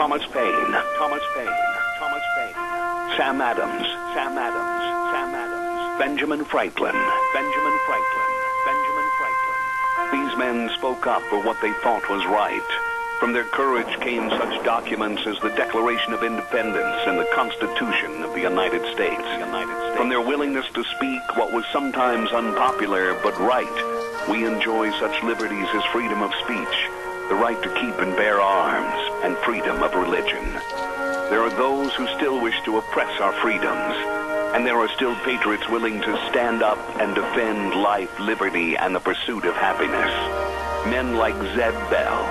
Thomas Paine, Thomas Paine, Thomas Paine, Sam Adams, Sam Adams, Sam Adams, Benjamin Franklin, Benjamin Franklin, Benjamin Franklin. These men spoke up for what they thought was right. From their courage came such documents as the Declaration of Independence and the Constitution of the United States. From their willingness to speak what was sometimes unpopular but right, we enjoy such liberties as freedom of speech, the right to keep and bear arms, and freedom of religion. There are those who still wish to oppress our freedoms, and there are still patriots willing to stand up and defend life, liberty, and the pursuit of happiness. Men like Zeb Bell,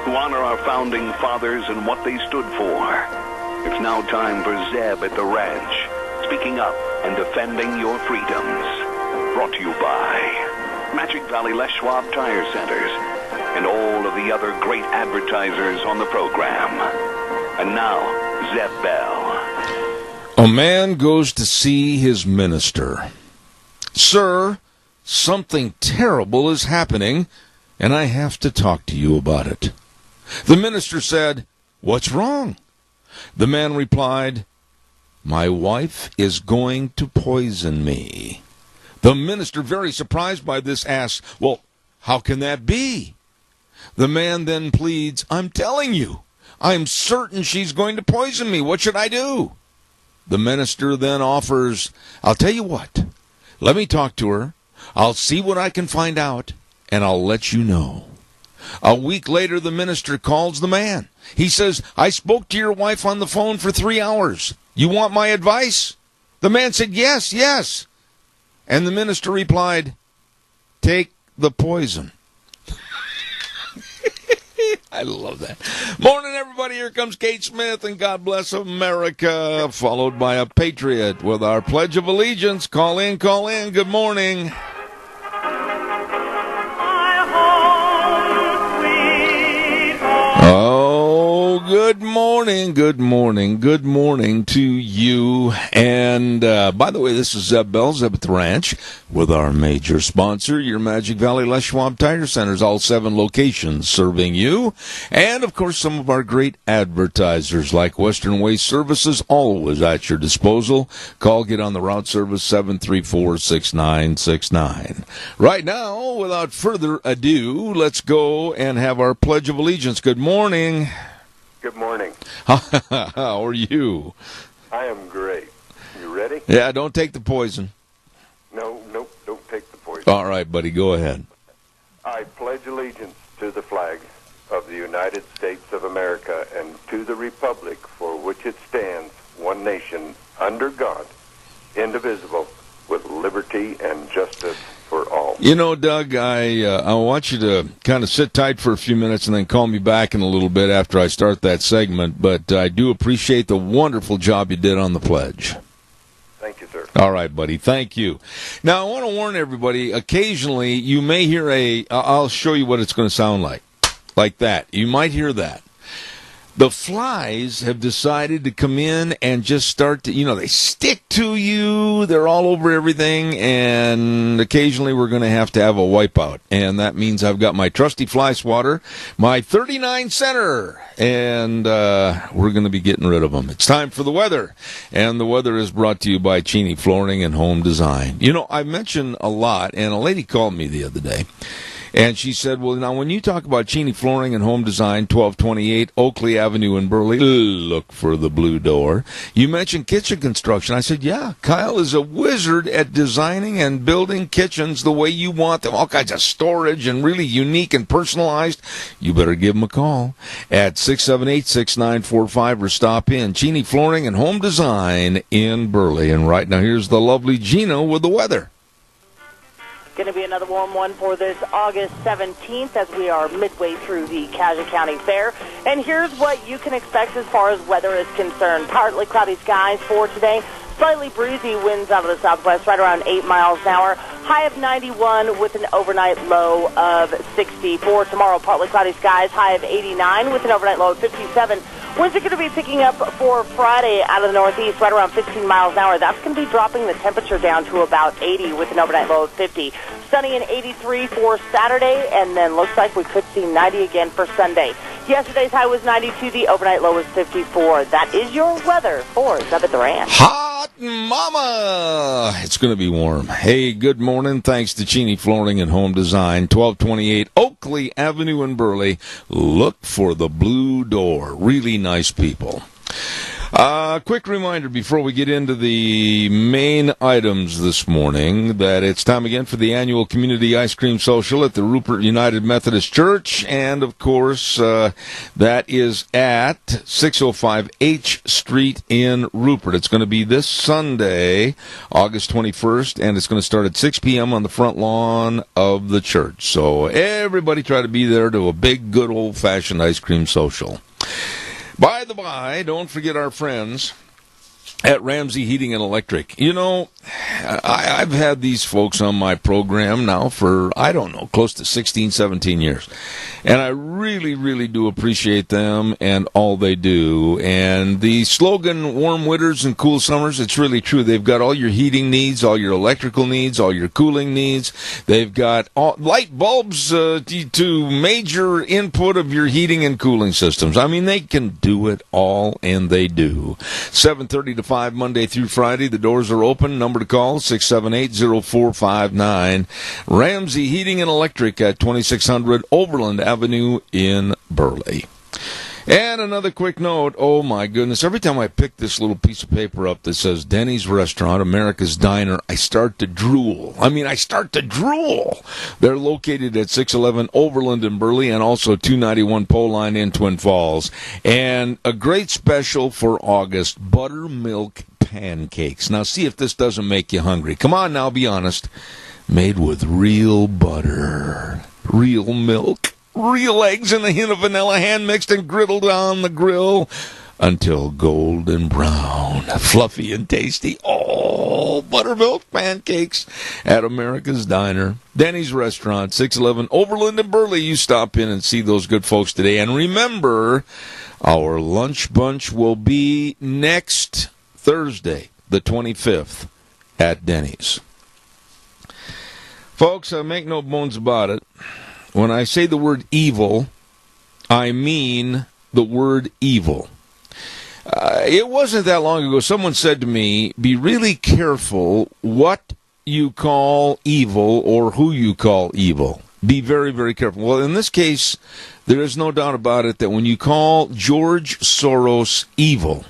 who honor our founding fathers and what they stood for. It's now time for Zeb at the ranch, speaking up and defending your freedoms. Brought to you by Magic Valley Les Schwab Tire Centers and all of the other great advertisers on the program. And now, Zeb Bell. A man goes to see his minister. Sir, something terrible is happening, and I have to talk to you about it. The minister said, "What's wrong?" The man replied, "My wife is going to poison me." The minister, very surprised by this, asks, "Well, how can that be?" The man then pleads, "I'm telling you, I'm certain she's going to poison me. What should I do?" The minister then offers, "I'll tell you what, let me talk to her. I'll see what I can find out, and I'll let you know." A week later, the minister calls the man. He says, "I spoke to your wife on the phone for 3 hours. You want my advice?" The man said, "Yes, yes." And the minister replied, "Take the poison." I love that. Morning, everybody. Here comes Kate Smith and God Bless America, followed by a patriot with our Pledge of Allegiance. Call in, call in. Good morning. Oh, good morning, good morning, good morning to you. And by the way, this is Zeb Bell, Zeb at the Ranch, with our major sponsor, your Magic Valley Les Schwab Tire Centers, all 7 locations serving you. And, of course, some of our great advertisers like Western Waste Services, always at your disposal. Call, get on the route service, 734-6969. Right now, without further ado, let's go and have our Pledge of Allegiance. Good morning. Good morning. How are you? I am great. You ready? Yeah, don't take the poison. No, nope, don't take the poison. All right, buddy, go ahead. I pledge allegiance to the flag of the United States of America and to the republic for which it stands, one nation, under God, indivisible, with liberty and justice for all. You know, Doug, I want you to kind of sit tight for a few minutes and then call me back in a little bit after I start that segment, but I do appreciate the wonderful job you did on the pledge. Thank you, sir. All right, buddy. Thank you. Now, I want to warn everybody, occasionally you may hear I'll show you what it's going to sound like that. You might hear that. The flies have decided to come in and just start to, they stick to you. They're all over everything, and occasionally we're going to have a wipeout. And that means I've got my trusty fly swatter, my 39 center, and we're going to be getting rid of them. It's time for the weather, and the weather is brought to you by Cheney Flooring and Home Design. I mentioned a lot, and a lady called me the other day. And she said, well, now, when you talk about Cheney Flooring and Home Design, 1228 Oakley Avenue in Burley, look for the blue door. You mentioned kitchen construction. I said, yeah, Kyle is a wizard at designing and building kitchens the way you want them, all kinds of storage and really unique and personalized. You better give him a call at 678-6945 or stop in. Cheney Flooring and Home Design in Burley. And right now, here's the lovely Gino with the weather. Going to be another warm one for this August 17th as we are midway through the Cassia County Fair. And here's what you can expect as far as weather is concerned. Partly cloudy skies for today. Slightly breezy winds out of the southwest, right around 8 miles an hour. High of 91 with an overnight low of 64. Tomorrow, partly cloudy skies, high of 89 with an overnight low of 57. Winds are going to be picking up for Friday out of the northeast, right around 15 miles an hour. That's going to be dropping the temperature down to about 80 with an overnight low of 50. Sunny and 83 for Saturday, and then looks like we could see 90 again for Sunday. Yesterday's high was 92. The overnight low was 54. That is your weather for 7th Ranch. Hot mama! It's going to be warm. Hey, good morning. Thanks to Cheney Flooring and Home Design, 1228 Oakley Avenue in Burley. Look for the blue door. Really nice people. Quick reminder before we get into the main items this morning that it's time again for the annual Community Ice Cream Social at the Rupert United Methodist Church. And, of course, that is at 605 H Street in Rupert. It's going to be this Sunday, August 21st, and it's going to start at 6 p.m. on the front lawn of the church. So everybody try to be there to a big, good, old-fashioned ice cream social. By the by, don't forget our friends at Ramsey Heating and Electric. You know, I've had these folks on my program now for, I don't know, close to 16, 17 years. And I really, really do appreciate them and all they do. And the slogan, warm winters and cool summers, it's really true. They've got all your heating needs, all your electrical needs, all your cooling needs. They've got light bulbs to major input of your heating and cooling systems. I mean, they can do it all, and they do. 7:30 to 5 Monday through Friday. The doors are open. Number to call, 678-0459. Ramsey Heating and Electric at 2600 Overland Avenue in Burley. And another quick note, oh my goodness, every time I pick this little piece of paper up that says Denny's Restaurant, America's Diner, I start to drool. They're located at 611 Overland in Burley and also 291 Pole Line in Twin Falls. And a great special for August, buttermilk pancakes. Now see if this doesn't make you hungry. Come on now, be honest. Made with real butter, real milk, real eggs and a hint of vanilla, hand-mixed and griddled on the grill until golden brown, fluffy and tasty. Oh, buttermilk pancakes at America's Diner. Denny's Restaurant, 611 Overland in Burley. You stop in and see those good folks today. And remember, our lunch bunch will be next Thursday, the 25th, at Denny's. Folks, I make no bones about it. When I say the word evil, I mean the word evil. It wasn't that long ago, someone said to me, be really careful what you call evil or who you call evil. Be very, very careful. Well, in this case, there is no doubt about it that when you call George Soros evil,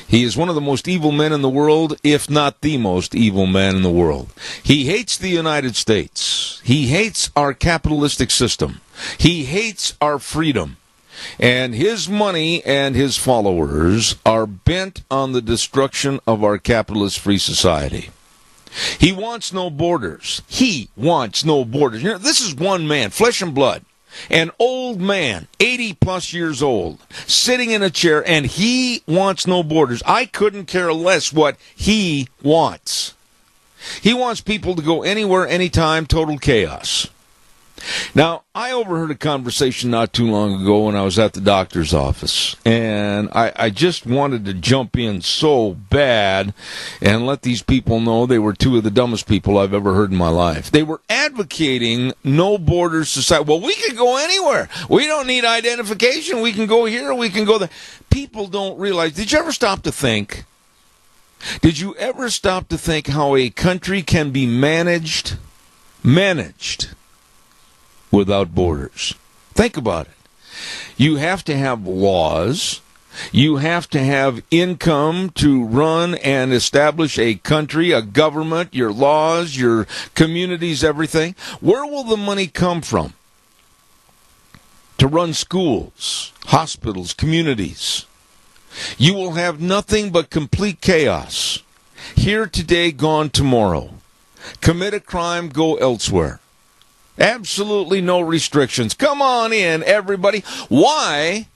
he is one of the most evil men in the world, if not the most evil man in the world. He hates the United States. He hates our capitalistic system. He hates our freedom. And his money and his followers are bent on the destruction of our capitalist free society. He wants no borders. He wants no borders. You know, this is one man, flesh and blood. An old man, 80-plus years old, sitting in a chair, and he wants no borders. I couldn't care less what he wants. He wants people to go anywhere, anytime, total chaos. Now, I overheard a conversation not too long ago when I was at the doctor's office, and I just wanted to jump in so bad and let these people know they were two of the dumbest people I've ever heard in my life. They were advocating no borders society. Well, we can go anywhere. We don't need identification. We can go here, we can go there. People don't realize. Did you ever stop to think? Did you ever stop to think how a country can be managed without borders? Think about it. You have to have laws. You have to have income to run and establish a country, a government, your laws, your communities, everything. Where will the money come from to run schools, hospitals, communities? You will have nothing but complete chaos. Here today, gone tomorrow. Commit a crime, go elsewhere. Absolutely no restrictions. Come on in, everybody. Why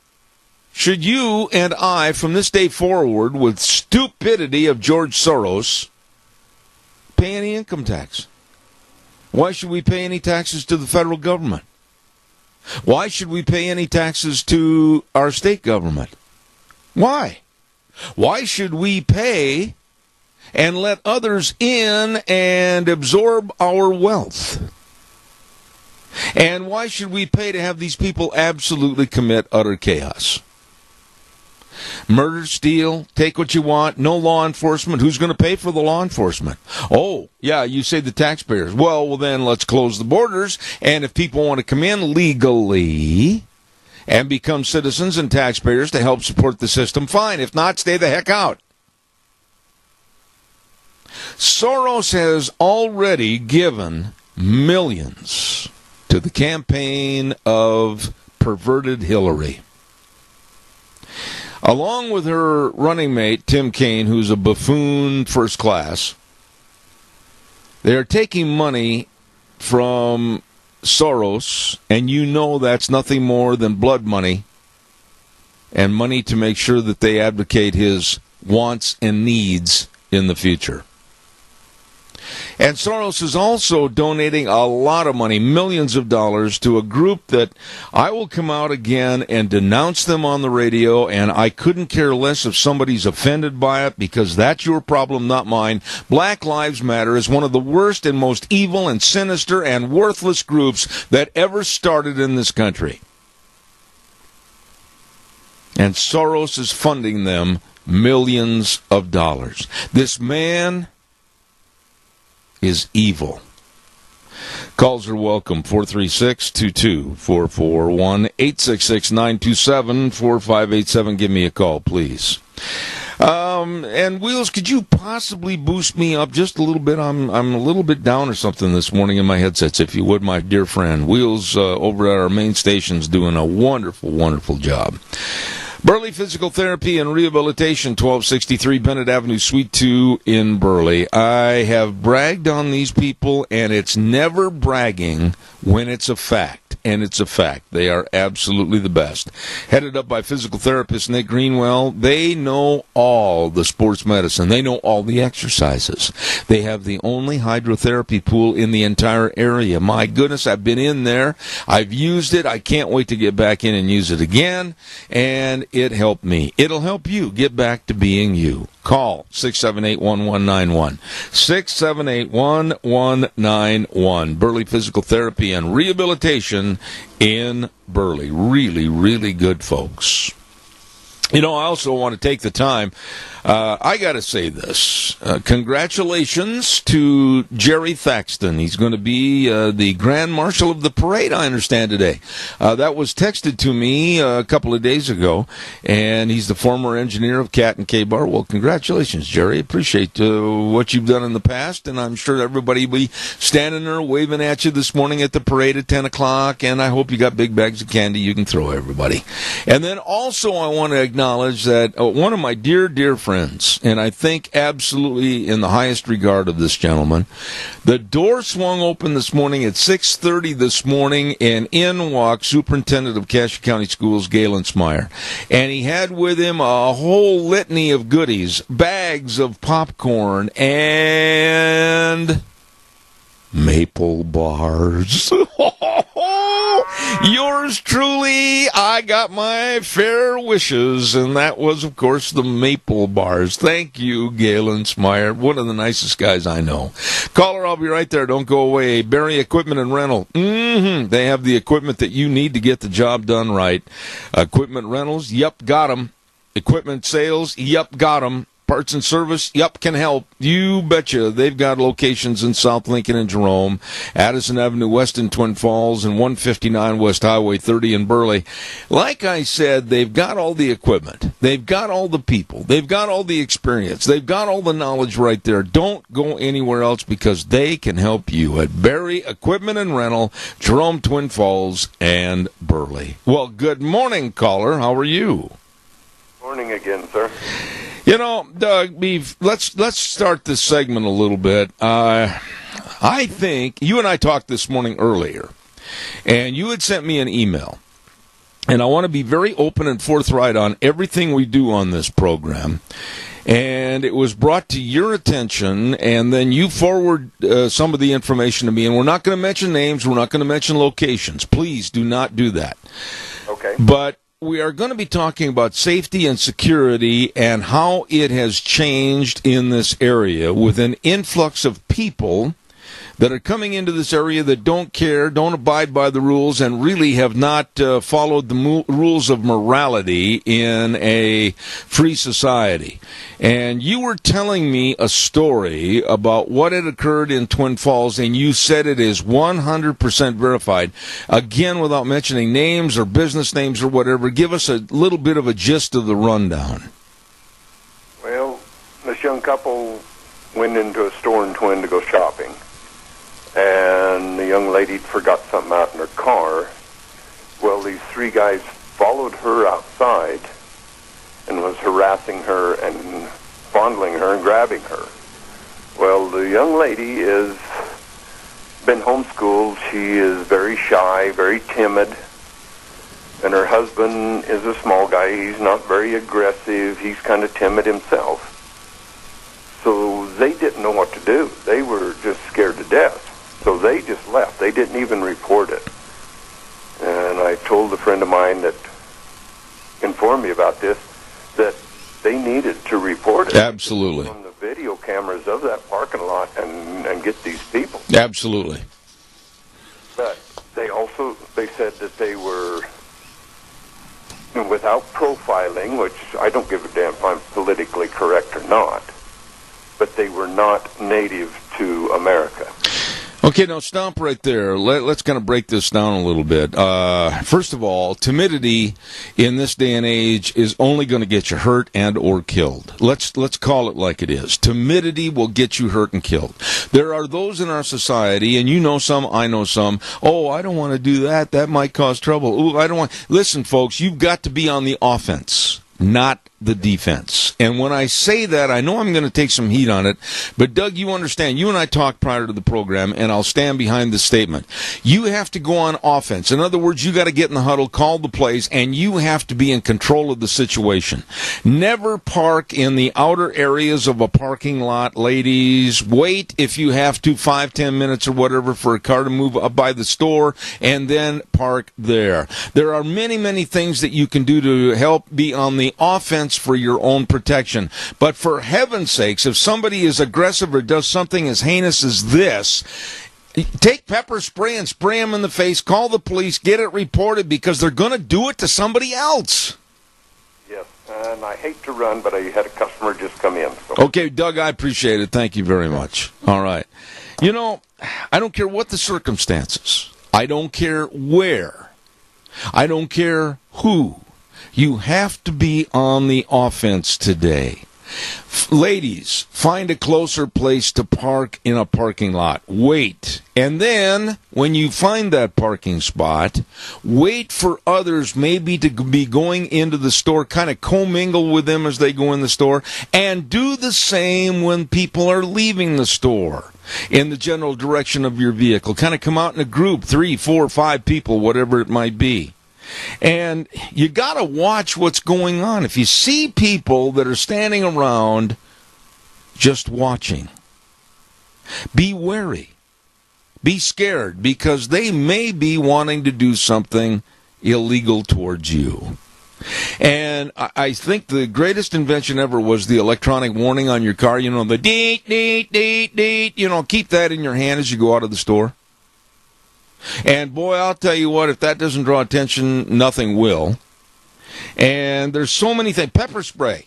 should you and I, from this day forward, with stupidity of George Soros, pay any income tax? Why should we pay any taxes to the federal government? Why should we pay any taxes to our state government? Why? Why should we pay and let others in and absorb our wealth? And why should we pay to have these people absolutely commit utter chaos? Murder, steal, take what you want, no law enforcement. Who's going to pay for the law enforcement? Oh, yeah, you say the taxpayers. Well, then let's close the borders, and if people want to come in legally and become citizens and taxpayers to help support the system, fine. If not, stay the heck out. Soros has already given millions to the campaign of perverted Hillary. Along with her running mate, Tim Kaine, who's a buffoon first class, they are taking money from Soros, and you know that's nothing more than blood money and money to make sure that they advocate his wants and needs in the future. And Soros is also donating a lot of money, millions of dollars, to a group that I will come out again and denounce them on the radio, and I couldn't care less if somebody's offended by it, because that's your problem, not mine. Black Lives Matter is one of the worst and most evil and sinister and worthless groups that ever started in this country. And Soros is funding them millions of dollars. This man is evil. Calls are welcome. 436-2244, 1-866-927-4587. Give me a call, please. And Wheels, could you possibly boost me up just a little bit? I'm a little bit down or something this morning in my headsets, if you would, my dear friend. Wheels over at our main station's doing a wonderful, wonderful job. Burley Physical Therapy and Rehabilitation, 1263 Bennett Avenue, Suite 2 in Burley. I have bragged on these people, and it's never bragging when it's a fact. And it's a fact. They are absolutely the best. Headed up by physical therapist Nick Greenwell. They know all the sports medicine. They know all the exercises. They have the only hydrotherapy pool in the entire area. My goodness, I've been in there. I've used it. I can't wait to get back in and use it again. And it helped me. It'll help you get back to being you. Call 678-1191. 678-1191. Burley Physical Therapy and Rehabilitation in Burley. Really, really good folks. You know, I also want to take the time, I got to say this. Congratulations to Jerry Thaxton. He's going to be the Grand Marshal of the Parade, I understand, today. That was texted to me a couple of days ago, and he's the former engineer of Cat and K-Bar. Well, congratulations, Jerry. Appreciate what you've done in the past, and I'm sure everybody will be standing there waving at you this morning at the parade at 10 o'clock, and I hope you got big bags of candy you can throw everybody. And then also I want to acknowledge that one of my dear, dear friends, and I think absolutely in the highest regard of this gentleman, the door swung open this morning at 6:30 this morning, and in walked Superintendent of Cassia County Schools, Galen Smyer. And he had with him a whole litany of goodies, bags of popcorn, and maple bars. Yours truly, I got my fair wishes, and that was, of course, the maple bars. Thank you, Galen Smyer, one of the nicest guys I know. Caller, I'll be right there. Don't go away. Barry Equipment and Rental. They have the equipment that you need to get the job done right. Equipment rentals, yep, got them. Equipment sales, yep, got them. Parts and service, yep, can help. You betcha. They've got locations in South Lincoln and Jerome, Addison Avenue West in Twin Falls, and 159 West Highway 30 in Burley. Like I said, they've got all the equipment. They've got all the people. They've got all the experience. They've got all the knowledge right there. Don't go anywhere else, because they can help you at Barry Equipment and Rental, Jerome, Twin Falls, and Burley. Well, good morning, caller. How are you? Morning again, sir. You know, Doug, let's start this segment a little bit. I think you and I talked this morning earlier, and you had sent me an email, and I want to be very open and forthright on everything we do on this program. And it was brought to your attention, and then you forward some of the information to me, and we're not going to mention names, we're not going to mention locations. Please do not do that. Okay. But we are going to be talking about safety and security and how it has changed in this area with an influx of people that are coming into this area that don't care, don't abide by the rules, and really have not followed the rules of morality in a free society. And you were telling me a story about what had occurred in Twin Falls, and you said it is 100% verified. Again, without mentioning names or business names or whatever, give us a little bit of a gist of the rundown. Well, this young couple went into a store in Twin to go shopping, and the young lady forgot something out in her car. Well, these three guys followed her outside and was harassing her and fondling her and grabbing her. Well, the young lady is been homeschooled. She is very shy, very timid, and her husband is a small guy. He's not very aggressive. He's kind of timid himself. So they didn't know what to do. They were just scared to death. So they just left. They didn't even report it. And I told a friend of mine that informed me about this that they needed to report it. Absolutely. On the video cameras of that parking lot and get these people. Absolutely. But they said that they were without profiling, which I don't give a damn if I'm politically correct or not, but they were not native to America. Okay, now stop right there. Let's kind of break this down a little bit. First of all, timidity in this day and age is only going to get you hurt and or killed. Let's call it like it is. Timidity will get you hurt and killed. There are those in our society, and you know some, I know some. Oh, I don't want to do that. That might cause trouble. Ooh, I don't want. Listen, folks, you've got to be on the offense, not the defense. And when I say that, I know I'm going to take some heat on it, but Doug, you understand, you and I talked prior to the program, and I'll stand behind this statement. You have to go on offense. In other words, you got to get in the huddle, call the plays, and you have to be in control of the situation. Never park in the outer areas of a parking lot, ladies. Wait if you have to, 5-10 minutes or whatever, for a car to move up by the store, and then park there. There are many, many things that you can do to help be on the offense for your own protection. But for heaven's sakes, if somebody is aggressive or does something as heinous as this, take pepper spray and spray them in the face, call the police, get it reported, because they're going to do it to somebody else. Yes, and I hate to run, but I had a customer just come in. So. Okay, Doug, I appreciate it. Thank you very much. All right. You know, I don't care what the circumstances. I don't care where. I don't care who. You have to be on the offense today. Ladies, find a closer place to park in a parking lot. Wait. And then, when you find that parking spot, wait for others maybe to be going into the store, kind of commingle with them as they go in the store, and do the same when people are leaving the store in the general direction of your vehicle. Kind of come out in a group, 3, 4, 5 people, whatever it might be. And you got to watch what's going on. If you see people that are standing around just watching, be wary. Be scared, because they may be wanting to do something illegal towards you. And I think the greatest invention ever was the electronic warning on your car. You know, the deet, deet, deet, deet. You know, keep that in your hand as you go out of the store. And boy, I'll tell you what, if that doesn't draw attention, nothing will. And there's so many things. Pepper spray.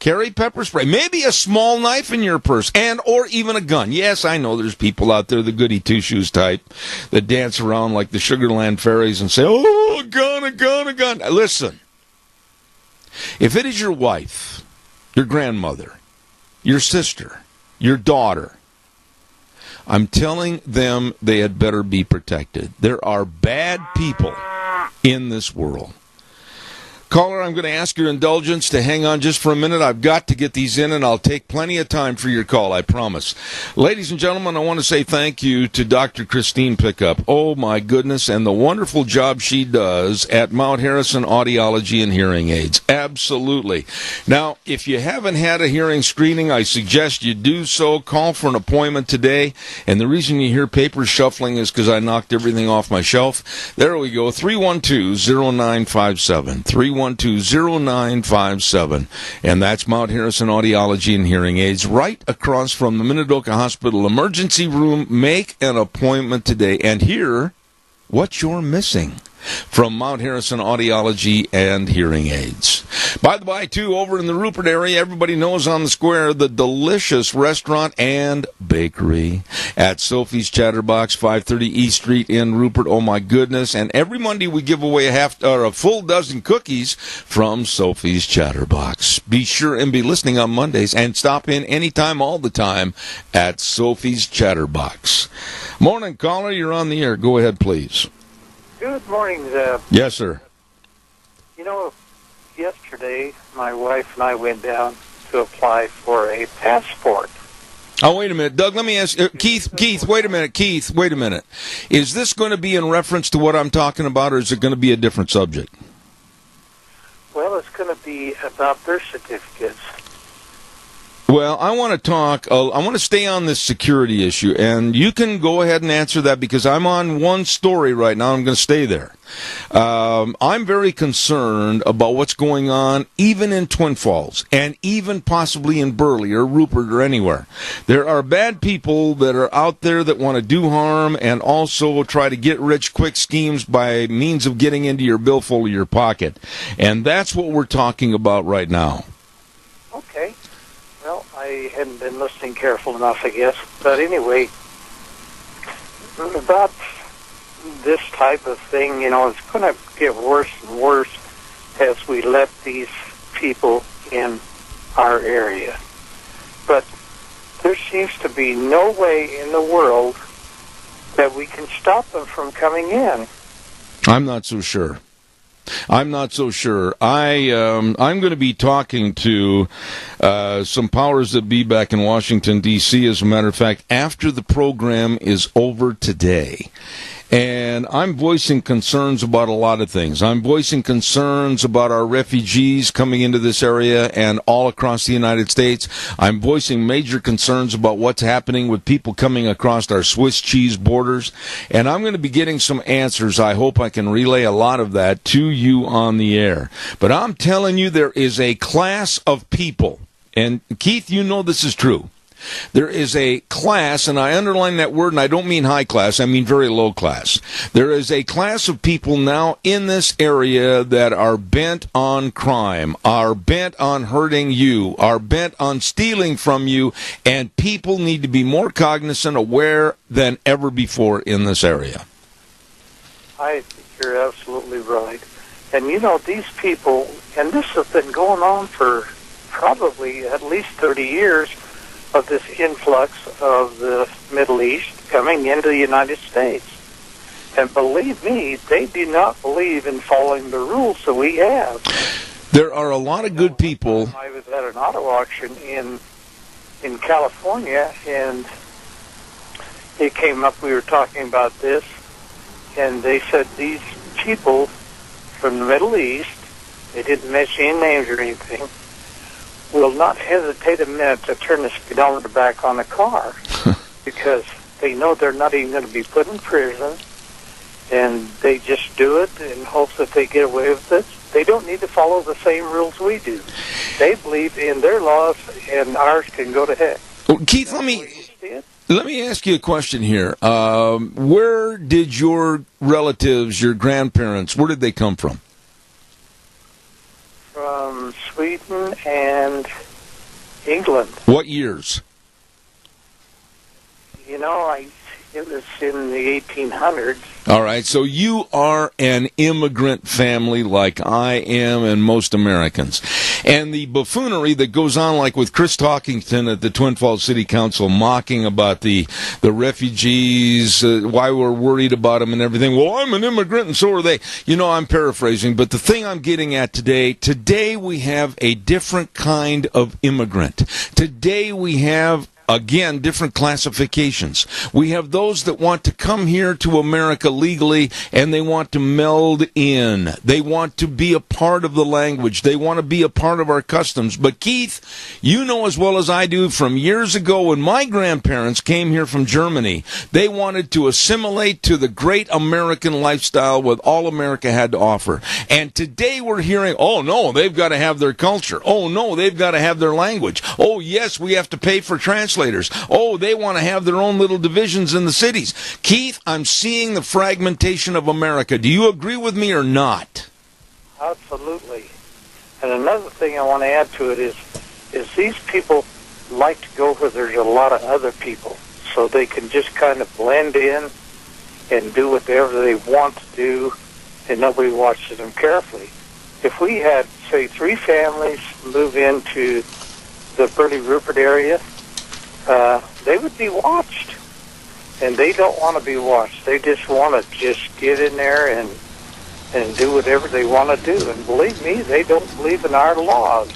Carry pepper spray. Maybe a small knife in your purse, and or even a gun. Yes, I know there's people out there, the goody two-shoes type, that dance around like the Sugarland fairies and say, oh, a gun, a gun, a gun. Listen, if it is your wife, your grandmother, your sister, your daughter, I'm telling them they had better be protected. There are bad people in this world. Caller, I'm going to ask your indulgence to hang on just for a minute. I've got to get these in, and I'll take plenty of time for your call, I promise. Ladies and gentlemen, I want to say thank you to Dr. Christine Pickup. Oh, my goodness, and the wonderful job she does at Mount Harrison Audiology and Hearing Aids. Absolutely. Now, if you haven't had a hearing screening, I suggest you do so. Call for an appointment today. And the reason you hear papers shuffling is because I knocked everything off my shelf. There we go, 312-0957. 312-0957. 512-0957. And that's Mount Harrison Audiology and Hearing Aids, right across from the Minidoka Hospital Emergency Room. Make an appointment today and hear what you're missing from Mount Harrison Audiology and Hearing Aids. By the way, too, over in the Rupert area, everybody knows on the square, the delicious restaurant and bakery at Sophie's Chatterbox, 530 East Street in Rupert. Oh, my goodness. And every Monday we give away a full dozen cookies from Sophie's Chatterbox. Be sure and be listening on Mondays and stop in anytime, all the time at Sophie's Chatterbox. Morning, caller. You're on the air. Go ahead, please. Good morning, Zeb. Yes, sir. You know, yesterday my wife and I went down to apply for a passport. Oh, wait a minute. Doug, let me ask Keith, wait a minute. Keith, wait a minute. Is this going to be in reference to what I'm talking about, or is it going to be a different subject? Well, it's going to be about birth certificates. Well, I want to talk, I want to stay on this security issue, and you can go ahead and answer that because I'm on one story right now. I'm going to stay there. I'm very concerned about what's going on even in Twin Falls and even possibly in Burley or Rupert or anywhere. There are bad people that are out there that want to do harm and also try to get rich quick schemes by means of getting into your billfold of your pocket. And that's what we're talking about right now. Okay. Well, I hadn't been listening careful enough, I guess. But anyway, about this type of thing, you know, it's going to get worse and worse as we let these people in our area. But there seems to be no way in the world that we can stop them from coming in. I'm not so sure. I'm going to be talking to some powers that be back in Washington, D.C., as a matter of fact, after the program is over today. And I'm voicing concerns about a lot of things. I'm voicing concerns about our refugees coming into this area and all across the United States. I'm voicing major concerns about what's happening with people coming across our Swiss cheese borders. And I'm going to be getting some answers. I hope I can relay a lot of that to you on the air. But I'm telling you, there is a class of people, and Keith, you know this is true. There is a class, and I underline that word, and I don't mean high class, I mean very low class. There is a class of people now in this area that are bent on crime, are bent on hurting you, are bent on stealing from you, and people need to be more cognizant, aware than ever before in this area. I think you're absolutely right. And you know, these people, and this has been going on for probably at least 30 years, of this influx of the Middle East coming into the United States. And believe me, they do not believe in following the rules that we have. There are a lot of good people. I was at an auto auction in California, and it came up, we were talking about this, and they said these people from the Middle East, they didn't mention any names or anything, will not hesitate a minute to turn the speedometer back on the car because they know they're not even going to be put in prison, and they just do it in hopes that they get away with it. They don't need to follow the same rules we do. They believe in their laws, and ours can go to heck. Well, Keith, let me ask you a question here. Where did your relatives, your grandparents, where did they come from? From Sweden and England. What years? You know, it was in the 1800s. All right, so you are an immigrant family like I am and most Americans. And the buffoonery that goes on, like with Chris Talkington at the Twin Falls City Council, mocking about the refugees, why we're worried about them and everything. Well, I'm an immigrant and so are they. You know, I'm paraphrasing, but the thing I'm getting at today we have a different kind of immigrant. Today we have again, different classifications. We have those that want to come here to America legally, and they want to meld in. They want to be a part of the language. They want to be a part of our customs. But Keith, you know as well as I do from years ago when my grandparents came here from Germany, they wanted to assimilate to the great American lifestyle with all America had to offer. And today we're hearing, oh no, they've got to have their culture. Oh no, they've got to have their language. Oh yes, we have to pay for translators. Oh, they want to have their own little divisions in the cities. Keith, I'm seeing the fragmentation of America. Do you agree with me or not? Absolutely. And another thing I want to add to it is these people like to go where there's a lot of other people, so they can just kind of blend in and do whatever they want to do, and nobody watches them carefully. If we had, say, 3 families move into the Burley Rupert area, they would be watched. And they don't want to be watched. They just want to just get in there and do whatever they want to do. And believe me, they don't believe in our laws.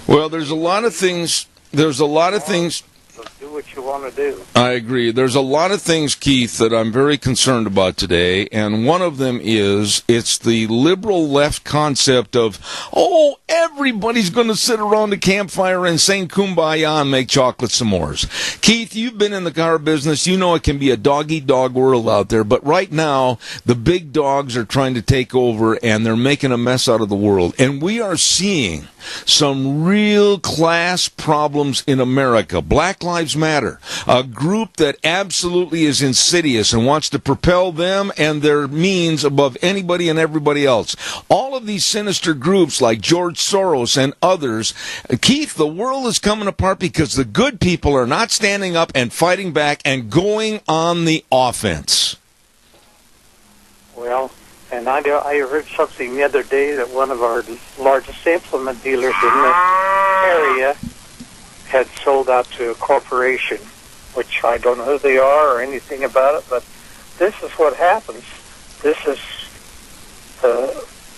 Well, there's a lot of things. So do what you want to do. I agree. There's a lot of things, Keith, that I'm very concerned about today, and one of them is it's the liberal left concept of, oh, everybody's going to sit around the campfire and sing Kumbaya and make chocolate s'mores. Keith, you've been in the car business. You know it can be a dog-eat-dog world out there, but right now the big dogs are trying to take over, and they're making a mess out of the world. And we are seeing some real class problems in America. Black Lives Matter, a group that absolutely is insidious and wants to propel them and their means above anybody and everybody else. All of these sinister groups like George Soros and others. Keith, the world is coming apart because the good people are not standing up and fighting back and going on the offense. Well, and I heard something the other day that one of our largest implement dealers in the area had sold out to a corporation, which I don't know who they are or anything about it, but this is what happens. This is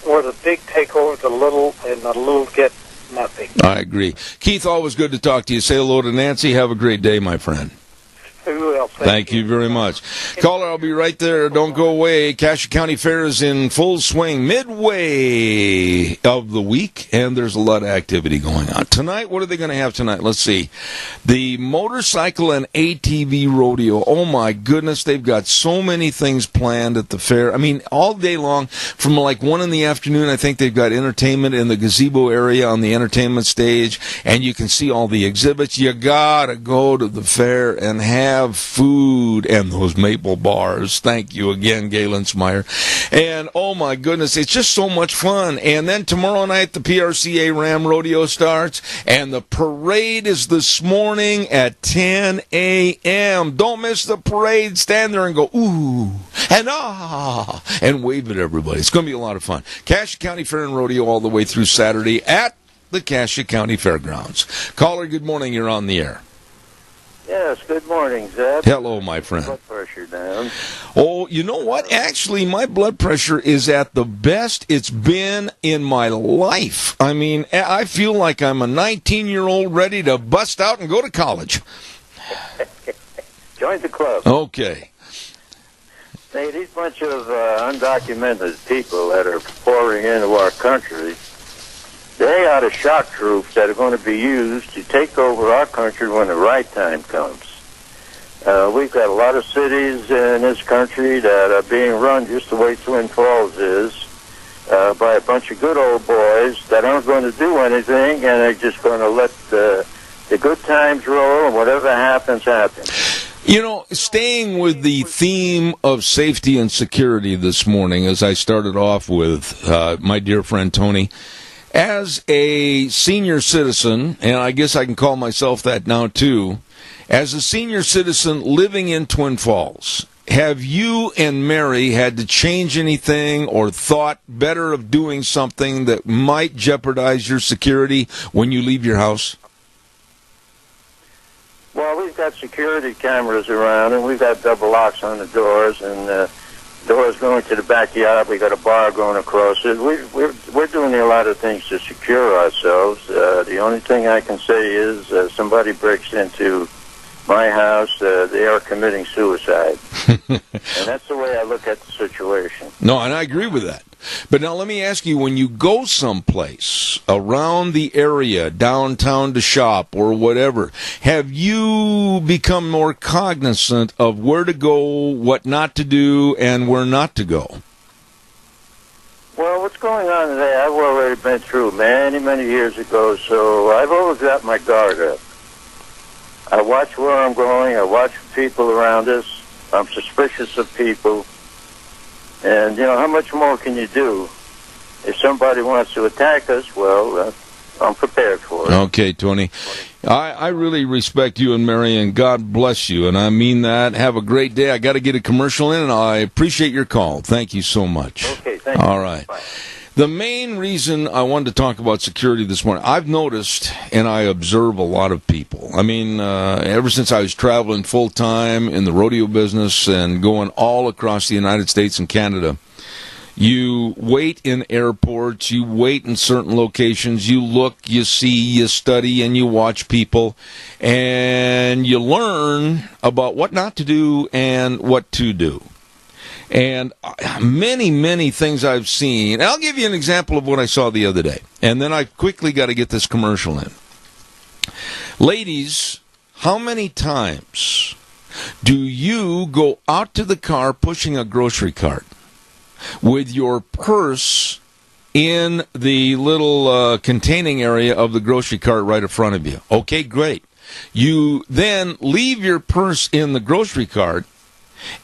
where the big take over the little, and the little get nothing. I agree. Keith, always good to talk to you. Say hello to Nancy. Have a great day, my friend. Well, thank you very much. Caller, I'll be right there. Don't go away. Cassia County Fair is in full swing, midway of the week, and there's a lot of activity going on. Tonight, what are they going to have tonight? Let's see. The motorcycle and ATV rodeo. Oh, my goodness. They've got so many things planned at the fair. I mean, all day long, from like 1 in the afternoon, I think they've got entertainment in the gazebo area on the entertainment stage, and you can see all the exhibits. You got to go to the fair and have food and those maple bars. Thank you again, Galen Smyer. And oh my goodness, it's just so much fun. And then tomorrow night the PRCA Ram Rodeo starts, and the parade is this morning at 10 a.m. Don't miss the parade. Stand there and go ooh and ah and wave at everybody. It's going to be a lot of fun. Cassia County Fair and Rodeo all the way through Saturday at the Cassia County Fairgrounds. Caller, good morning. You're on the air. Yes, good morning, Zeb. Hello, my friend. Blood pressure down. Oh, you know what? Actually, my blood pressure is at the best it's been in my life. I mean, I feel like I'm a 19-year-old ready to bust out and go to college. Join the club. Okay. Hey, these bunch of undocumented people that are pouring into our country, they are the shock troops that are going to be used to take over our country when the right time comes. We've got a lot of cities in this country that are being run just the way Twin Falls is, by a bunch of good old boys that aren't going to do anything, and they're just going to let the good times roll, and whatever happens, happens. You know, staying with the theme of safety and security this morning, as I started off with my dear friend Tony, as a senior citizen, and I guess I can call myself that now too, as a senior citizen living in Twin Falls, have you and Mary had to change anything or thought better of doing something that might jeopardize your security when you leave your house? Well, we've got security cameras around, and we've got double locks on the doors, and doors going to the backyard. We got a bar going across it. We're doing a lot of things to secure ourselves. The only thing I can say is somebody breaks into my house, they are committing suicide. And that's the way I look at the situation. No, and I agree with that. But now let me ask you, when you go someplace around the area, downtown to shop or whatever, have you become more cognizant of where to go, what not to do, and where not to go? Well, what's going on today, I've already been through many, many years ago, so I've always got my guard up. I watch where I'm going, I watch people around us, I'm suspicious of people, and, how much more can you do? If somebody wants to attack us, well, I'm prepared for it. Okay, Tony. I really respect you and Mary, and God bless you, and I mean that. Have a great day. I got to get a commercial in, and I appreciate your call. Thank you so much. Okay, thank you. All right. Bye. The main reason I wanted to talk about security this morning, I've noticed, and I observe a lot of people. I mean, ever since I was traveling full-time in the rodeo business and going all across the United States and Canada, you wait in airports, you wait in certain locations, you look, you see, you study, and you watch people, and you learn about what not to do and what to do. And many, many things I've seen. I'll give you an example of what I saw the other day. And then I quickly got to get this commercial in. Ladies, how many times do you go out to the car pushing a grocery cart with your purse in the little containing area of the grocery cart right in front of you? Okay, great. You then leave your purse in the grocery cart,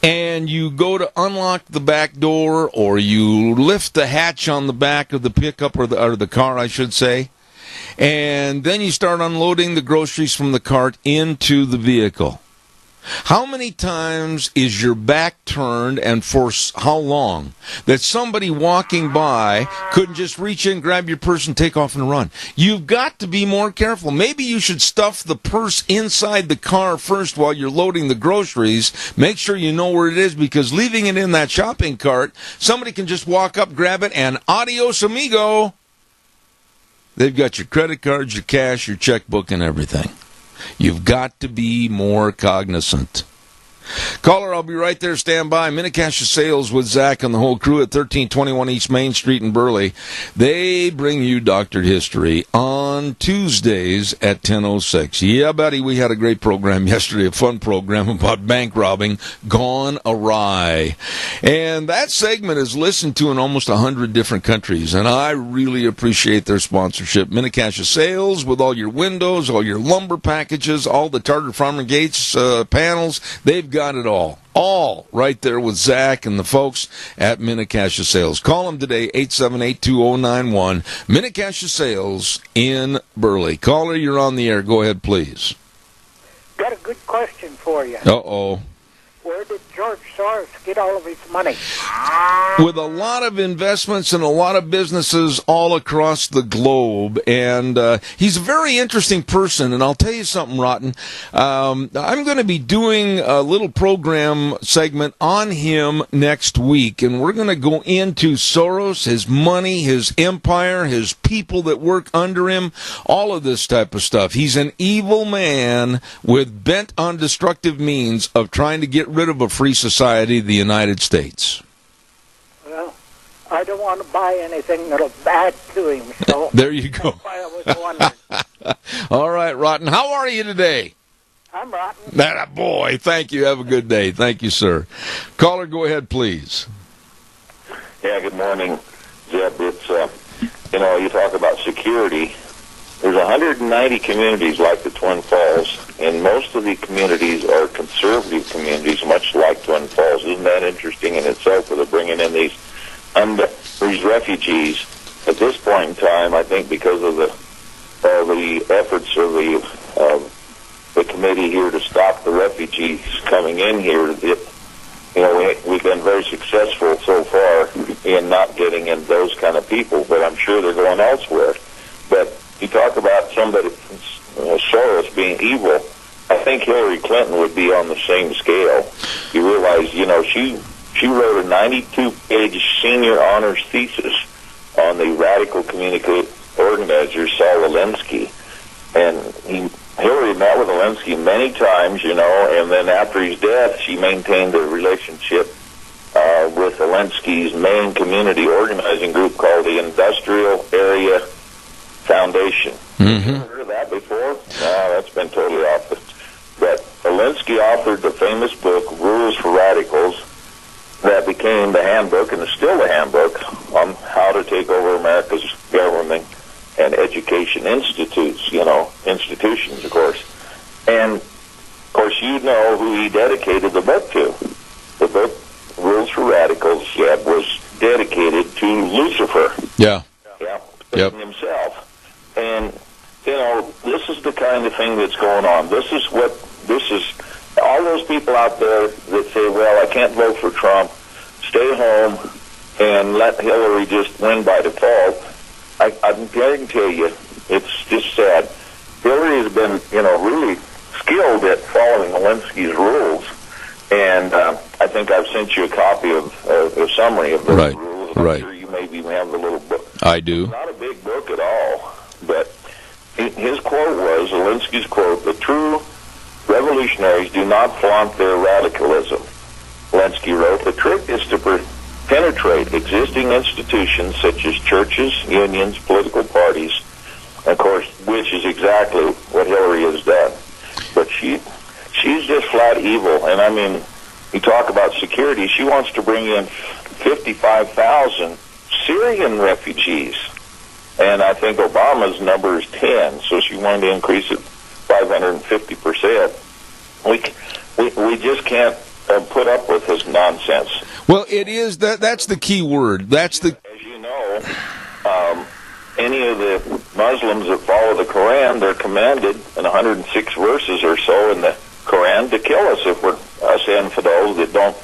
and you go to unlock the back door, or you lift the hatch on the back of the pickup or the car, I should say, and then you start unloading the groceries from the cart into the vehicle. How many times is your back turned, and for how long, that somebody walking by couldn't just reach in, grab your purse, and take off and run? You've got to be more careful. Maybe you should stuff the purse inside the car first while you're loading the groceries. Make sure you know where it is, because leaving it in that shopping cart, somebody can just walk up, grab it, and adios, amigo. They've got your credit cards, your cash, your checkbook, and everything. You've got to be more cognizant. Caller, I'll be right there. Stand by. Minicash Sales with Zach and the whole crew at 1321 East Main Street in Burley. They bring you Doctored History on Tuesdays at 10:06. Yeah, buddy, we had a great program yesterday, a fun program about bank robbing gone awry. And that segment is listened to in almost 100 different countries, and I really appreciate their sponsorship. Minicash Sales with all your windows, all your lumber packages, all the Target Farmer Gates panels. They've got it all right there with Zach and the folks at Minicash Sales. Call them today, 878-2091. Minicash Sales in Burley. Caller, you're on the air. Go ahead, please. Got a good question for you. Uh-oh. Where did George Soros get all of his money? With a lot of investments and a lot of businesses all across the globe. And he's a very interesting person. And I'll tell you something, Rotten. I'm going to be doing a little program segment on him next week. And we're going to go into Soros, his money, his empire, his people that work under him, all of this type of stuff. He's an evil man with bent on destructive means of trying to get rid of a free society, the United States. Well, I don't want to buy anything that'll add to him, so there you go. That's why I was wondering. All right, Rotten. How are you today? I'm rotten. That boy. Thank you. Have a good day. Thank you, sir. Caller, go ahead, please. Yeah, good morning, Zeb. It's, you talk about security. There's 190 communities like the Twin Falls, and most of the communities are conservative communities, much like Twin Falls. Isn't that interesting in itself, where they're bringing in these refugees? At this point in time, I think because of the efforts of the committee here to stop the refugees coming in here, we've been very successful so far in not getting in those kind of people, but I'm sure they're going elsewhere. But you talk about somebody, Soros being evil, I think Hillary Clinton would be on the same scale. You realize, she wrote a 92-page senior honors thesis on the radical community organizer, Saul Alinsky. And Hillary met with Alinsky many many times, and then after his death, she maintained a relationship with Alinsky's main community organizing group called the Industrial Area Foundation. Mm-hmm. You ever heard of that before? No, that's been totally off. But Alinsky authored the famous book, Rules for Radicals, that became the handbook, and is still the handbook, on how to take over America's government and education institutions, of course. And, of course, you know who he dedicated the book to. The book, Rules for Radicals, was dedicated to Lucifer. Yeah. Yeah, Yep. himself. And, this is the kind of thing that's going on. This is all those people out there that say, well, I can't vote for Trump, stay home and let Hillary just win by default. I can guarantee you, it's just sad. Hillary has been, really skilled at following Alinsky's rules. And I think I've sent you a copy of a summary of those rules. I'm sure you maybe have the little book. I do. It's not a big book at all, but his quote was, Alinsky's quote, "The true revolutionaries do not flaunt their radicalism." Alinsky wrote, "The trick is to penetrate existing institutions such as churches, unions, political parties," of course, which is exactly what Hillary has done. But she's just flat evil. And I mean, you talk about security, she wants to bring in 55,000 Syrian refugees. And I think Obama's number is 10, so she wanted to increase it 550%. We just can't put up with this nonsense. Well, it is that's the key word. As you know, any of the Muslims that follow the Quran, they're commanded in 106 verses or so in the Quran to kill us if we're us infidels that don't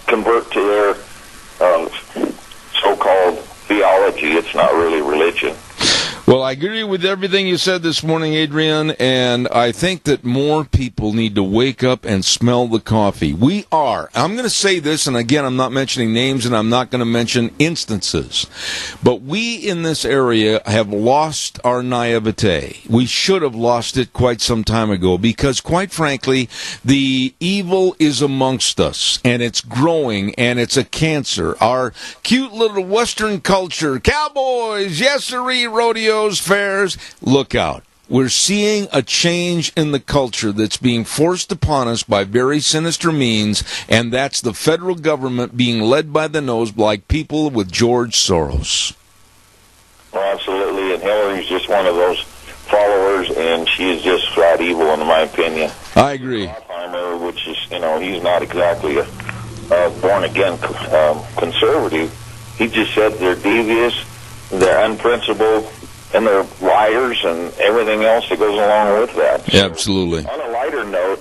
convert to their so-called theology. It's not really religion. Well, I agree with everything you said this morning, Adrian, and I think that more people need to wake up and smell the coffee. We are. I'm going to say this, and again, I'm not mentioning names, and I'm not going to mention instances, but we in this area have lost our naivete. We should have lost it quite some time ago, because quite frankly, the evil is amongst us, and it's growing, and it's a cancer. Our cute little Western culture, cowboys, yes-sirree, rodeo, fairs, look out. We're seeing a change in the culture that's being forced upon us by very sinister means, and that's the federal government being led by the nose like people with George Soros. Well, absolutely, and Hillary's just one of those followers, and she is just flat evil, in my opinion. I agree. Oppenheimer, which is, he's not exactly a born-again conservative. He just said they're devious, they're unprincipled, and they're liars and everything else that goes along with that. So, absolutely. On a lighter note,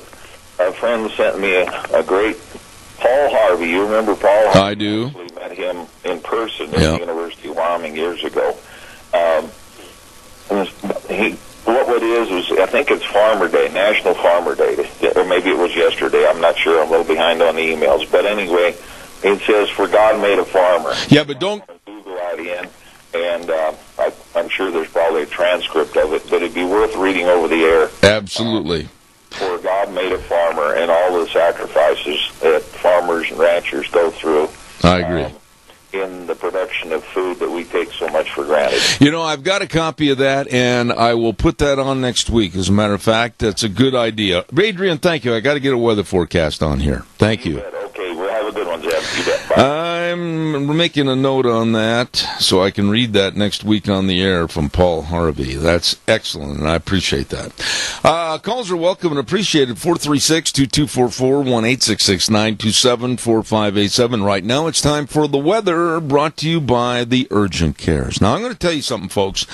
a friend sent me a great Paul Harvey. You remember Paul Harvey? I do. I met him in person at the University of Wyoming years ago. What it is I think it's Farmer Day, National Farmer Day, or maybe it was yesterday. I'm not sure. I'm a little behind on the emails. But anyway, it says, "For God made a farmer." Yeah, but don't... Google that in. And I'm sure there's probably a transcript of it, but it'd be worth reading over the air. Absolutely. For God made a farmer, and all the sacrifices that farmers and ranchers go through. I agree. In the production of food that we take so much for granted. I've got a copy of that, and I will put that on next week. As a matter of fact, that's a good idea. Adrian, thank you. I got to get a weather forecast on here. Thank you. Okay, well, have a good one, Zeb. You bet. Bye. I'm making a note on that so I can read that next week on the air from Paul Harvey. That's excellent, and I appreciate that. Calls are welcome and appreciated. 436-2244, 1-866-927-4587. Right now, it's time for the weather, brought to you by the Urgent Cares. Now, I'm going to tell you something, folks.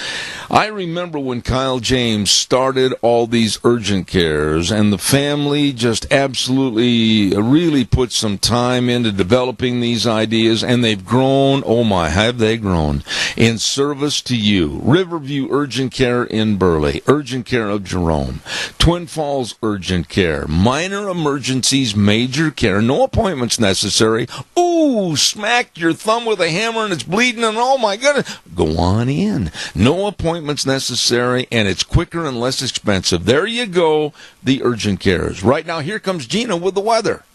I remember when Kyle James started all these Urgent Cares, and the family just absolutely really put some time into developing these. these ideas, and they've grown, oh my, have they grown, in service to you. Riverview Urgent Care in Burley, Urgent Care of Jerome, Twin Falls Urgent Care, minor emergencies, major care, no appointments necessary. Ooh, smacked your thumb with a hammer and it's bleeding, and oh my goodness, go on in. No appointments necessary, and it's quicker and less expensive. There you go, the urgent cares. Right now, here comes Gina with the weather.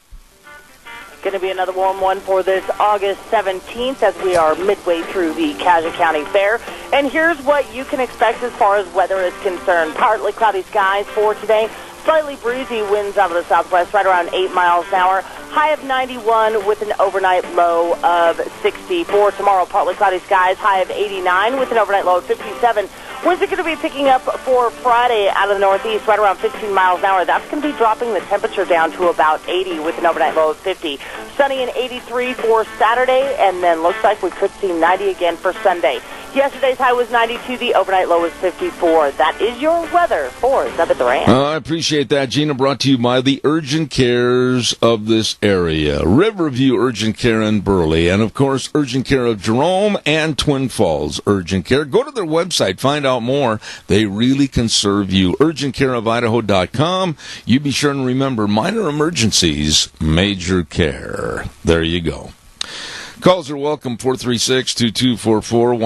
Going to be another warm one for this August 17th as we are midway through the Cassia County Fair. And here's what you can expect as far as weather is concerned. Partly cloudy skies for today. Slightly breezy winds out of the southwest, right around 8 miles an hour. High of 91 with an overnight low of 64. Tomorrow, partly cloudy skies, high of 89 with an overnight low of 57. Winds are going to be picking up for Friday out of the northeast, right around 15 miles an hour. That's going to be dropping the temperature down to about 80 with an overnight low of 50. Sunny and 83 for Saturday, and then looks like we could see 90 again for Sunday. Yesterday's high was 92. The overnight low was 54. That is your weather for Zebit Duran. I appreciate that, Gina. Brought to you by the urgent cares of this area. Riverview Urgent Care in Burley, and, of course, Urgent Care of Jerome and Twin Falls Urgent Care. Go to their website. Find out more. They really can serve you. UrgentCareOfIdaho.com. You be sure and remember, minor emergencies, major care. There you go. Calls are welcome, 436-2244,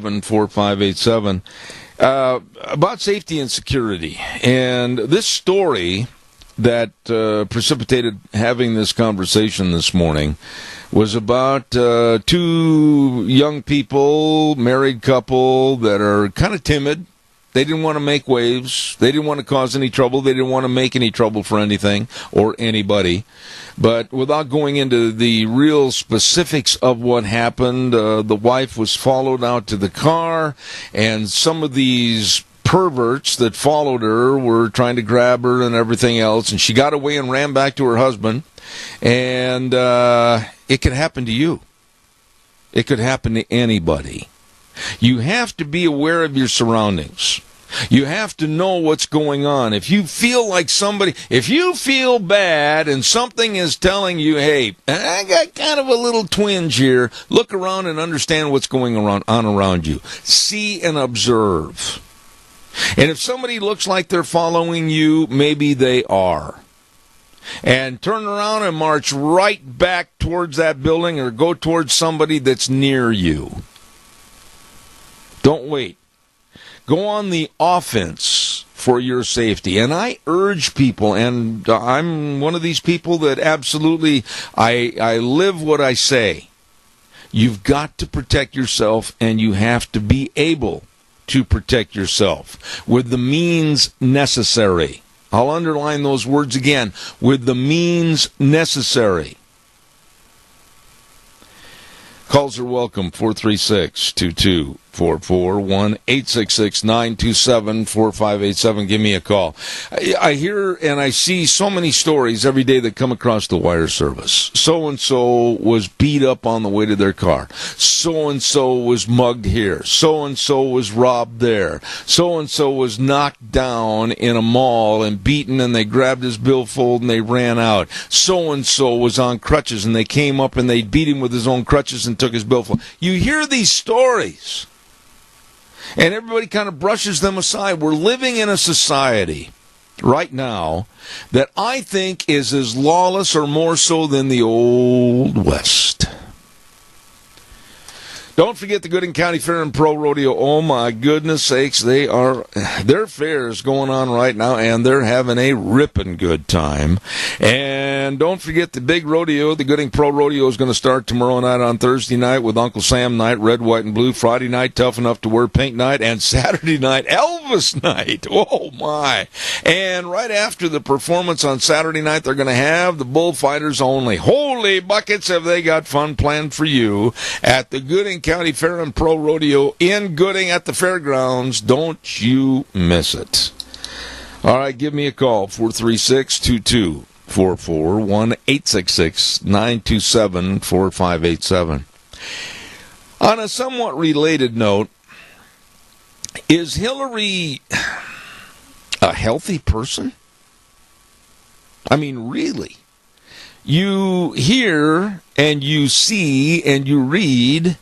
1-866-927-4587. About safety and security. And this story that precipitated having this conversation this morning was about two young people, married couple, that are kind of timid. They didn't want to make waves. They didn't want to cause any trouble. They didn't want to make any trouble for anything or anybody. But without going into the real specifics of what happened, the wife was followed out to the car, and some of these perverts that followed her were trying to grab her and everything else, and she got away and ran back to her husband. And it could happen to you. It could happen to anybody. You have to be aware of your surroundings. You have to know what's going on. If you feel like if you feel bad and something is telling you, hey, I got kind of a little twinge here, look around and understand what's going on around you. See and observe. And if somebody looks like they're following you, maybe they are. And turn around and march right back towards that building or go towards somebody that's near you. Don't wait. Go on the offense for your safety. And I urge people, and I'm one of these people that absolutely, I live what I say. You've got to protect yourself, and you have to be able to protect yourself with the means necessary. I'll underline those words again. With the means necessary. Calls are welcome, 436-2244, 1-866-927-4587. Give me a call. I hear and I see so many stories every day that come across the wire service. So-and-so was beat up on the way to their car. So-and-so was mugged here. So-and-so was robbed there. So-and-so was knocked down in a mall and beaten, and they grabbed his billfold and they ran out. So-and-so was on crutches, and they came up and they beat him with his own crutches and took his billfold. You hear these stories, and everybody kind of brushes them aside. We're living in a society right now that I think is as lawless or more so than the Old West. Don't forget the Gooding County Fair and Pro Rodeo. Oh, my goodness sakes, their fair is going on right now, and they're having a ripping good time. And don't forget the big rodeo. The Gooding Pro Rodeo is going to start tomorrow night on Thursday night with Uncle Sam night, red, white, and blue. Friday night, tough enough to wear pink night. And Saturday night, Elvis night. Oh, my. And right after the performance on Saturday night, they're going to have the bullfighters only. Holy buckets, have they got fun planned for you at the Gooding County Fair and Pro Rodeo in Gooding at the fairgrounds. Don't you miss it. All right, give me a call, 436-2244, 1-866-927-4587. On a somewhat related note, is Hillary a healthy person? I mean, really? you hear and you see and you read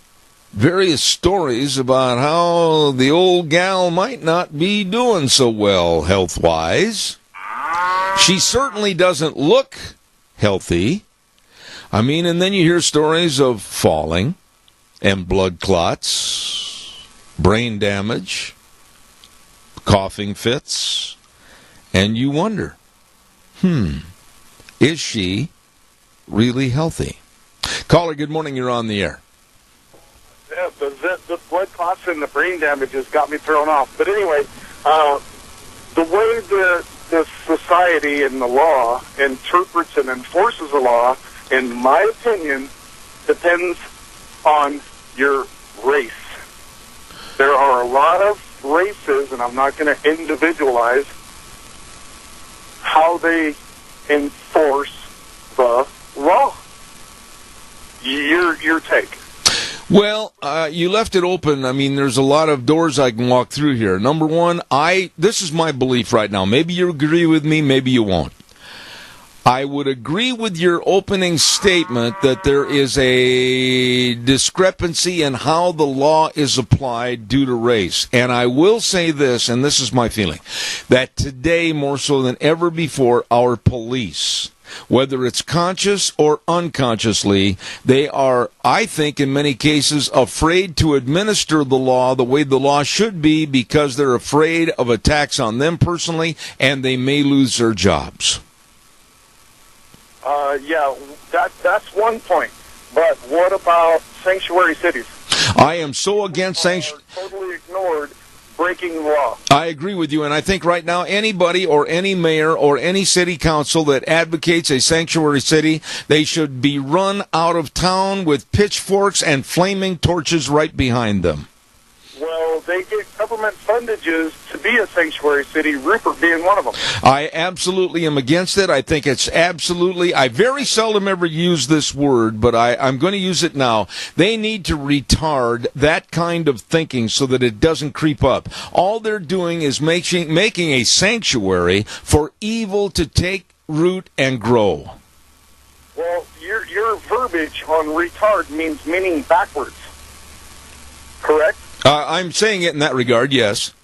various stories about how the old gal might not be doing so well health-wise. She certainly doesn't look healthy. I mean, and then you hear stories of falling and blood clots, brain damage, coughing fits, and you wonder, is she really healthy? Caller, good morning, you're on the air. Yeah, the blood clots and the brain damage has got me thrown off. But anyway, the way the society and the law interprets and enforces the law, in my opinion, depends on your race. There are a lot of races, and I'm not going to individualize how they enforce the law. Your take. Well, you left it open. I mean, there's a lot of doors I can walk through here. Number one, this is my belief right now. Maybe you agree with me, maybe you won't. I would agree with your opening statement that there is a discrepancy in how the law is applied due to race. And I will say this, and this is my feeling, that today, more so than ever before, our police, whether it's conscious or unconsciously, they are, I think, in many cases, afraid to administer the law the way the law should be because they're afraid of attacks on them personally, and they may lose their jobs. Yeah, that's one point. But what about sanctuary cities? I am so against sanctuary. Totally ignored breaking the law. I agree with you, and I think right now anybody or any mayor or any city council that advocates a sanctuary city, they should be run out of town with pitchforks and flaming torches right behind them. Well, they get government fundages to be a sanctuary city, Rupert being one of them. I absolutely am against it. I think it's absolutely, I very seldom ever use this word, but I'm going to use it now. They need to retard that kind of thinking so that it doesn't creep up. All they're doing is making a sanctuary for evil to take root and grow. Well, your verbiage on retard means meaning backwards, correct? I'm saying it in that regard, yes.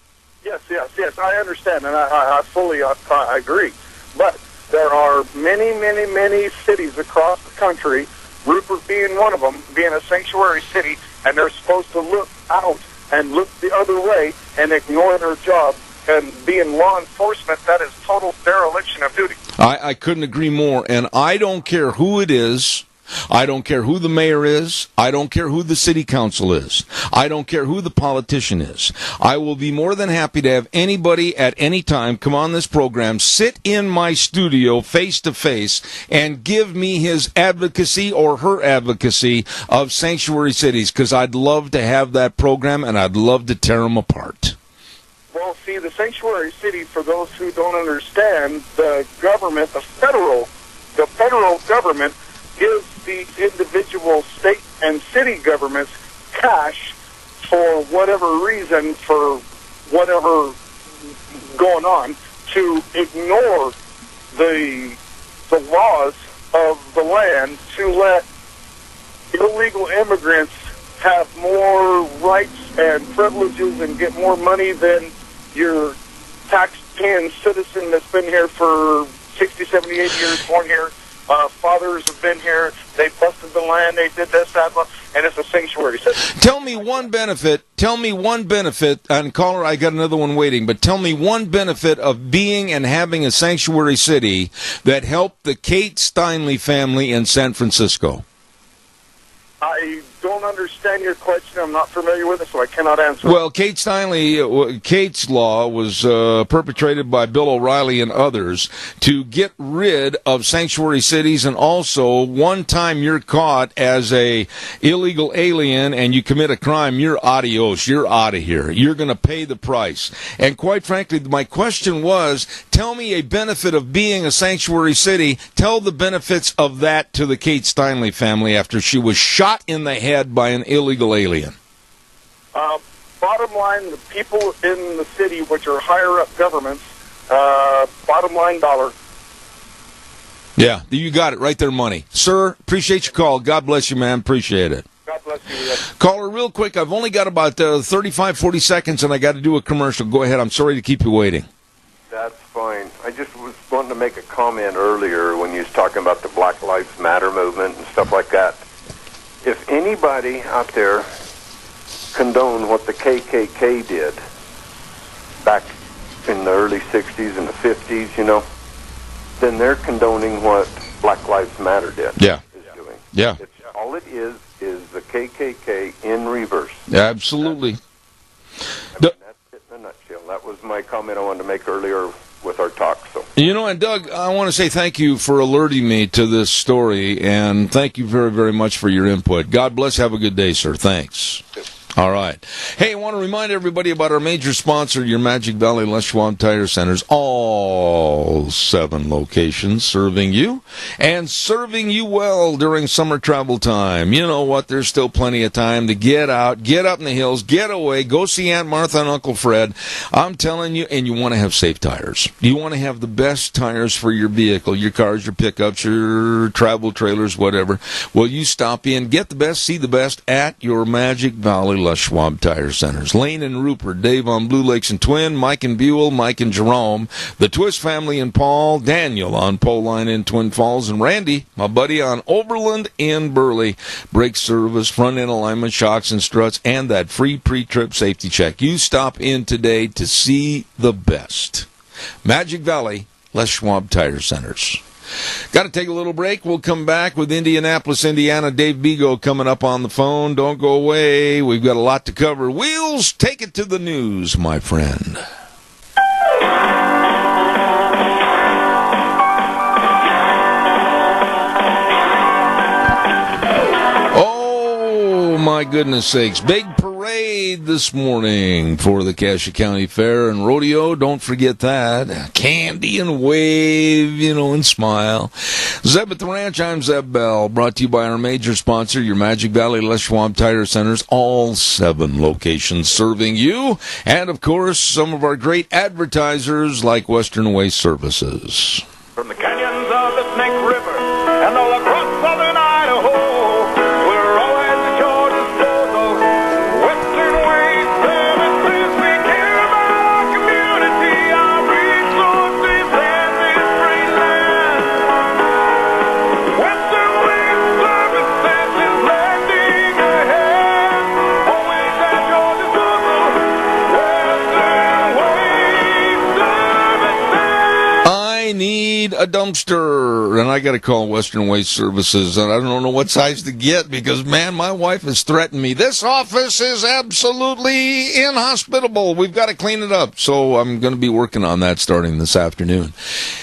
Yes, I understand, and I fully agree. But there are many cities across the country, Rupert being one of them, being a sanctuary city, and they're supposed to look out and look the other way and ignore their job. And being law enforcement, that is total dereliction of duty. I couldn't agree more, and I don't care who it is. I don't care who the mayor is. I don't care who the city council is. I don't care who the politician is. I will be more than happy to have anybody at any time come on this program, sit in my studio face to face, and give me his advocacy or her advocacy of sanctuary cities, because I'd love to have that program and I'd love to tear them apart. Well, see, the sanctuary city, for those who don't understand, the government, the federal government gives the individual state and city governments cash for whatever reason, for whatever going on, to ignore the laws of the land, to let illegal immigrants have more rights and privileges and get more money than your tax-paying citizen that's been here for 60, 70, 80 years, born here. Fathers have been here. They busted the land. They did this, that, and it's a sanctuary city. Tell me one benefit, and caller, I got another one waiting, but tell me one benefit of being and having a sanctuary city that helped the Kate Steinle family in San Francisco. I don't understand your question. I'm not familiar with it, so I cannot answer. Well, Kate Steinle, Kate's law was perpetrated by Bill O'Reilly and others to get rid of sanctuary cities, and also one time you're caught as a illegal alien and you commit a crime, you're adios, you're out of here. You're going to pay the price. And quite frankly, my question was, tell me a benefit of being a sanctuary city. Tell the benefits of that to the Kate Steinle family after she was shot in the head by an illegal alien. Bottom line, the people in the city, which are higher up governments, bottom line dollar. Yeah, you got it right there, money. Sir, appreciate your call. God bless you, man. Appreciate it. God bless you. Caller, real quick, I've only got about 35, 40 seconds, and I got to do a commercial. Go ahead. I'm sorry to keep you waiting. That's fine. I just was wanting to make a comment earlier when you was talking about the Black Lives Matter movement and stuff like that. If anybody out there condone what the KKK did back in the early 60s and the 50s, then they're condoning what Black Lives Matter did. Yeah. Is doing. Yeah. All it is the KKK in reverse. Absolutely. That's it in a nutshell. That was my comment I wanted to make earlier with our talk. So. And Doug, I want to say thank you for alerting me to this story, and thank you very, very much for your input. God bless. Have a good day, sir. Thanks. All right. Hey, I want to remind everybody about our major sponsor, your Magic Valley Les Schwab Tire Centers. All 7 locations serving you and serving you well during summer travel time. You know what? There's still plenty of time to get out, get up in the hills, get away, go see Aunt Martha and Uncle Fred. I'm telling you, and you want to have safe tires. You want to have the best tires for your vehicle, your cars, your pickups, your travel trailers, whatever. Well, you stop in, get the best, see the best at your Magic Valley Les Schwab Tire Centers. Lane and Rupert, Dave on Blue Lakes and Twin, Mike and Buell, Mike and Jerome, the Twist family and Paul, Daniel on Pole Line in Twin Falls, and Randy, my buddy on Overland in Burley. Brake service, front end alignment, shocks and struts, and that free pre-trip safety check. You stop in today to see the best. Magic Valley Les Schwab Tire Centers. Got to take a little break. We'll come back with Indianapolis, Indiana. Dave Bigo coming up on the phone. Don't go away. We've got a lot to cover. Wheels, take it to the news, my friend. Oh, my goodness sakes. Big parade this morning for the Cassia County Fair and Rodeo. Don't forget that. Candy and wave, and smile. Zeb at the Ranch, I'm Zeb Bell. Brought to you by our major sponsor, your Magic Valley Les Schwab Tire Centers. All 7 locations serving you. And, of course, some of our great advertisers like Western Waste Services. From the canyons of the Snake River and all across southern Idaho, we're always at your disposal. Western Waste Services, we care about our community, our resources, and this great land. Western Waste Services is lending a hand, always at your disposal. Western Waste Services. I need a dumpster, and I got to call Western Waste Services, and I don't know what size to get because, man, my wife has threatened me. This office is absolutely inhospitable. We've got to clean it up, so I'm going to be working on that starting this afternoon.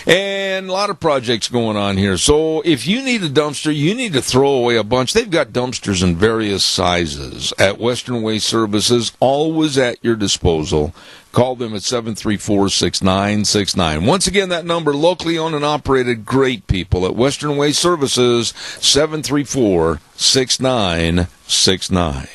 And a lot of projects going on here, so if you need a dumpster, you need to throw away a bunch. They've got dumpsters in various sizes at Western Waste Services, always at your disposal. Call them at 734-6969. Once again, that number, locally owned and operated, great people at Western Waste Services, 734-6969.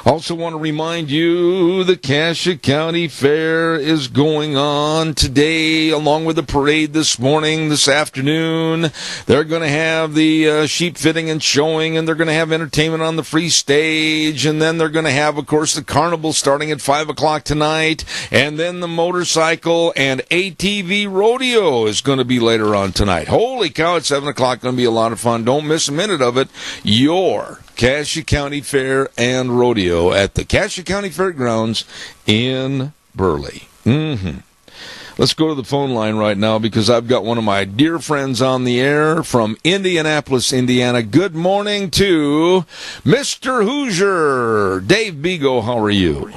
Also want to remind you the Cassia County Fair is going on today, along with the parade this morning, this afternoon. They're going to have the sheep fitting and showing, and they're going to have entertainment on the free stage, and then they're going to have, of course, the carnival starting at 5 o'clock tonight, and then the motorcycle and ATV rodeo is going to be later on tonight. Holy cow, at 7 o'clock, going to be a lot of fun. Don't miss a minute of it. Your Cassia County Fair and Rodeo at the Cassia County Fairgrounds in Burley. Let's go to the phone line right now because I've got one of my dear friends on the air from Indianapolis, Indiana. Good morning to Mr. Hoosier. Dave Bigo, how are you?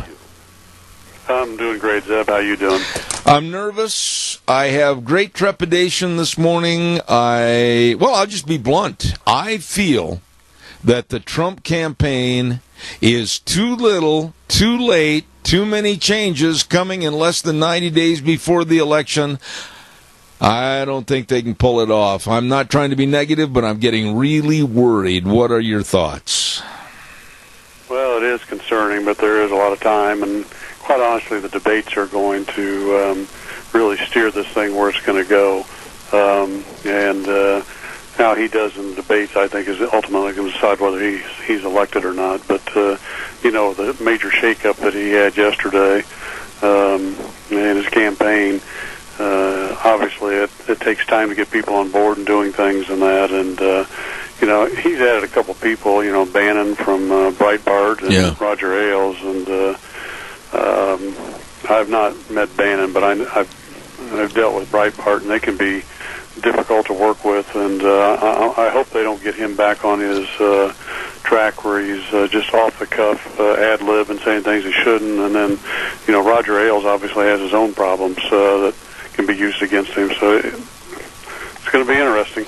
I'm doing great, Zeb. How you doing? I'm nervous. I have great trepidation this morning. I'll just be blunt. I feel that the Trump campaign is too little, too late, too many changes coming in less than 90 days before the election. I don't think they can pull it off. I'm not trying to be negative, but I'm getting really worried. What are your thoughts? Well, it is concerning, but there is a lot of time, and quite honestly, the debates are going to really steer this thing where it's going to go. And how he does in the debates, I think, is ultimately going to decide whether he's elected or not. But, the major shakeup that he had yesterday in his campaign, obviously it takes time to get people on board and doing things and that. And, he's added a couple people, Bannon from Breitbart and Roger Ailes. And I've not met Bannon, but I've dealt with Breitbart, and they can be difficult to work with, and I hope they don't get him back on his track where he's just off the cuff, ad lib and saying things he shouldn't. And then, Roger Ailes obviously has his own problems that can be used against him. So it's going to be interesting.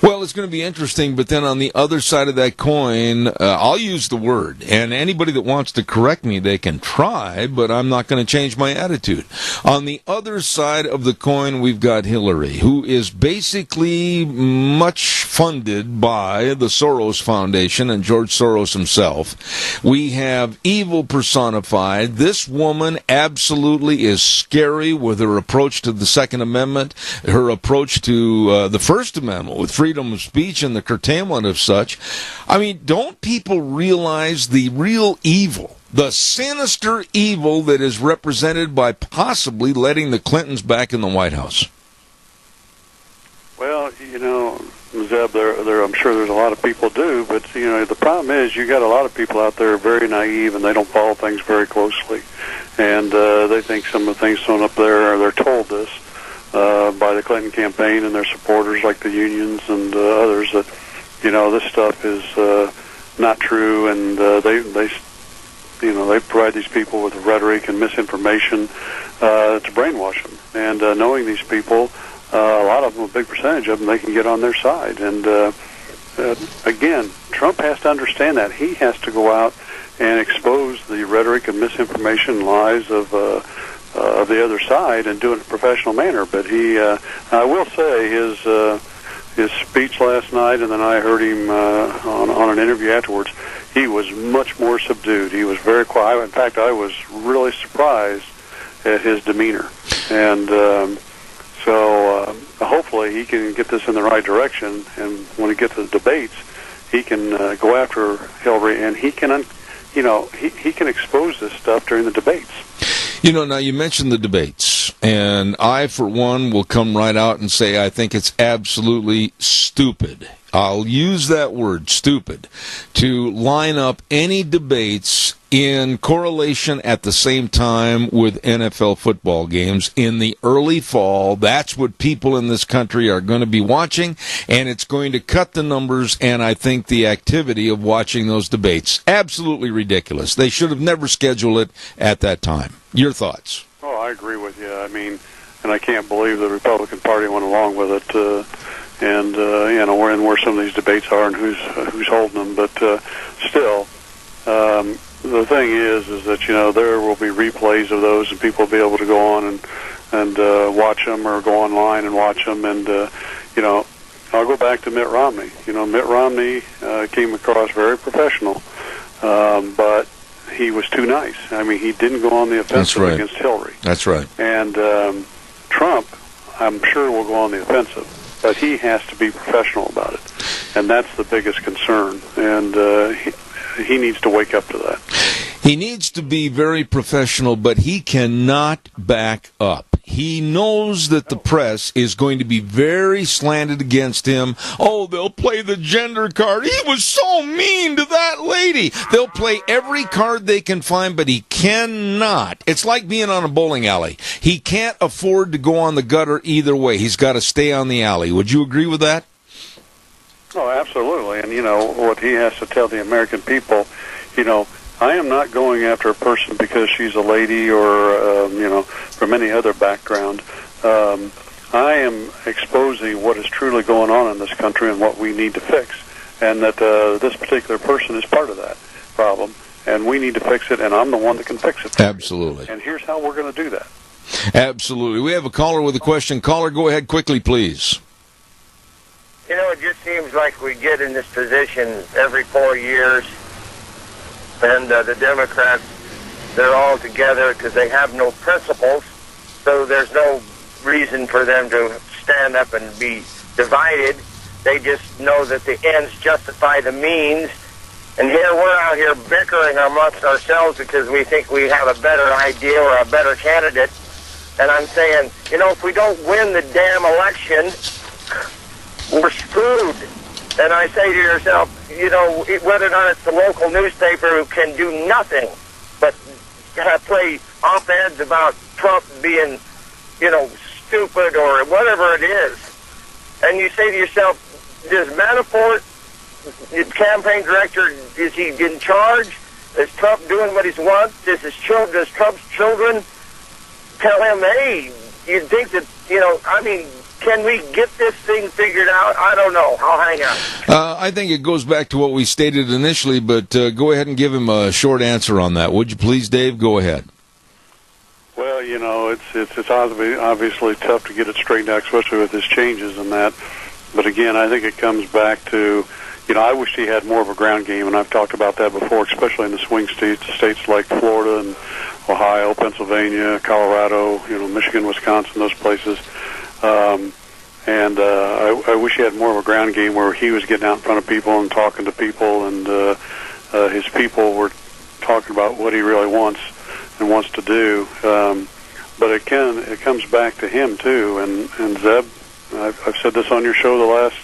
Well, it's going to be interesting, but then on the other side of that coin, I'll use the word, and anybody that wants to correct me, they can try, but I'm not going to change my attitude. On the other side of the coin, we've got Hillary, who is basically much funded by the Soros Foundation and George Soros himself. We have evil personified. This woman absolutely is scary with her approach to the Second Amendment, her approach to the First Amendment with freedom of speech and the curtailment of such. I mean, don't people realize the real evil, the sinister evil that is represented by possibly letting the Clintons back in the White House? Well, Zeb, I'm sure there's a lot of people do, but, the problem is you got a lot of people out there very naive, and they don't follow things very closely. And they think some of the things thrown up there, they're told this by the Clinton campaign and their supporters, like the unions and others, that this stuff is not true, and they provide these people with rhetoric and misinformation to brainwash them. And knowing these people, a lot of them, a big percentage of them, they can get on their side. And again, Trump has to understand that. He has to go out and expose the rhetoric and misinformation and lies of the other side and do it in a professional manner. But I will say, his speech last night, and then I heard him on an interview afterwards, he was much more subdued. He was very quiet. In fact, I was really surprised at his demeanor. And so hopefully he can get this in the right direction, and when he gets to the debates, he can go after Hillary, and he can he can expose this stuff during the debates. Now you mentioned the debates, and I, for one, will come right out and say I think it's absolutely stupid. I'll use that word, stupid, to line up any debates in correlation at the same time with NFL football games in the early fall. That's what people in this country are going to be watching, and it's going to cut the numbers and I think the activity of watching those debates. Absolutely ridiculous. They should have never scheduled it at that time. Your thoughts? Oh, I agree with you. I mean, and I can't believe the Republican Party went along with it. And where some of these debates are and who's holding them. But still, the thing is that there will be replays of those, and people will be able to go on and watch them, or go online and watch them. And I'll go back to Mitt Romney. Mitt Romney came across very professional, but he was too nice. I mean, he didn't go on the offensive against Hillary. That's right. And Trump, I'm sure, will go on the offensive, but he has to be professional about it, and that's the biggest concern. And he needs to wake up to that. He needs to be very professional, but he cannot back up. He knows that the press is going to be very slanted against him. Oh, they'll play the gender card. He was so mean to that lady. They'll play every card they can find, but he cannot. It's like being on a bowling alley. He can't afford to go on the gutter either way. He's got to stay on the alley. Would you agree with that? Oh, absolutely. And, what he has to tell the American people, I am not going after a person because she's a lady or, from any other background. I am exposing what is truly going on in this country and what we need to fix, and that this particular person is part of that problem, and we need to fix it, and I'm the one that can fix it. Absolutely. And here's how we're going to do that. Absolutely. We have a caller with a question. Caller, go ahead quickly, please. It just seems like we get in this position every 4 years, and the Democrats, they're all together because they have no principles, so there's no reason for them to stand up and be divided. They just know that the ends justify the means. And here we're out here bickering amongst ourselves because we think we have a better idea or a better candidate. And I'm saying, if we don't win the damn election, we're screwed. And I say to yourself, whether or not it's the local newspaper who can do nothing but play op-eds about Trump being, stupid or whatever it is. And you say to yourself, does Manafort, the campaign director, is he in charge? Is Trump doing what he wants? Does Trump's children tell him, hey, you'd think that, can we get this thing figured out? I don't know. I'll hang out. I think it goes back to what we stated initially, but go ahead and give him a short answer on that. Would you please, Dave? Go ahead. Well, it's obviously tough to get it straightened out, especially with his changes and that. But again, I think it comes back to, I wish he had more of a ground game, and I've talked about that before, especially in the swing states like Florida and Ohio, Pennsylvania, Colorado, Michigan, Wisconsin, those places. I wish he had more of a ground game where he was getting out in front of people and talking to people, and his people were talking about what he really wants and wants to do. But it comes back to him too. And Zeb, I've said this on your show the last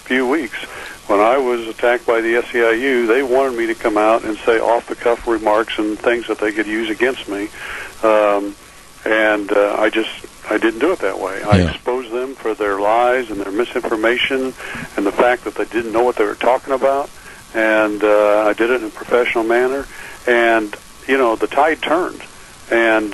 few weeks. When I was attacked by the SEIU, they wanted me to come out and say off-the-cuff remarks and things that they could use against me. I didn't do it that way. I exposed them for their lies and their misinformation and the fact that they didn't know what they were talking about. And I did it in a professional manner. And, the tide turned. And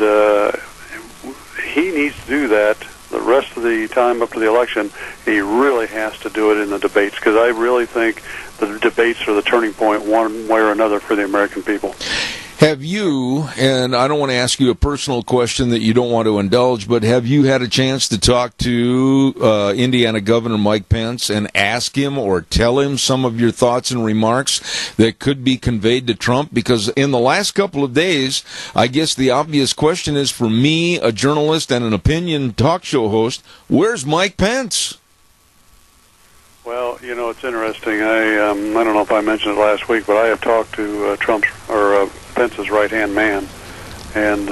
he needs to do that the rest of the time up to the election. He really has to do it in the debates, because I really think the debates are the turning point one way or another for the American people. Have you, and I don't want to ask you a personal question that you don't want to indulge, but have you had a chance to talk to Indiana Governor Mike Pence and ask him or tell him some of your thoughts and remarks that could be conveyed to Trump? Because in the last couple of days, I guess the obvious question is, for me, a journalist and an opinion talk show host, where's Mike Pence? Well, it's interesting. I don't know if I mentioned it last week, but I have talked to Pence's right-hand man, and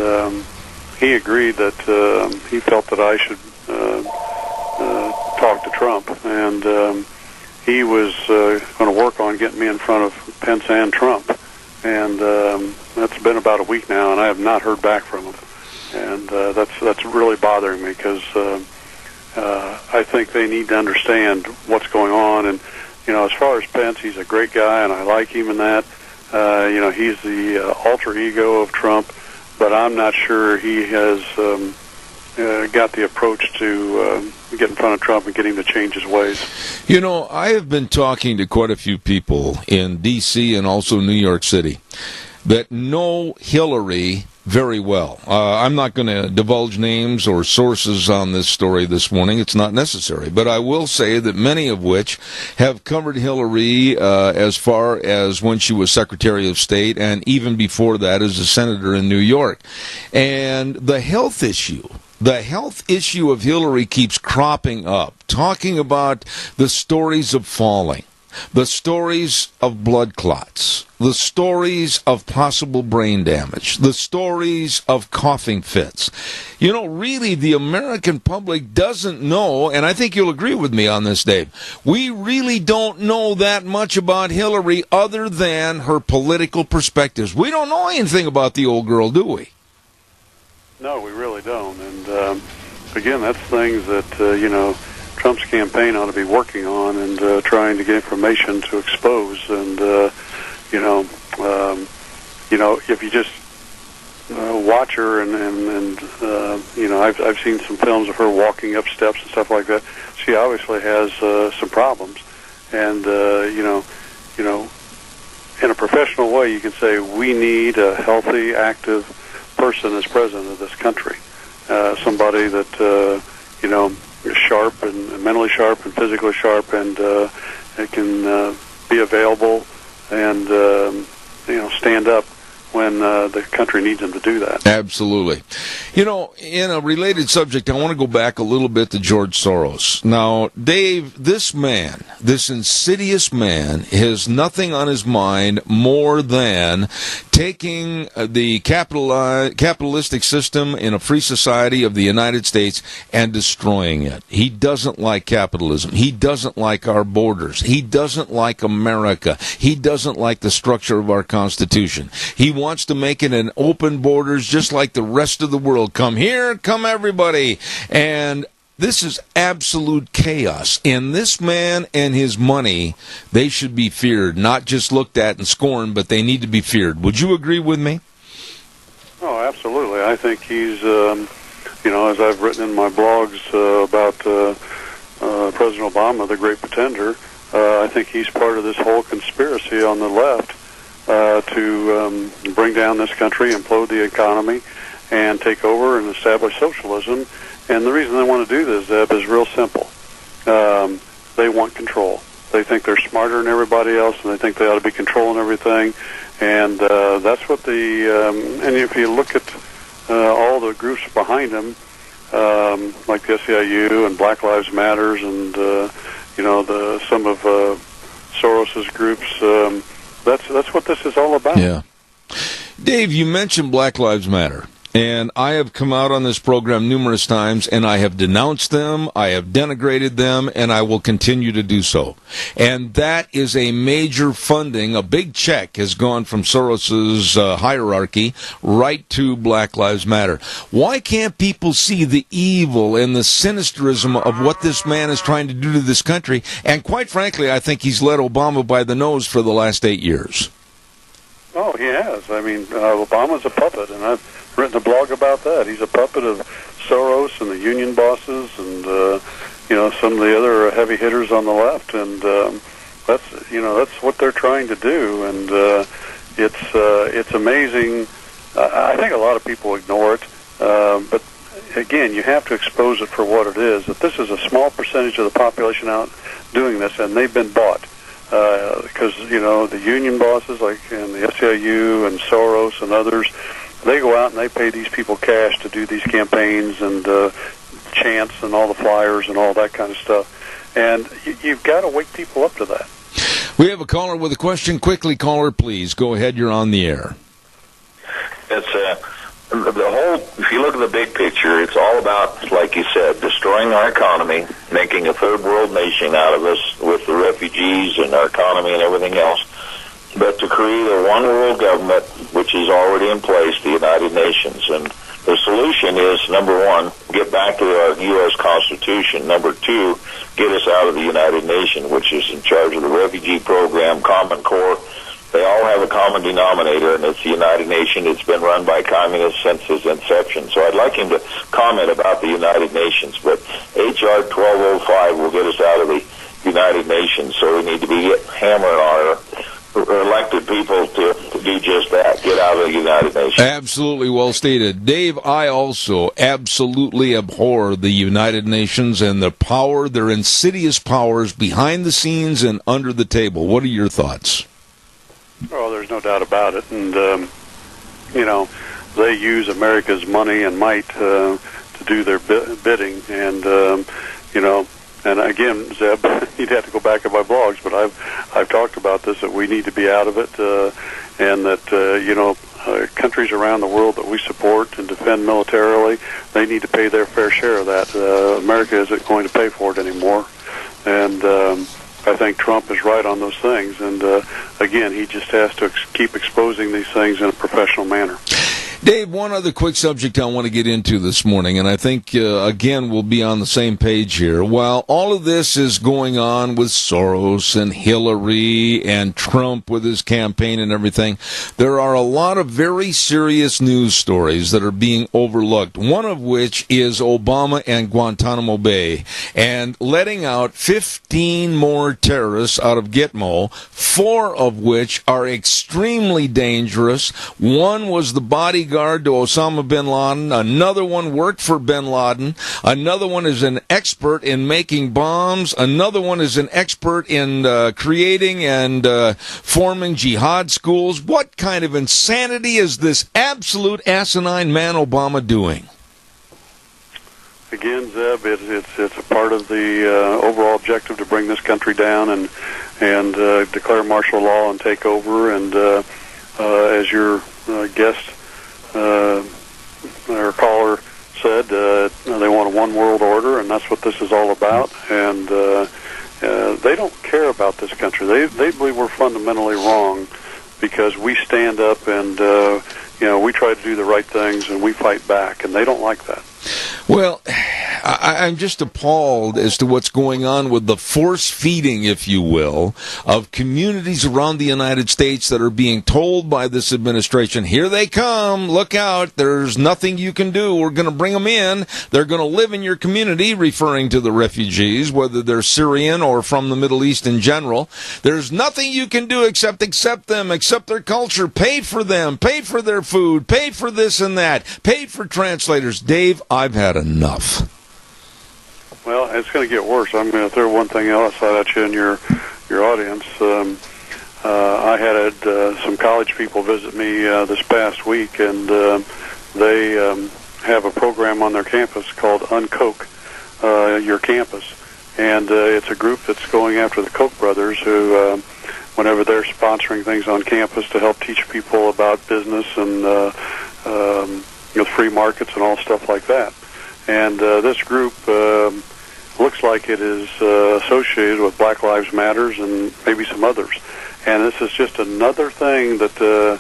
he agreed that he felt that I should talk to Trump, and he was going to work on getting me in front of Pence and Trump, and that's been about a week now, and I have not heard back from him, and that's really bothering me, because I think they need to understand what's going on. And as far as Pence, he's a great guy, and I like him in that. He's the alter ego of Trump, but I'm not sure he has got the approach to get in front of Trump and get him to change his ways. I have been talking to quite a few people in D.C. and also New York City that know Hillary very well. I'm not going to divulge names or sources on this story this morning. It's not necessary. But I will say that many of which have covered Hillary as far as when she was Secretary of State, and even before that as a senator in New York. And the health issue of Hillary keeps cropping up, talking about the stories of falling, the stories of blood clots, the stories of possible brain damage, the stories of coughing fits. Really, the American public doesn't know, and I think you'll agree with me on this, Dave. We really don't know that much about Hillary other than her political perspectives. We don't know anything about the old girl, do we? No, we really don't. And, again, that's things that, Trump's campaign ought to be working on and trying to get information to expose. And if you just watch her and I've seen some films of her walking up steps and stuff like that. She obviously has some problems, and in a professional way, you can say we need a healthy, active person as president of this country. Somebody that is sharp and mentally sharp and physically sharp, and it can be available and stand up when the country needs them to do that. Absolutely. You know, in a related subject, I want to go back a little bit to George Soros. Now, Dave, this man, this insidious man, has nothing on his mind more than taking the capitalistic system in a free society of the United States and destroying it. He doesn't like capitalism. He doesn't like our borders. He doesn't like America. He doesn't like the structure of our Constitution. He wants to make it an open borders just like the rest of the world. Come here, come everybody. And this is absolute chaos. And this man and his money, they should be feared, not just looked at and scorned, but they need to be feared. Would you agree with me? Oh, absolutely. I think he's, as I've written in my blogs about President Obama, the great pretender, I think he's part of this whole conspiracy on the left to bring down this country, implode the economy, and take over and establish socialism. And the reason they want to do this, Zeb, is real simple. They want control. They think they're smarter than everybody else, and they think they ought to be controlling everything. And that's what and if you look at all the groups behind them, like the SEIU and Black Lives Matters and, some of Soros's groups, that's what this is all about. Yeah. Dave, you mentioned Black Lives Matter. And I have come out on this program numerous times, and I have denounced them, I have denigrated them, and I will continue to do so. And that is a major funding. A big check has gone from Soros's hierarchy right to Black Lives Matter. Why can't people see the evil and the sinisterism of what this man is trying to do to this country? And quite frankly, I think he's led Obama by the nose for the last 8 years. Oh, he has. I mean, Obama's a puppet, and I've written a blog about that. He's a puppet of Soros and the union bosses and, some of the other heavy hitters on the left. And that's what they're trying to do. And it's amazing. I think a lot of people ignore it. But, again, you have to expose it for what it is. That this is a small percentage of the population out doing this, and they've been bought. Because, the union bosses like and the SEIU and Soros and others, they go out and they pay these people cash to do these campaigns and chants and all the flyers and all that kind of stuff. And you've got to wake people up to that. We have a caller with a question. Quickly, caller, please. Go ahead. You're on the air. It's if you look at the big picture, it's all about, like you said, destroying our economy, making a third world nation out of us with the refugees and our economy and everything else. But to create a one world government, which is already in place, the United Nations. And the solution is, number one, get back to our U.S. Constitution. Number two, get us out of the United Nations, which is in charge of the refugee program, Common Core. They all have a common denominator, and it's the United Nations. It's been run by communists since its inception. So I'd like him to comment about the United Nations. But H.R. 1205 will get us out of the United Nations, so we need to be hammering our elected people to do just that, get out of the United Nations. Absolutely well stated. Dave, I also absolutely abhor the United Nations and the power, their insidious powers behind the scenes and under the table. What are your thoughts? Oh, there's no doubt about it. And, they use America's money and might to do their bidding. And, and again, Zeb, you'd have to go back in my blogs, but I've talked about this, that we need to be out of it, and that, countries around the world that we support and defend militarily, they need to pay their fair share of that. America isn't going to pay for it anymore. And I think Trump is right on those things. And, again, he just has to keep exposing these things in a professional manner. Dave, one other quick subject I want to get into this morning, and I think, again, we'll be on the same page here. While all of this is going on with Soros and Hillary and Trump with his campaign and everything, there are a lot of very serious news stories that are being overlooked, one of which is Obama and Guantanamo Bay, and letting out 15 more terrorists out of Gitmo, 4 of which are extremely dangerous. One was the bodyguard bodyguard to Osama bin Laden. Another one worked for bin Laden. Another one is an expert in making bombs. Another one is an expert in creating and forming jihad schools. What kind of insanity is this absolute asinine man Obama doing? Again, Zeb, it's a part of the overall objective to bring this country down and declare martial law and take over. And as your guest or caller said, they want a one world order, and that's what this is all about. And they don't care about this country. They believe we're fundamentally wrong because we stand up and we try to do the right things and we fight back, and they don't like that. Well, I'm just appalled as to what's going on with the force feeding, if you will, of communities around the United States that are being told by this administration, here they come, look out, there's nothing you can do, we're going to bring them in, they're going to live in your community, referring to the refugees, whether they're Syrian or from the Middle East in general. There's nothing you can do except accept them, accept their culture, pay for them, pay for their food, pay for this and that, pay for translators. Dave, I've had enough. Well, it's going to get worse. I'm going to throw one thing else out at you in your audience. I had some college people visit me this past week, and they have a program on their campus called Uncoke Your Campus. And it's a group that's going after the Koch brothers who, whenever they're sponsoring things on campus to help teach people about business and free markets and all stuff like that. And this group looks like it is associated with Black Lives Matters and maybe some others. And this is just another thing that the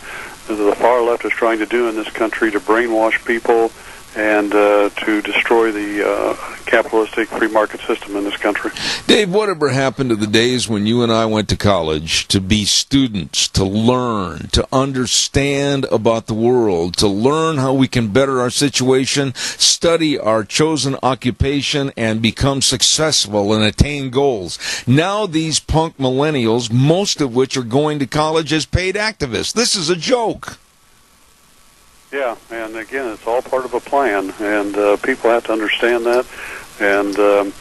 far left is trying to do in this country to brainwash people and to destroy the capitalistic free market system in this country. Dave, whatever happened to the days when you and I went to college to be students, to learn, to understand about the world, to learn how we can better our situation, study our chosen occupation, and become successful and attain goals? Now these punk millennials, most of which are going to college as paid activists. This is a joke. Yeah, and again, it's all part of a plan, and people have to understand that. And the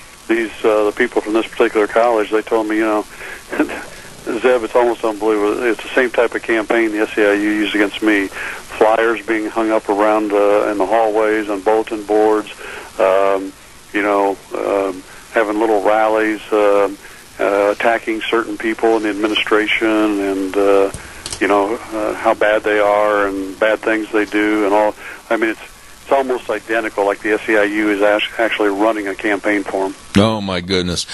people from this particular college, they told me, Zeb, it's almost unbelievable. It's the same type of campaign the SEIU used against me. Flyers being hung up around in the hallways on bulletin boards, having little rallies, attacking certain people in the administration, and how bad they are and bad things they do and all. I mean, it's almost identical, like the SEIU is actually running a campaign for them. Oh, my goodness.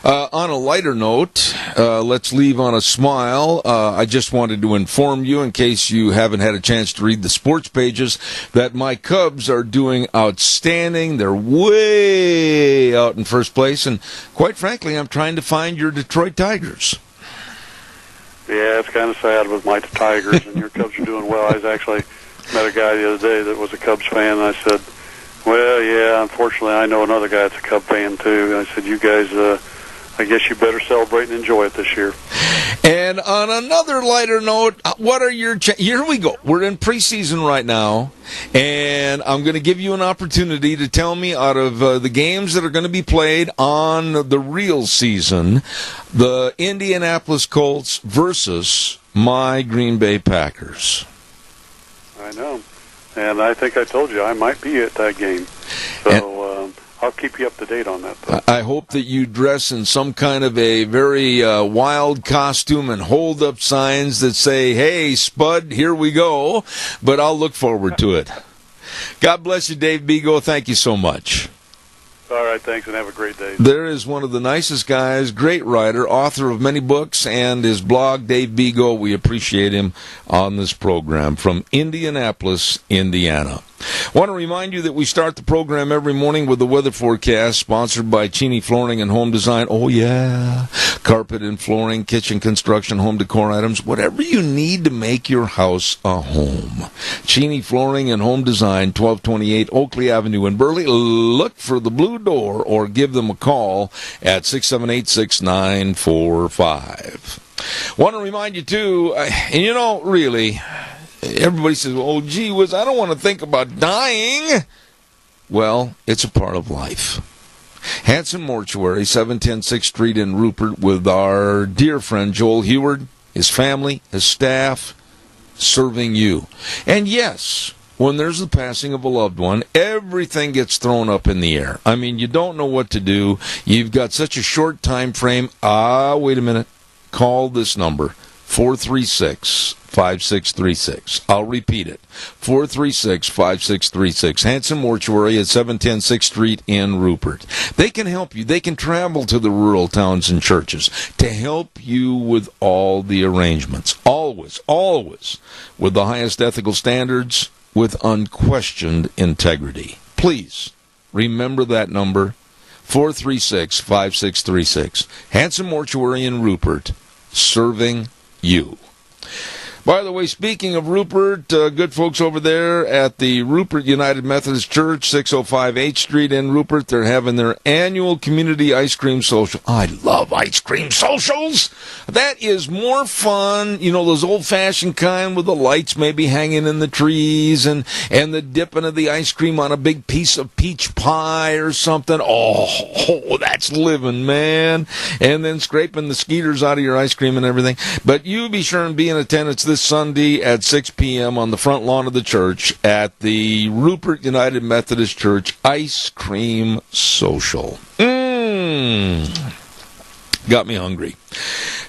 On a lighter note, let's leave on a smile. I just wanted to inform you, in case you haven't had a chance to read the sports pages, that my Cubs are doing outstanding. They're way out in first place, and quite frankly, I'm trying to find your Detroit Tigers. Yeah, it's kind of sad with my Tigers, and your Cubs are doing well. I actually met a guy the other day that was a Cubs fan, and I said, well, yeah, unfortunately, I know another guy that's a Cub fan, too. And I said, you guys, I guess you better celebrate and enjoy it this year. And on another lighter note, what are your... Here we go. We're in preseason right now, and I'm going to give you an opportunity to tell me, out of the games that are going to be played on the real season, the Indianapolis Colts versus my Green Bay Packers. I know. And I think I told you I might be at that game. So I'll keep you up to date on that, though. I hope that you dress in some kind of a very wild costume and hold up signs that say, hey, Spud, here we go. But I'll look forward to it. God bless you, Dave Bego. Thank you so much. All right, thanks, and have a great day. There is one of the nicest guys, great writer, author of many books, and his blog, Dave Bego. We appreciate him on this program from Indianapolis, Indiana. Want to remind you that we start the program every morning with the weather forecast, sponsored by Cheney Flooring and Home Design. Oh, yeah. Carpet and flooring, kitchen construction, home decor items, whatever you need to make your house a home. Cheney Flooring and Home Design, 1228 Oakley Avenue in Burley. Look for the blue door or give them a call at 678-6945. Want to remind you, too, and really... everybody says, oh, gee whiz, I don't want to think about dying. Well, it's a part of life. Hanson Mortuary, 710 6th Street in Rupert, with our dear friend Joel Heward, his family, his staff, serving you. And yes, when there's the passing of a loved one, everything gets thrown up in the air. I mean, you don't know what to do. You've got such a short time frame. Wait a minute. Call this number, 436-5636. I'll repeat it, 436-5636. Hanson Mortuary at 710 6th Street in Rupert. They can help you. They can travel to the rural towns and churches to help you with all the arrangements. Always, always with the highest ethical standards, with unquestioned integrity. Please remember that number, 436-5636. Hanson Mortuary in Rupert, serving you. By the way, speaking of Rupert, good folks over there at the Rupert United Methodist Church, 605 8th Street in Rupert, they're having their annual community ice cream social. I love ice cream socials. That is more fun, you know, those old-fashioned kind with the lights maybe hanging in the trees and the dipping of the ice cream on a big piece of peach pie or something. Oh, that's living, man. And then scraping the skeeters out of your ice cream and everything. But you be sure and be in attendance this Sunday at 6 p.m. on the front lawn of the church at the Rupert United Methodist Church Ice Cream Social. Got me hungry.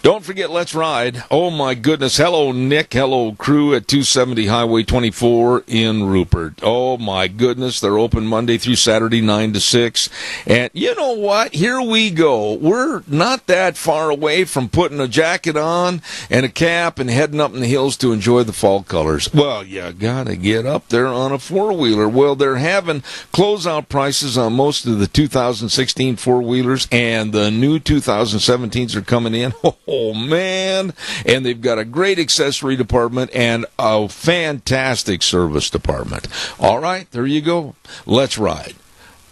Don't forget, let's ride. Oh, my goodness. Hello, Nick. Hello, crew at 270 Highway 24 in Rupert. Oh, my goodness. They're open Monday through Saturday, 9 to 6. And you know what? Here we go. We're not that far away from putting a jacket on and a cap and heading up in the hills to enjoy the fall colors. Well, you got to get up there on a four-wheeler. Well, they're having closeout prices on most of the 2016 four-wheelers, and the new 2017s are coming in. Oh, man. And they've got a great accessory department and a fantastic service department. All right, there you go. Let's ride.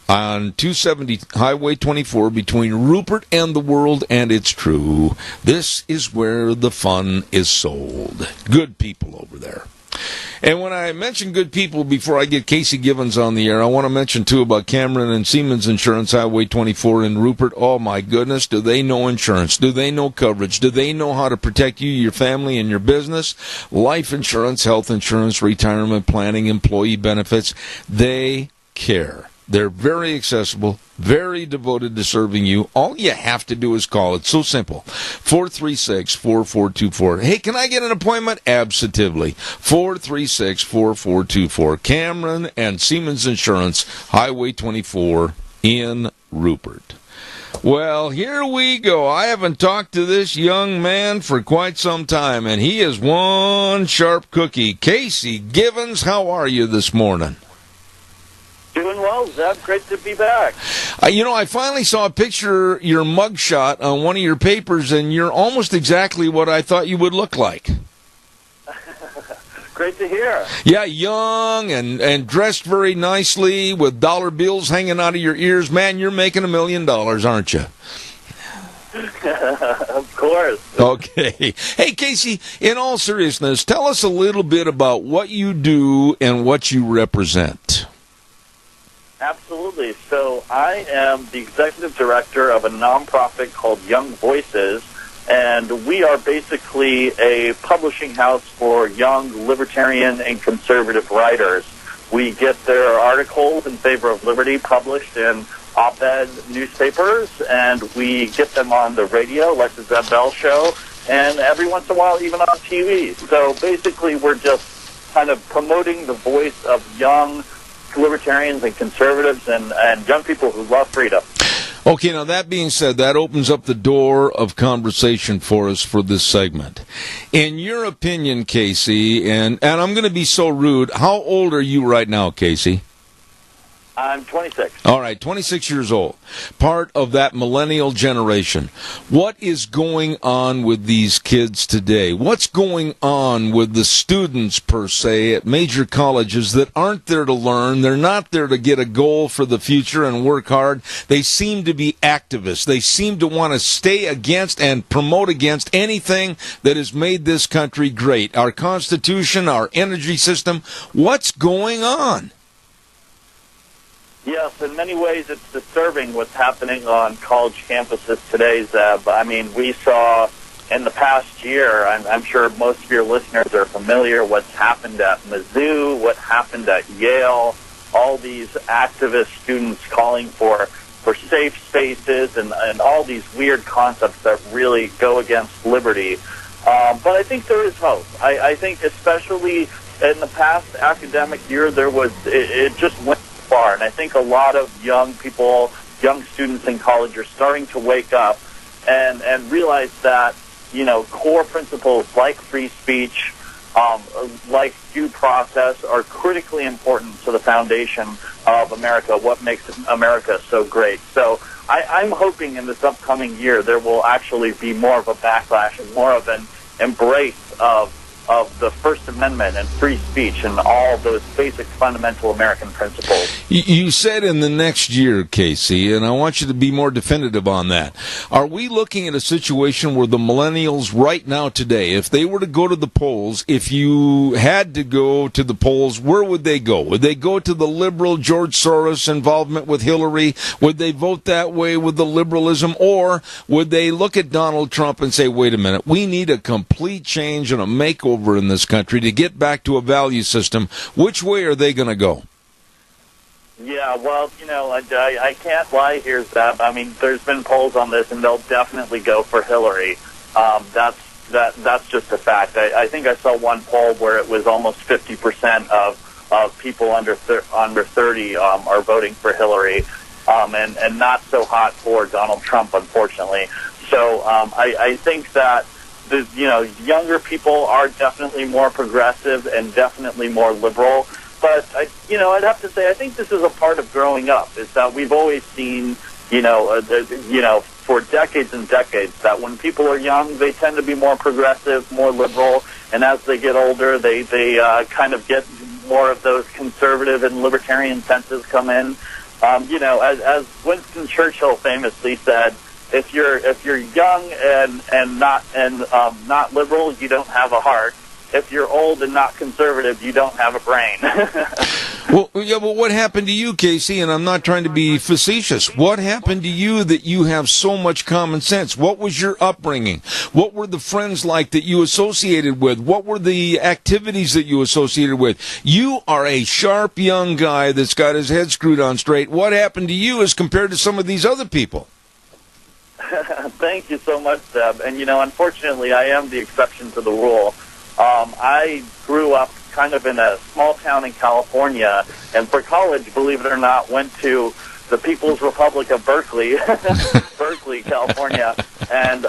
On 270 Highway 24 between Rupert and the World, and it's true. This is where the fun is sold. Good people over there. And when I mention good people, before I get Casey Givens on the air, I want to mention, too, about Cameron and Siemens Insurance, Highway 24 in Rupert. Oh, my goodness, do they know insurance? Do they know coverage? Do they know how to protect you, your family, and your business? Life insurance, health insurance, retirement planning, employee benefits. They care. They're very accessible, very devoted to serving you. All you have to do is call. It's so simple. 436-4424. Hey, can I get an appointment? Absolutely. 436-4424. Cameron and Siemens Insurance, Highway 24 in Rupert. Well, here we go. I haven't talked to this young man for quite some time, and he is one sharp cookie. Casey Givens, how are you this morning? Doing well, Zeb. Great to be back. I finally saw a picture, your mugshot, on one of your papers, and you're almost exactly what I thought you would look like. Great to hear. Yeah, young and dressed very nicely with dollar bills hanging out of your ears. Man, you're making $1 million, aren't you? Of course. Okay. Hey, Casey, in all seriousness, tell us a little bit about what you do and what you represent. Absolutely. So I am the executive director of a nonprofit called Young Voices, and we are basically a publishing house for young libertarian and conservative writers. We get their articles in favor of liberty published in op-ed newspapers, and we get them on the radio, like the Zeb Bell Show, and every once in a while even on TV. So basically we're just kind of promoting the voice of young libertarians and conservatives and young people who love freedom. Okay, now that being said, that opens up the door of conversation for us for this segment. In your opinion, Casey, and I'm going to be so rude, how old are you right now, Casey? I'm 26. All right, 26 years old, part of that millennial generation. What is going on with these kids today? What's going on with the students, per se, at major colleges that aren't there to learn? They're not there to get a goal for the future and work hard. They seem to be activists. They seem to want to stay against and promote against anything that has made this country great. Our Constitution, our energy system. What's going on? Yes, in many ways it's disturbing what's happening on college campuses today, Zeb. I mean, we saw in the past year, I'm sure most of your listeners are familiar, what's happened at Mizzou, what happened at Yale, all these activist students calling for safe spaces and all these weird concepts that really go against liberty. But I think there is hope. I think especially in the past academic year, it just went far, and I think a lot of young people, young students in college are starting to wake up and realize that, core principles like free speech, like due process are critically important to the foundation of America, what makes America so great. So I'm hoping in this upcoming year there will actually be more of a backlash and more of an embrace of the First Amendment and free speech and all those basic fundamental American principles. You said in the next year, Casey, and I want you to be more definitive on that. Are we looking at a situation where the millennials right now today, if they were to go to the polls, if you had to go to the polls, where would they go? Would they go to the liberal George Soros involvement with Hillary? Would they vote that way with the liberalism? Or would they look at Donald Trump and say, wait a minute, we need a complete change and a makeover in this country to get back to a value system? Which way are they going to go? Yeah, well, I can't lie here, Zeb. I mean, there's been polls on this, and they'll definitely go for Hillary. That's just a fact. I think I saw one poll where it was almost 50% of people under 30 are voting for Hillary, and not so hot for Donald Trump, unfortunately. So I think that younger people are definitely more progressive and definitely more liberal. But I'd have to say I think this is a part of growing up. Is that we've always seen, for decades and decades, that when people are young, they tend to be more progressive, more liberal, and as they get older, they kind of get more of those conservative and libertarian senses come in. As Winston Churchill famously said, if you're young and not liberal, you don't have a heart. If you're old and not conservative, you don't have a brain. Well, what happened to you, Casey? And I'm not trying to be facetious. What happened to you that you have so much common sense? What was your upbringing? What were the friends like that you associated with? What were the activities that you associated with? You are a sharp young guy that's got his head screwed on straight. What happened to you as compared to some of these other people? Thank you so much, Deb. And, unfortunately, I am the exception to the rule. I grew up kind of in a small town in California, and for college, believe it or not, went to the People's Republic of Berkeley, Berkeley, California, and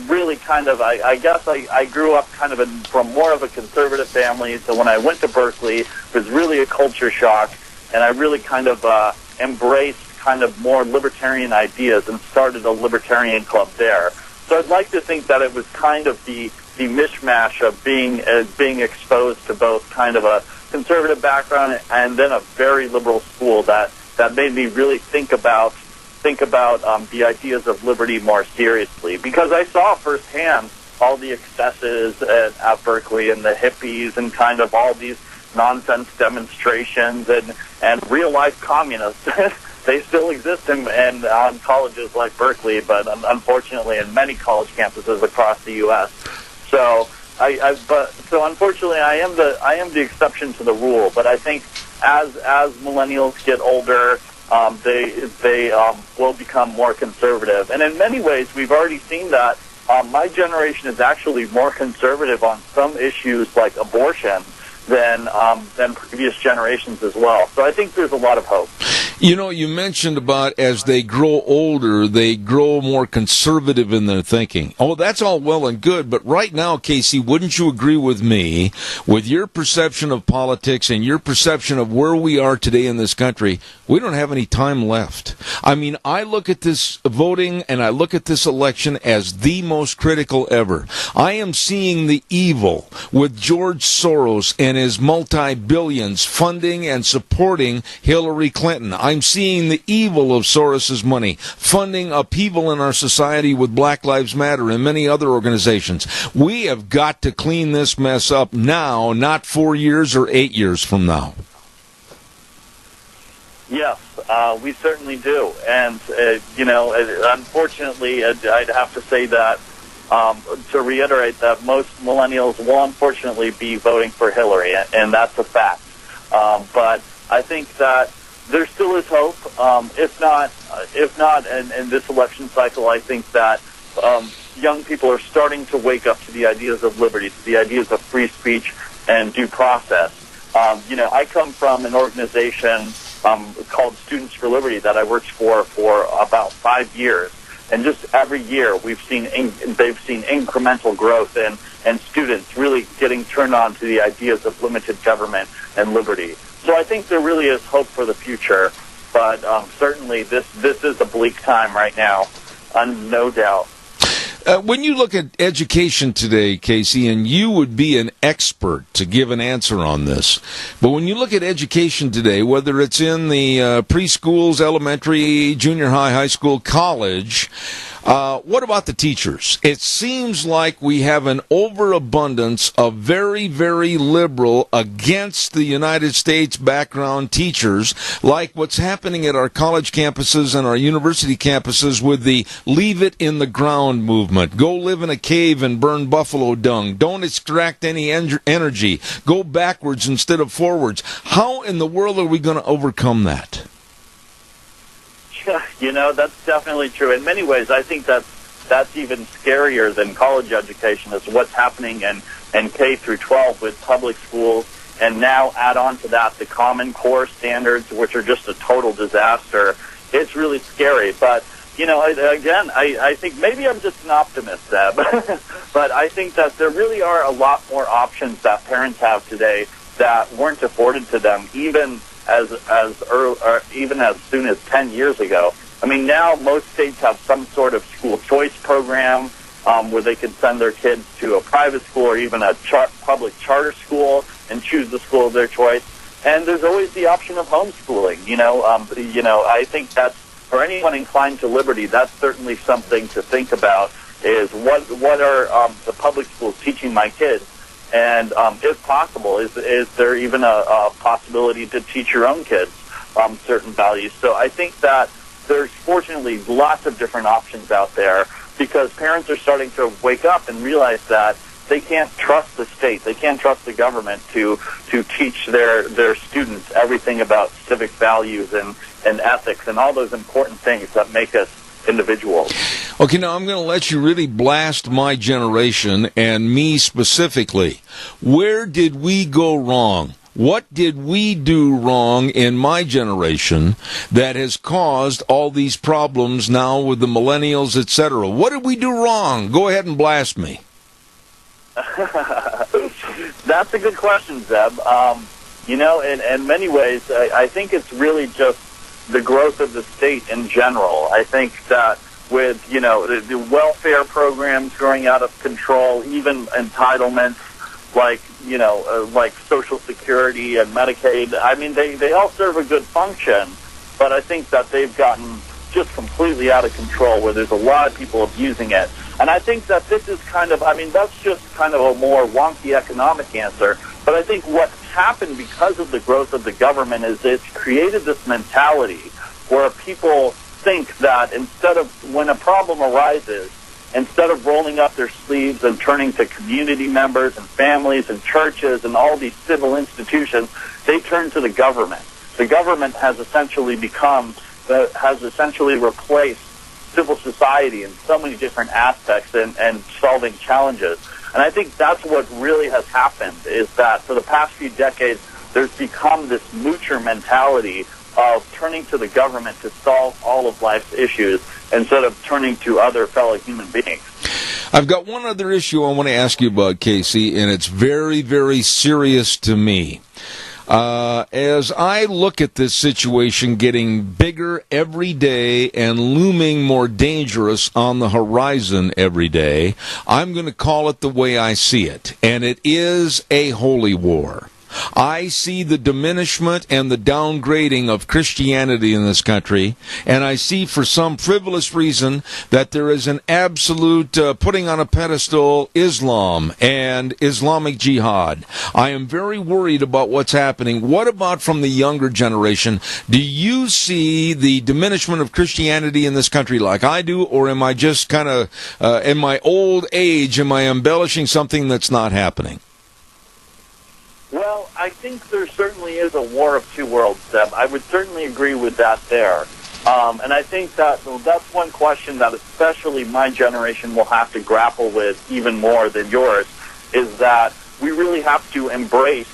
really kind of, I guess I grew up kind of from more of a conservative family, so when I went to Berkeley, it was really a culture shock, and I really kind of embraced kind of more libertarian ideas and started a libertarian club there. So I'd like to think that it was kind of the mishmash of being exposed to both kind of a conservative background and then a very liberal school that made me really think about the ideas of liberty more seriously, because I saw firsthand all the excesses at Berkeley and the hippies and kind of all these nonsense demonstrations and real life communists. They still exist on colleges like Berkeley, but unfortunately in many college campuses across the U.S. So unfortunately I am the exception to the rule. But I think as millennials get older, they will become more conservative, and in many ways we've already seen that. My generation is actually more conservative on some issues like abortion than previous generations as well. So I think there's a lot of hope. You know, you mentioned about as they grow older, they grow more conservative in their thinking. Oh, that's all well and good, but right now, Casey, wouldn't you agree with me, with your perception of politics and your perception of where we are today in this country, we don't have any time left. I mean, I look at this voting and I look at this election as the most critical ever. I am seeing the evil with George Soros and his multi-billions funding and supporting Hillary Clinton. I'm seeing the evil of Soros's money funding upheaval in our society with Black Lives Matter and many other organizations. We have got to clean this mess up now, not 4 years or 8 years from now. Yes, we certainly do. And, unfortunately, I'd have to say that, to reiterate that most millennials will unfortunately be voting for Hillary, and that's a fact. But I think that there still is hope. If not, in this election cycle, I think that young people are starting to wake up to the ideas of liberty, to the ideas of free speech and due process. I come from an organization called Students for Liberty that I worked for about 5 years, and just every year they've seen incremental growth and students really getting turned on to the ideas of limited government and liberty. So I think there really is hope for the future, but certainly this is a bleak time right now, no doubt. When you look at education today, Casey, and you would be an expert to give an answer on this, but when you look at education today, whether it's in the preschools, elementary, junior high, high school, college, what about the teachers? It seems like we have an overabundance of very, very liberal against the United States background teachers, like what's happening at our college campuses and our university campuses with the leave it in the ground movement. Go live in a cave and burn buffalo dung. Don't extract any energy. Go backwards instead of forwards. How in the world are we going to overcome that? That's definitely true. In many ways, I think that's even scarier than college education, is what's happening in K through 12 with public schools, and now add on to that the Common Core standards, which are just a total disaster. It's really scary. But, I think maybe I'm just an optimist, Zeb, but I think that there really are a lot more options that parents have today that weren't afforded to them even as soon as 10 years ago. I mean, now most states have some sort of school choice program where they can send their kids to a private school or even a public charter school and choose the school of their choice. And there's always the option of homeschooling. I think that's, for anyone inclined to liberty, that's certainly something to think about, is what are the public schools teaching my kids? And if possible, is there even a possibility to teach your own kids certain values? So I think that there's fortunately lots of different options out there, because parents are starting to wake up and realize that they can't trust the state, they can't trust the government to teach their students everything about civic values and ethics and all those important things that make us individuals. Okay, now I'm going to let you really blast my generation and me specifically. Where did we go wrong? What did we do wrong in my generation that has caused all these problems now with the millennials, etc.? What did we do wrong? Go ahead and blast me. That's a good question, Zeb. In many ways, I think it's really just the growth of the state in general. I think that with, the welfare programs growing out of control, even entitlements like Social Security and Medicaid, I mean, they all serve a good function, but I think that they've gotten just completely out of control, where there's a lot of people abusing it. And I think that this is that's just kind of a more wonky economic answer. But I think what's happened because of the growth of the government is it's created this mentality where people think that when a problem arises, instead of rolling up their sleeves and turning to community members and families and churches and all these civil institutions, they turn to the government. The government has essentially replaced civil society in so many different aspects and solving challenges. And I think that's what really has happened, is that for the past few decades, there's become this moocher mentality of turning to the government to solve all of life's issues instead of turning to other fellow human beings. I've got one other issue I want to ask you about, Casey, and it's very, very serious to me. As I look at this situation getting bigger every day and looming more dangerous on the horizon every day, I'm going to call it the way I see it, and it is a holy war. I see the diminishment and the downgrading of Christianity in this country, and I see for some frivolous reason that there is an absolute putting on a pedestal Islam and Islamic jihad. I am very worried about what's happening. What about from the younger generation? Do you see the diminishment of Christianity in this country like I do, or am I just kind of, in my old age, am I embellishing something that's not happening? Well, I think there certainly is a war of two worlds, Seb. I would certainly agree with that there. And I think that's one question that especially my generation will have to grapple with even more than yours, is that we really have to embrace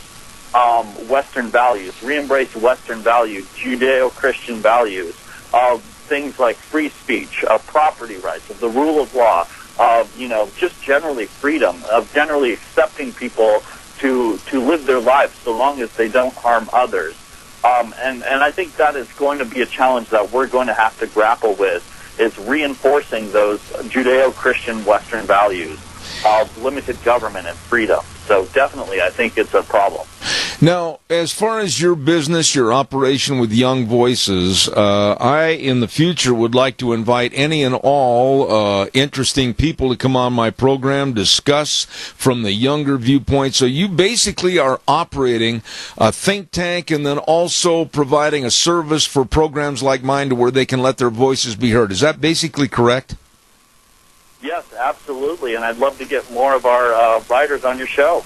Western values, re-embrace Western values, Judeo-Christian values, of things like free speech, of property rights, of the rule of law, of, just generally freedom, of generally accepting people to live their lives so long as they don't harm others. And I think that is going to be a challenge that we're going to have to grapple with, is reinforcing those Judeo-Christian Western values of limited government and freedom. So definitely, I think it's a problem. Now, as far as your business, your operation with Young Voices, I, in the future, would like to invite any and all interesting people to come on my program, discuss from the younger viewpoint. So you basically are operating a think tank and then also providing a service for programs like mine to where they can let their voices be heard. Is that basically correct? Yes, absolutely, and I'd love to get more of our writers on your show.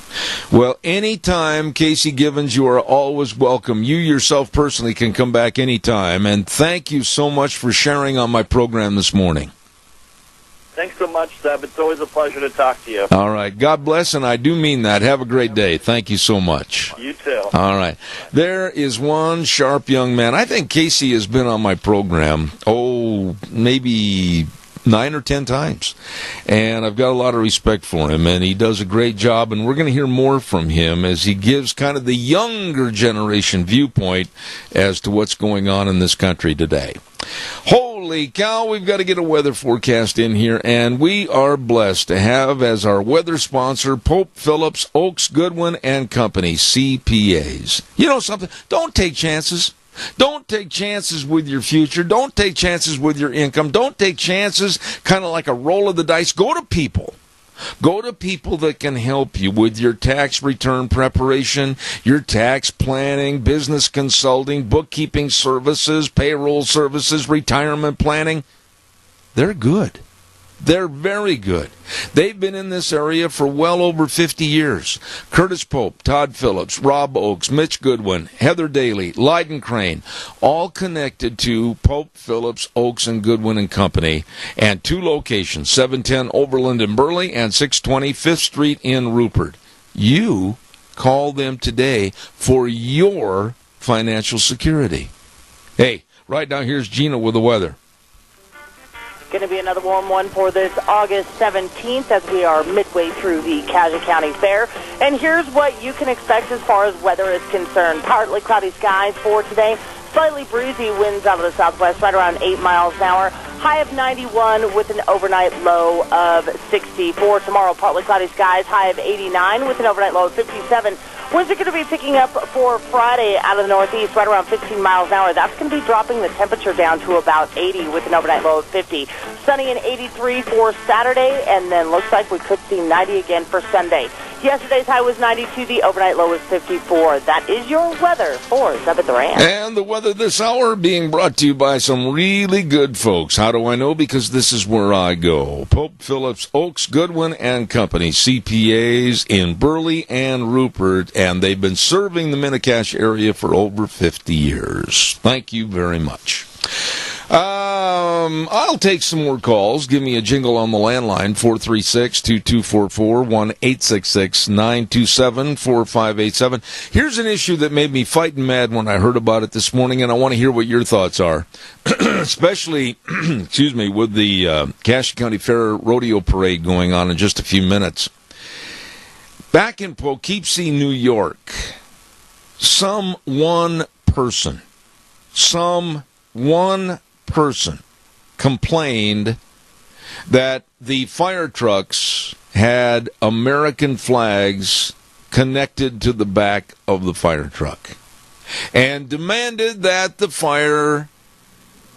Well, anytime, Casey Givens, you are always welcome. You yourself personally can come back anytime, and thank you so much for sharing on my program this morning. Thanks so much, Seb. It's always a pleasure to talk to you. All right. God bless, and I do mean that. Have a great day. Thank you so much. You too. All right. There is one sharp young man. I think Casey has been on my program, maybe 9 or 10 times, and I've got a lot of respect for him, and he does a great job, and we're going to hear more from him as he gives kind of the younger generation viewpoint as to what's going on in this country today. Holy cow, we've got to get a weather forecast in here, and we are blessed to have as our weather sponsor Pope Phillips, Oaks, Goodwin, and Company, CPAs. You know something? Don't take chances. Don't take chances with your future. Don't take chances with your income. Don't take chances kind of like a roll of the dice. Go to people. Go to people that can help you with your tax return preparation, your tax planning, business consulting, bookkeeping services, payroll services, retirement planning. They're good. They're very good. They've been in this area for well over 50 years. Curtis Pope, Todd Phillips, Rob Oakes, Mitch Goodwin, Heather Daly, Lyden Crane, all connected to Pope Phillips, Oakes, and Goodwin and Company, and 2 locations, 710 Overland in Burley and 620 5th Street in Rupert. You call them today for your financial security. Hey, right now here's Gina with the weather. Going to be another warm one for this August 17th as we are midway through the Cassia County Fair. And here's what you can expect as far as weather is concerned. Partly cloudy skies for today. Slightly breezy winds out of the southwest, right around 8 miles an hour. High of 91 with an overnight low of 64. Tomorrow, partly cloudy skies, high of 89 with an overnight low of 57. Winds are going to be picking up for Friday out of the northeast, right around 15 miles an hour. That's going to be dropping the temperature down to about 80 with an overnight low of 50. Sunny and 83 for Saturday, and then looks like we could see 90 again for Sunday. Yesterday's high was 92. The overnight low was 54. That is your weather for Seb at the Ranch. And the weather this hour being brought to you by some really good folks. How do I know? Because this is where I go. Pope Phillips, Oakes, Goodwin, and Company, CPAs in Burley and Rupert, and they've been serving the Mini-Cash area for over 50 years. Thank you very much. I'll take some more calls. Give me a jingle on the landline, 436-2244, 1-866-927-4587. Here's an issue that made me fighting mad when I heard about it this morning, and I want to hear what your thoughts are, especially, excuse me, with the Cache County Fair Rodeo Parade going on in just a few minutes. Back in Poughkeepsie, New York, some one person complained that the fire trucks had American flags connected to the back of the fire truck and demanded that the fire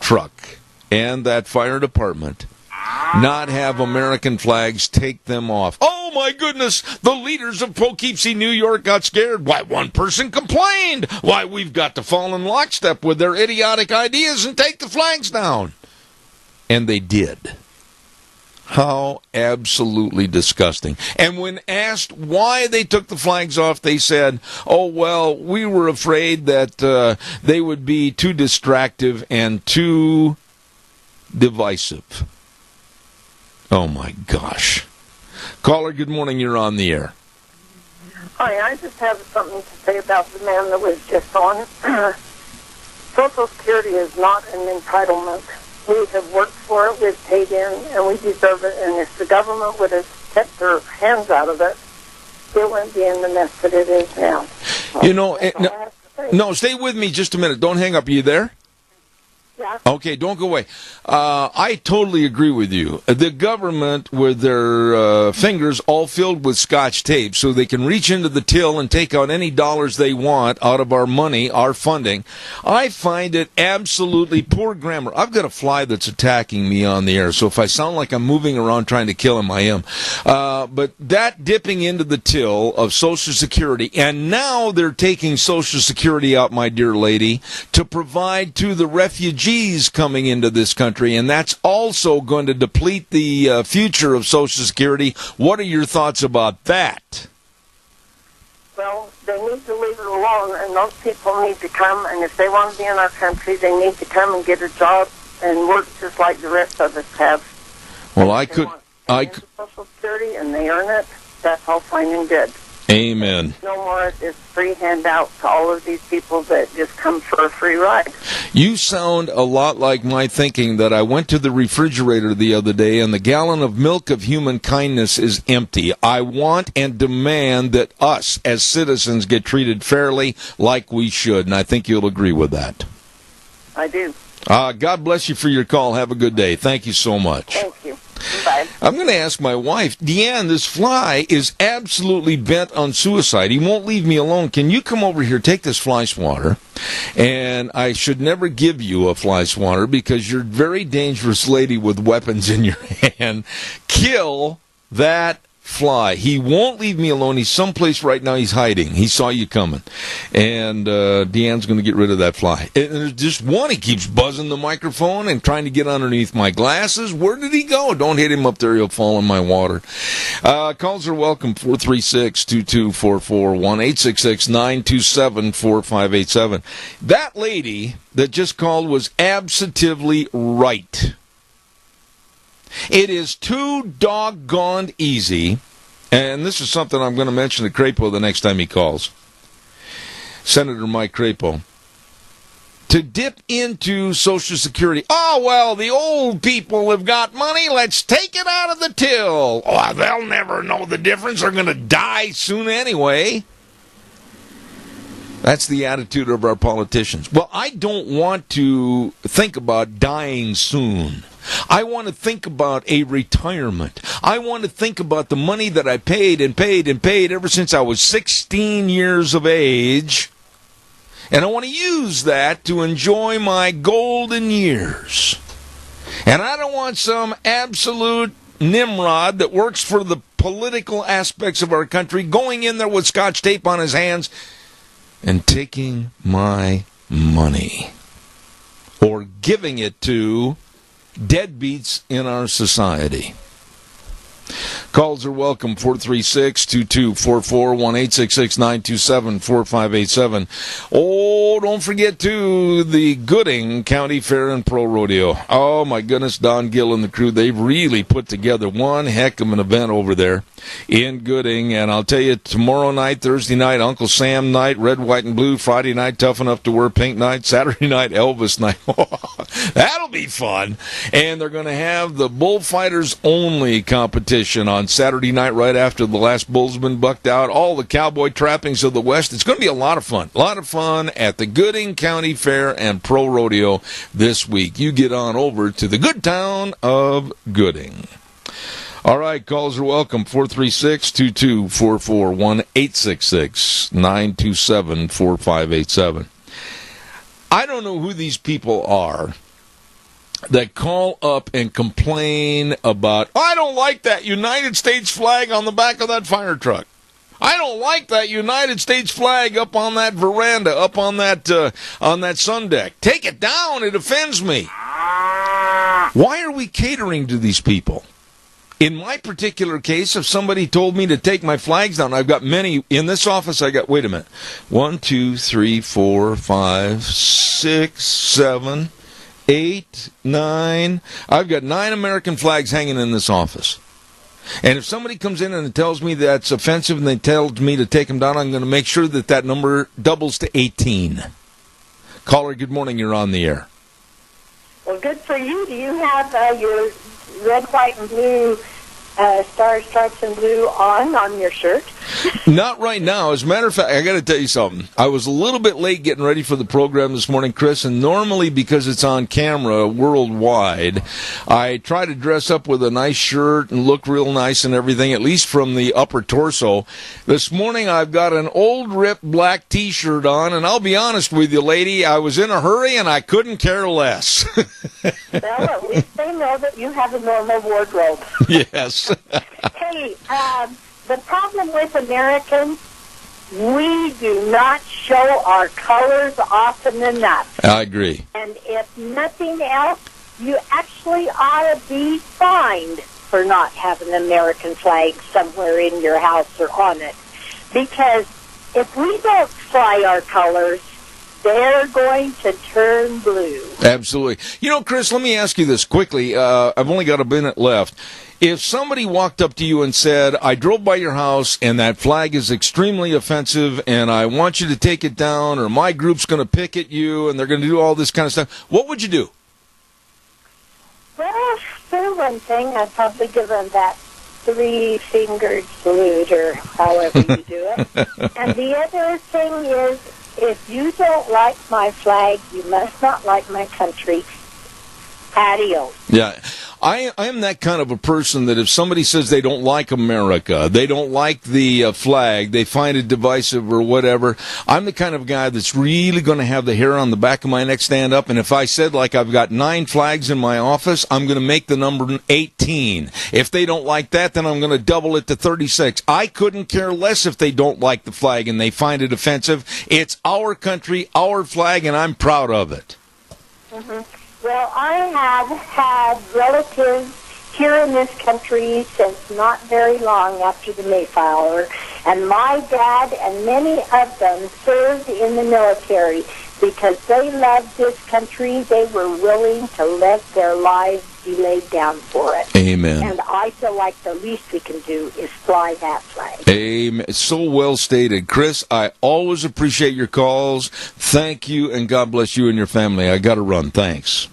truck and that fire department not have American flags, take them off. Oh my goodness, the leaders of Poughkeepsie, New York got scared. Why, one person complained. Why, we've got to fall in lockstep with their idiotic ideas and take the flags down. And they did. How absolutely disgusting. And when asked why they took the flags off, they said, oh, well, we were afraid that they would be too distractive and too divisive. Oh, my gosh. Caller, good morning. You're on the air. Hi, I just have something to say about the man that was just on. Social Security is not an entitlement. We have worked for it, we've paid in, and we deserve it. And if the government would have kept their hands out of it, it wouldn't be in the mess that it is now. You know, no, stay with me just a minute. Don't hang up. Are you there? Yeah. Okay, don't go away. I totally agree with you. The government, with their fingers all filled with Scotch tape, so they can reach into the till and take out any dollars they want out of our money, our funding. I find it absolutely poor grammar. I've got a fly that's attacking me on the air, so if I sound like I'm moving around trying to kill him, I am. But that dipping into the till of Social Security, and now they're taking Social Security out, my dear lady, to provide to the refugees coming into this country, and that's also going to deplete the future of Social Security. What are your thoughts about that? Well, they need to leave it alone, and those people need to come, and if they want to be in our country, they need to come and get a job and work just like the rest of us have. Well, Social Security, and they earn it, that's all fine and good. Amen. No more this free handout to all of these people that just come for a free ride. You sound a lot like my thinking that I went to the refrigerator the other day and the gallon of milk of human kindness is empty. I want and demand that us as citizens get treated fairly like we should, and I think you'll agree with that. I do. God bless you for your call. Have a good day. Thank you so much. Thank you. Bye. I'm going to ask my wife, Deanne, this fly is absolutely bent on suicide. He won't leave me alone. Can you come over here, take this fly swatter? And I should never give you a fly swatter because you're a very dangerous lady with weapons in your hand. Kill that fly. He won't leave me alone. He's someplace right now. He's hiding. He saw you coming. And Deanne's going to get rid of that fly. And there's just one. He keeps buzzing the microphone and trying to get underneath my glasses. Where did he go? Don't hit him up there. He'll fall in my water. Calls are welcome. 436-2244, 1-866-927-4587. That lady that just called was absolutely right. It is too doggone easy, and this is something I'm going to mention to Crapo the next time he calls, Senator Mike Crapo, to dip into Social Security. Oh, well, the old people have got money. Let's take it out of the till. Oh, they'll never know the difference. They're going to die soon anyway. That's the attitude of our politicians. Well, I don't want to think about dying soon. I want to think about a retirement. I want to think about the money that I paid and paid and paid ever since I was 16 years of age. And I want to use that to enjoy my golden years. And I don't want some absolute Nimrod that works for the political aspects of our country going in there with Scotch tape on his hands and taking my money or giving it to deadbeats in our society. Calls are welcome, 436-2244, 1-866-927-4587. Oh, don't forget, too, the Gooding County Fair and Pro Rodeo. Oh, my goodness, Don Gill and the crew, they've really put together one heck of an event over there in Gooding. And I'll tell you, tomorrow night, Thursday night, Uncle Sam night, red, white, and blue. Friday night, tough enough to wear pink night. Saturday night, Elvis night. That'll be fun. And they're going to have the bullfighters only competition on Saturday night right after the last bull's been bucked out. All the cowboy trappings of the West. It's going to be a lot of fun. A lot of fun at the Gooding County Fair and Pro Rodeo this week. You get on over to the good town of Gooding. All right, calls are welcome, 436-2244, 1-866-927-4587. I don't know who these people are that call up and complain about, I don't like that United States flag on the back of that fire truck. I don't like that United States flag up on that veranda, up on that sun deck. Take it down. It offends me. Why are we catering to these people? In my particular case, if somebody told me to take my flags down, I've got many in this office. Wait a minute, 1, 2, 3, 4, 5, 6, 7, 8, 9. I've got 9 American flags hanging in this office. And if somebody comes in and tells me that's offensive and they tell me to take them down, I'm going to make sure that that number doubles to 18. Caller, good morning. You're on the air. Well, good for you. Do you have your red, white, and blue stars, stripes, and blue on your shirt? Not right now. As a matter of fact, I got to tell you something. I was a little bit late getting ready for the program this morning, Chris, and normally because it's on camera worldwide, I try to dress up with a nice shirt and look real nice and everything, at least from the upper torso. This morning I've got an old ripped black T-shirt on, and I'll be honest with you, lady, I was in a hurry and I couldn't care less. Well, at least they know that you have a normal wardrobe. Yes. Hey, the problem with Americans, we do not show our colors often enough. I agree. And if nothing else, you actually ought to be fined for not having an American flag somewhere in your house or on it. Because if we don't fly our colors, they're going to turn blue. Absolutely. You know, Chris, let me ask you this quickly. I've only got a minute left. If somebody walked up to you and said, I drove by your house and that flag is extremely offensive and I want you to take it down, or my group's going to picket you and they're going to do all this kind of stuff, what would you do? Well, for one thing, I'd probably give them that 3-fingered salute, or however you do it. And the other thing is, if you don't like my flag, you must not like my country. Adios. Yeah. I am that kind of a person that if somebody says they don't like America, they don't like the flag, they find it divisive or whatever, I'm the kind of guy that's really going to have the hair on the back of my neck stand up. And if I said, like, I've got 9 flags in my office, I'm going to make the number 18. If they don't like that, then I'm going to double it to 36. I couldn't care less if they don't like the flag and they find it offensive. It's our country, our flag, and I'm proud of it. Mm-hmm. Well, I have had relatives here in this country since not very long after the Mayflower, and my dad and many of them served in the military. Because they loved this country, they were willing to let their lives be laid down for it. Amen. And I feel like the least we can do is fly that flag. Amen. So well stated. Chris, I always appreciate your calls. Thank you, and God bless you and your family. I got to run. Thanks.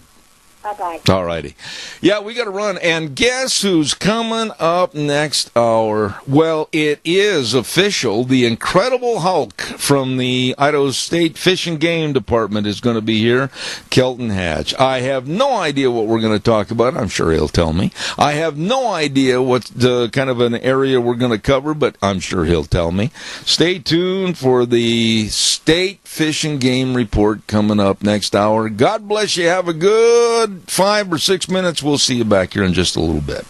Bye-bye. All righty. Yeah, we got to run. And guess who's coming up next hour? Well, it is official. The Incredible Hulk from the Idaho State Fish and Game Department is going to be here, Kelton Hatch. I have no idea what we're going to talk about. I'm sure he'll tell me. I have no idea what kind of an area we're going to cover, but I'm sure he'll tell me. Stay tuned for the State Fish and Game Report coming up next hour. God bless you. Have a good 5 or 6 minutes. We'll see you back here in just a little bit.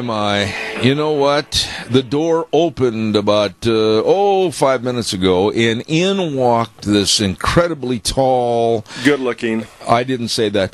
My. You know what? The door opened about 5 minutes ago, and in walked this incredibly tall, good-looking. I didn't say that.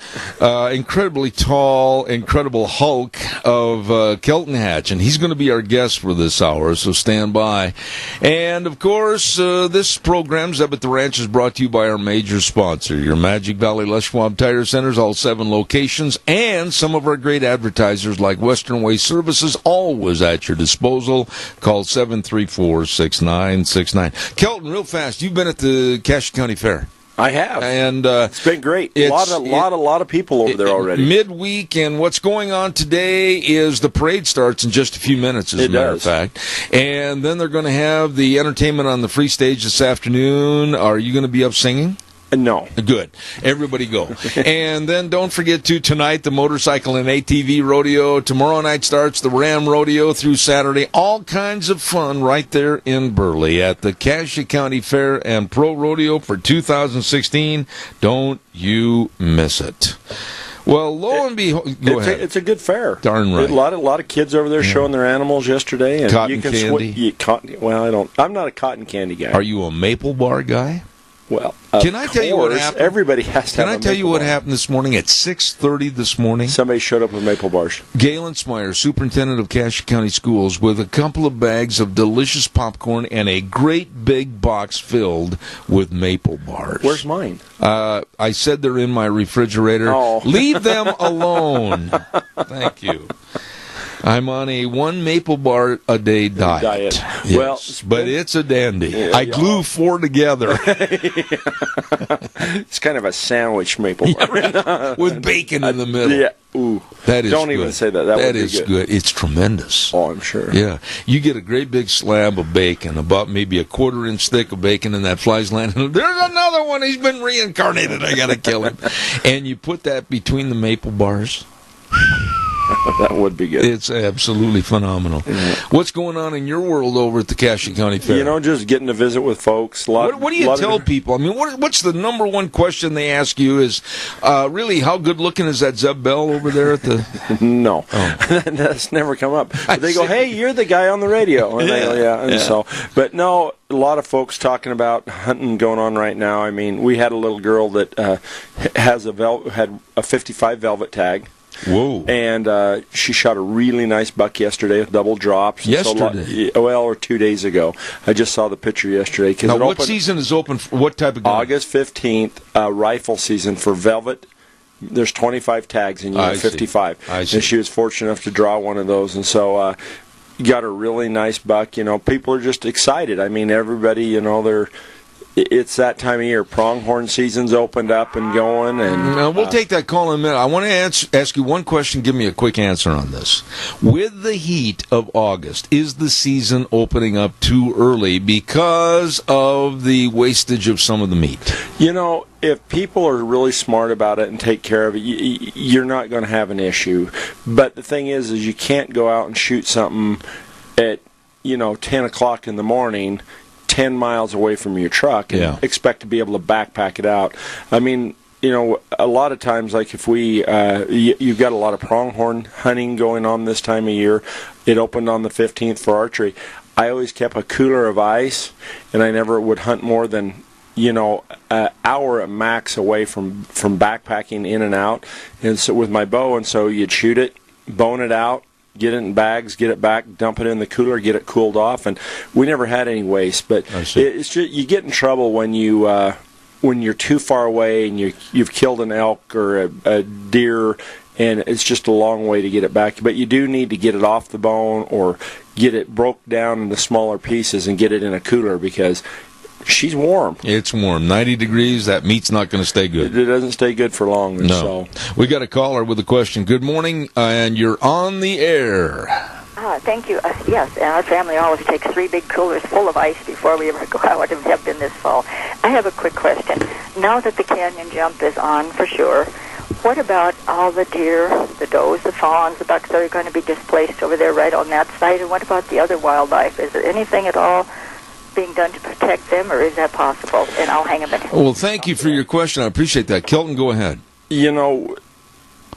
Incredibly tall, incredible hulk of Kelton Hatch, and he's going to be our guest for this hour. So stand by. And of course, this program, Zeb at the Ranch, is brought to you by our major sponsor, your Magic Valley Les Schwab Tire Centers, all 7 locations, and some of our great advertisers like Western Way Services, always at your disposal. Call 734-6969. Kelton, real fast, you've been at the Cache County Fair. I have, and it's been great. A lot of people over there already. Midweek, and what's going on today is the parade starts in just a few minutes, as a matter of fact. And then they're going to have the entertainment on the free stage this afternoon. Are you going to be up singing? No. Good. Everybody go. And then don't forget tonight, the motorcycle and ATV rodeo. Tomorrow night starts the Ram rodeo through Saturday. All kinds of fun right there in Burley at the Cache County Fair and Pro Rodeo for 2016. Don't you miss it. Well, lo and behold, go ahead. It's a good fair. Darn right. A lot of kids over there showing their animals yesterday. And cotton candy. I'm not a cotton candy guy. Are you a maple bar guy? Well, can I tell you what happened? Everybody has to. Can I tell you what happened this morning at 6:30 this morning? Somebody showed up with maple bars. Galen Smyer, superintendent of Cache County Schools, with a couple of bags of delicious popcorn and a great big box filled with maple bars. Where's mine? I said they're in my refrigerator. Oh. Leave them alone. Thank you. I'm on a 1 maple bar a day diet. Yes, well, but it's a dandy. Yeah, I glue 4 together. It's kind of a sandwich maple bar. With bacon in the middle. Yeah. Ooh. That is Don't good. even say that. That is good. It's tremendous. Oh, I'm sure. Yeah. You get a great big slab of bacon, about maybe a 1/4-inch thick of bacon, and that fly's landing. There's another one. He's been reincarnated. I got to kill him. And you put that between the maple bars. That would be good. It's absolutely phenomenal. Yeah. What's going on in your world over at the Cache County Fair? You know, just getting to visit with folks. What do you tell people? I mean, what's the number one question they ask you is, really, how good looking is that Zeb Bell over there at the... No. Oh. That's never come up. But they go, hey, you're the guy on the radio. And they go, yeah. And so, but no, a lot of folks talking about hunting going on right now. I mean, we had a little girl that had a 55 velvet tag. Whoa. And she shot a really nice buck yesterday with double drops. Yesterday? Or 2 days ago. I just saw the picture yesterday. Now, what season is open for what type of gun? August 15th, rifle season for velvet. There's 25 tags and you have 55. I see. And she was fortunate enough to draw one of those. And so got a really nice buck. You know, people are just excited. I mean, everybody, you know, it's that time of year. Pronghorn season's opened up and going. And we'll take that call in a minute. I want to ask you one question. Give me a quick answer on this. With the heat of August, is the season opening up too early because of the wastage of some of the meat? You know, if people are really smart about it and take care of it, you're not going to have an issue. But the thing is you can't go out and shoot something at, 10 o'clock in the morning 10 miles away from your truck and expect to be able to backpack it out. I mean, a lot of times, like if you've got a lot of pronghorn hunting going on this time of year. It opened on the 15th for archery. I always kept a cooler of ice, and I never would hunt more than, an hour at max away from backpacking in and out. And so with my bow, and so you'd shoot it, bone it out, get it in bags, get it back, dump it in the cooler, get it cooled off, and we never had any waste. But it's just you get in trouble when you're too far away and you've killed an elk or a deer, and it's just a long way to get it back. But you do need to get it off the bone or get it broke down into smaller pieces and get it in a cooler because she's warm. It's warm. 90 degrees, that meat's not going to stay good. It doesn't stay good for long. No. So. We got a caller with a question. Good morning, and you're on the air. Thank you. Yes, and our family always takes 3 big coolers full of ice before we ever go out and have been this fall. I have a quick question. Now that the canyon jump is on for sure, what about all the deer, the does, the fawns, the bucks that are going to be displaced over there right on that side? And what about the other wildlife? Is there anything at all being done to protect them, or is that possible? And I'll hang a minute. Well, thank you for your question. I appreciate that. Kelton, go ahead.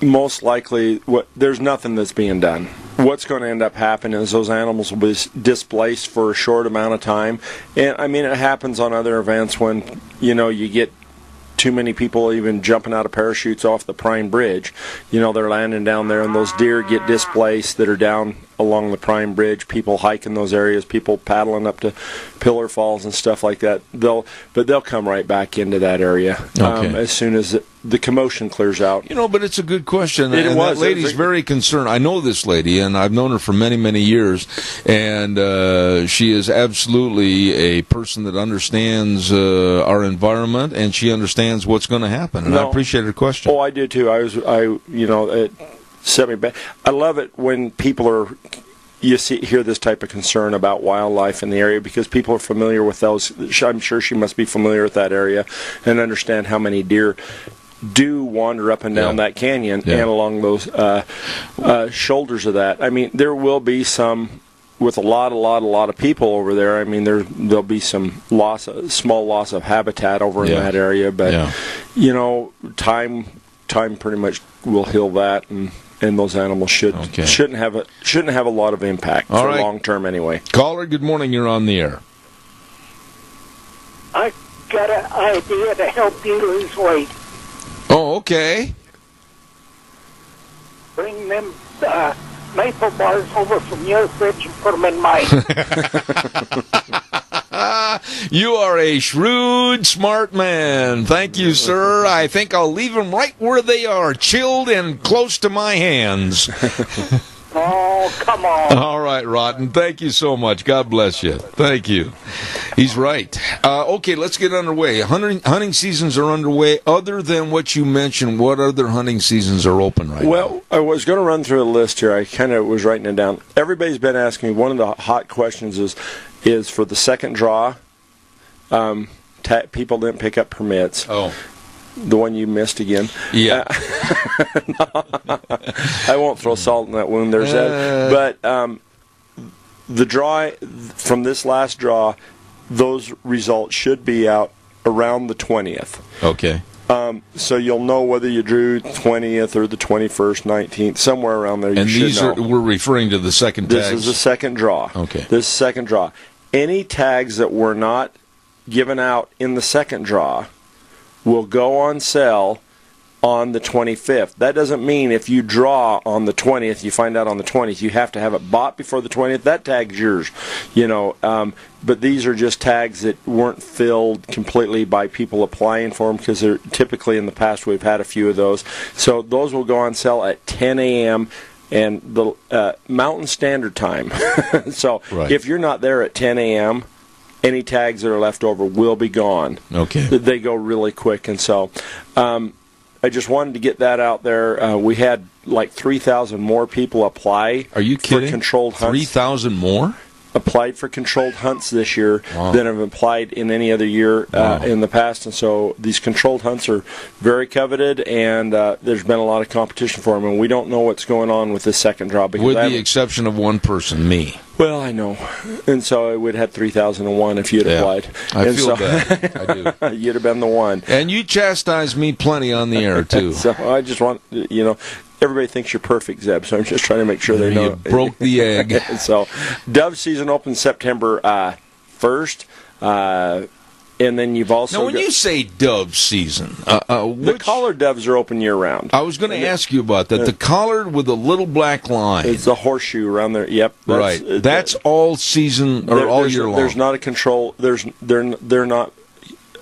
Most likely, there's nothing that's being done. what's going to end up happening is those animals will be displaced for a short amount of time. And I mean, it happens on other events when, you get too many people even jumping out of parachutes off the Prime Bridge. They're landing down there, and those deer get displaced that are down along the Prime Bridge. People hiking those areas, people paddling up to Pillar Falls and stuff like that. They'll come right back into that area as soon as the commotion clears out. But it's a good question. That lady's very concerned. I know this lady, and I've known her for many, many years, and she is absolutely a person that understands our environment, and she understands what's going to happen. And I appreciate her question. Oh, I do too. It set me back. I love it when people hear this type of concern about wildlife in the area, because people are familiar with those. I'm sure she must be familiar with that area and understand how many deer do wander up and down that canyon and along those shoulders of that. I mean, there will be some, with a lot of people over there. I mean, there'll be some small loss of habitat over in that area, but time pretty much will heal that, and those animals shouldn't have a lot of impact for long term anyway. Caller, good morning. You're on the air. I got an idea to help you lose weight. Oh, okay. Bring them maple bars over from your fridge and put them in mine. You are a shrewd, smart man. Thank you, sir. I think I'll leave them right where they are, chilled and close to my hands. Oh, come on. All right, Rotten. Thank you so much. God bless you. Thank you. He's right. Okay, let's get underway. Hunting seasons are underway. Other than what you mentioned, what other hunting seasons are open right now? Well, I was going to run through a list here. I kind of was writing it down. Everybody's been asking me, one of the hot questions is for the second draw. People didn't pick up permits. Oh. The one you missed again. Yeah. I won't throw salt in that wound there, Zed. But the draw, from this last draw, those results should be out around the 20th. Okay. So you'll know whether you drew 20th or the 21st, 19th, somewhere around there. And we're referring to the second tags? This is the second draw. Okay. This is second draw. Any tags that were not given out in the second draw will go on sale on the 25th. That doesn't mean if you draw on the 20th, you find out on the 20th, you have to have it bought before the 20th. That tag's yours, but these are just tags that weren't filled completely by people applying for them, because they're typically, in the past, we've had a few of those. So those will go on sale at 10 a.m. and the Mountain Standard Time. So if you're not there at 10 a.m., any tags that are left over will be gone. Okay. They go really quick, and so I just wanted to get that out there. We had like 3,000 more people apply. Are you kidding? For controlled hunts. 3,000 more? Applied for controlled hunts this year than have applied in any other year in the past, and so these controlled hunts are very coveted, and there's been a lot of competition for them, and we don't know what's going on with this second draw. With the exception of one person, me. Well, I know, and so I would have had 3,001 if you'd applied. I feel bad. I do. You'd have been the one. And you chastised me plenty on the air, too. So I just want, everybody thinks you're perfect, Zeb, so I'm just trying to make sure they know. You broke the egg. So, dove season opens September 1st, and then you've also... Now, when you say dove season... the collared doves are open year-round. I was going to ask you about that. The collared with a little black line. It's a horseshoe around there. Yep. That's all season, or all year long? There's not a control... They're not...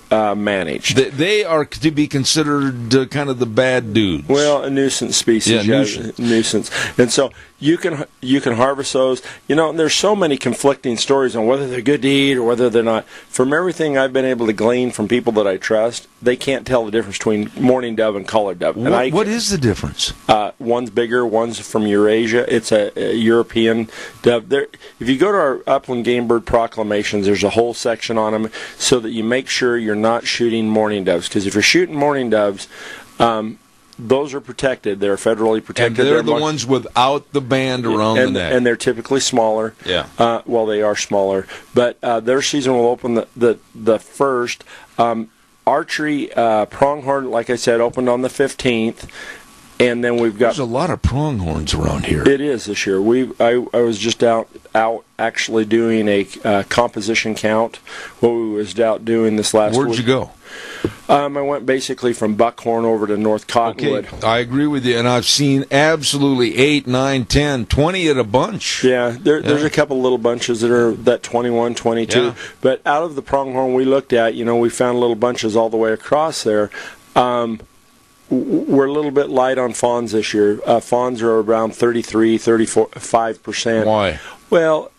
managed. They are to be considered kind of the bad dudes. Well, a nuisance species. Yeah, nuisance. And so you can harvest those. There's so many conflicting stories on whether they're good to eat or whether they're not. From everything I've been able to glean from people that I trust, they can't tell the difference between mourning dove and collared dove. What is the difference? One's bigger, one's from Eurasia. It's a European dove. If you go to our Upland Game Bird Proclamations, there's a whole section on them so that you make sure you're not shooting mourning doves. Because if you're shooting mourning doves, those are protected. They're federally protected. And they're the ones without the band around the neck. And they're typically smaller. Yeah. Well, they are smaller. But their season will open the first. Archery pronghorn, like I said, opened on the 15th. And then we've got... There's a lot of pronghorns around here. It is this year. I was just out actually doing a composition count. What we was out doing this last week. Where'd you go? I went basically from Buckhorn over to North Cottonwood. Okay, I agree with you, and I've seen absolutely 8, 9, 10, 20 at a bunch. Yeah, there's a couple little bunches that are that 21, 22. Yeah. But out of the pronghorn we looked at, we found little bunches all the way across there. We're a little bit light on fawns this year. Fawns are around 33, 35%. Why? Well,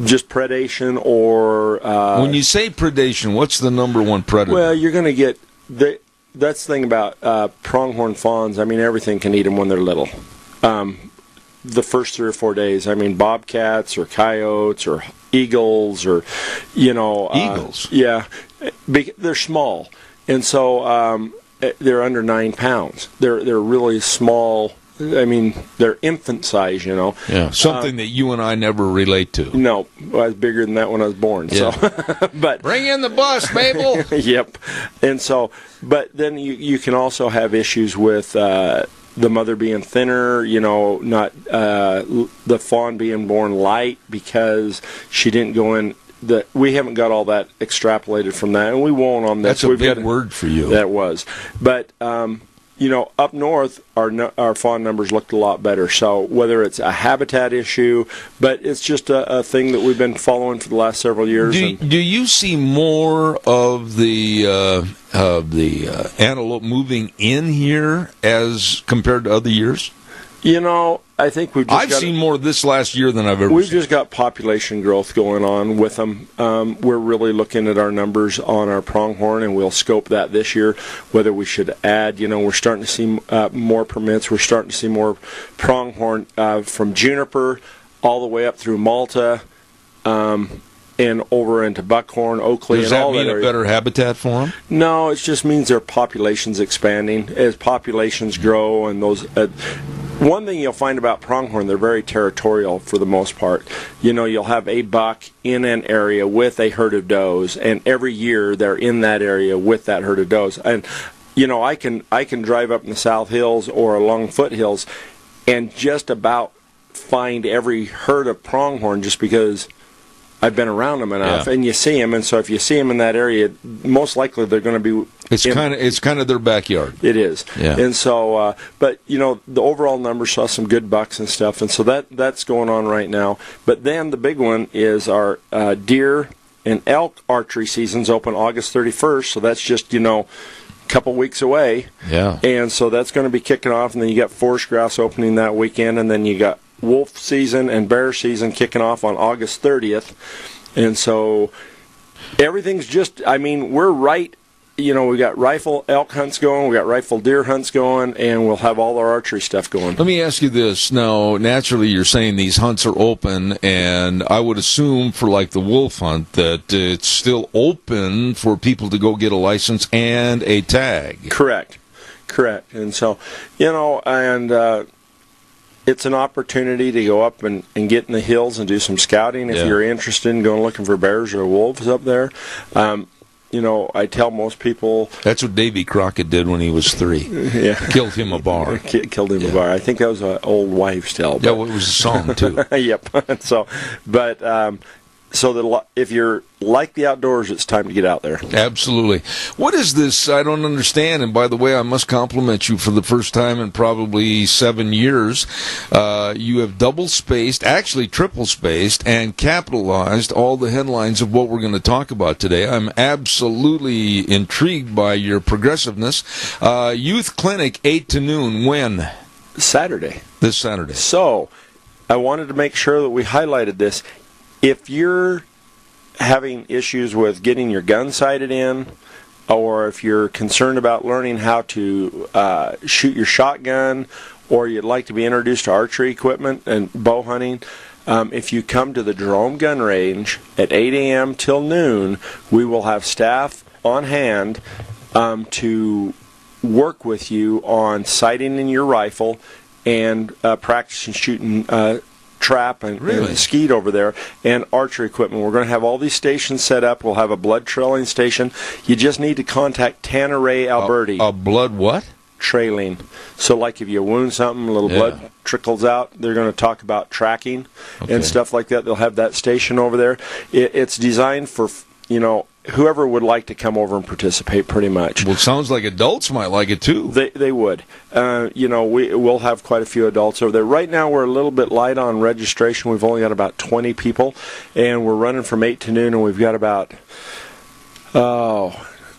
just predation or... when you say predation, what's the number one predator? Well, you're going to get... That's the thing about pronghorn fawns. I mean, everything can eat them when they're little. The first 3 or 4 days. I mean, bobcats or coyotes or eagles or, Eagles? Yeah. They're small. And so they're under 9 pounds. They're really small. I mean, they're infant size, Yeah, something that you and I never relate to. No, I was bigger than that when I was born. Yeah. So, but bring in the bus, Mabel. Yep. And so, but then you can also have issues with the mother being thinner, not the fawn being born light because she didn't go in. We haven't got all that extrapolated from that, and we won't on this. That's a big word for you. That was. But, up north, our fawn numbers looked a lot better. So whether it's a habitat issue, but it's just a thing that we've been following for the last several years. Do you see more of the antelope moving in here as compared to other years? I think I've seen more this last year than I've ever seen. We've just got population growth going on with them. We're really looking at our numbers on our pronghorn, and we'll scope that this year, whether we should add. We're starting to see more permits. We're starting to see more pronghorn from Juniper all the way up through Malta and over into Buckhorn, Oakley, Does and all that mean that area. A better habitat for them? No, it just means their population's expanding. As populations grow and those... one thing you'll find about pronghorn, they're very territorial for the most part. You'll have a buck in an area with a herd of does, and every year they're in that area with that herd of does. And, I can drive up in the South Hills or along foothills and just about find every herd of pronghorn just because I've been around them enough, and you see them. And so if you see them in that area, most likely they're going to be... It's kind of their backyard. It is. Yeah. And so, but, the overall numbers saw some good bucks and stuff, and so that's going on right now. But then the big one is our deer and elk archery season's open August 31st, so that's just, a couple weeks away. Yeah. And so that's going to be kicking off, and then you got forest grouse opening that weekend, and then you got wolf season and bear season kicking off on August 30th. And so everything's just, we're right, we got rifle elk hunts going, we got rifle deer hunts going, and we'll have all our archery stuff going. Let me ask you this. Now, naturally, you're saying these hunts are open, and I would assume for like the wolf hunt that it's still open for people to go get a license and a tag. Correct. And so, it's an opportunity to go up and get in the hills and do some scouting if you're interested in going looking for bears or wolves up there. I tell most people... That's what Davy Crockett did when he was 3. Yeah. Killed him a bar. Killed him a bar. I think that was an old wives' tale. Yeah, well, it was a song, too. Yep. So, but... So if you're like the outdoors, it's time to get out there. Absolutely. What is this? I don't understand. And by the way, I must compliment you for the first time in probably 7 years. You have double-spaced, actually triple-spaced, and capitalized all the headlines of what we're going to talk about today. I'm absolutely intrigued by your progressiveness. Youth Clinic, 8 to noon. When? Saturday. This Saturday. So I wanted to make sure that we highlighted this. If you're having issues with getting your gun sighted in, or if you're concerned about learning how to shoot your shotgun, or you'd like to be introduced to archery equipment and bow hunting, if you come to the Jerome Gun Range at 8 a.m. till noon, we will have staff on hand to work with you on sighting in your rifle and practicing shooting trap and skeet over there, and archery equipment. We're going to have all these stations set up. We'll have a blood trailing station. You just need to contact Tanner Ray Alberti. A blood what? trailing. So like if you wound something, a little blood trickles out, they're going to talk about tracking and stuff like that. They'll have that station over there. It's designed for, whoever would like to come over and participate, pretty much. Well, it sounds like adults might like it too. They would. We'll have quite a few adults over there. Right now, we're a little bit light on registration. We've only got about 20 people, and we're running from 8 to noon, and we've got about,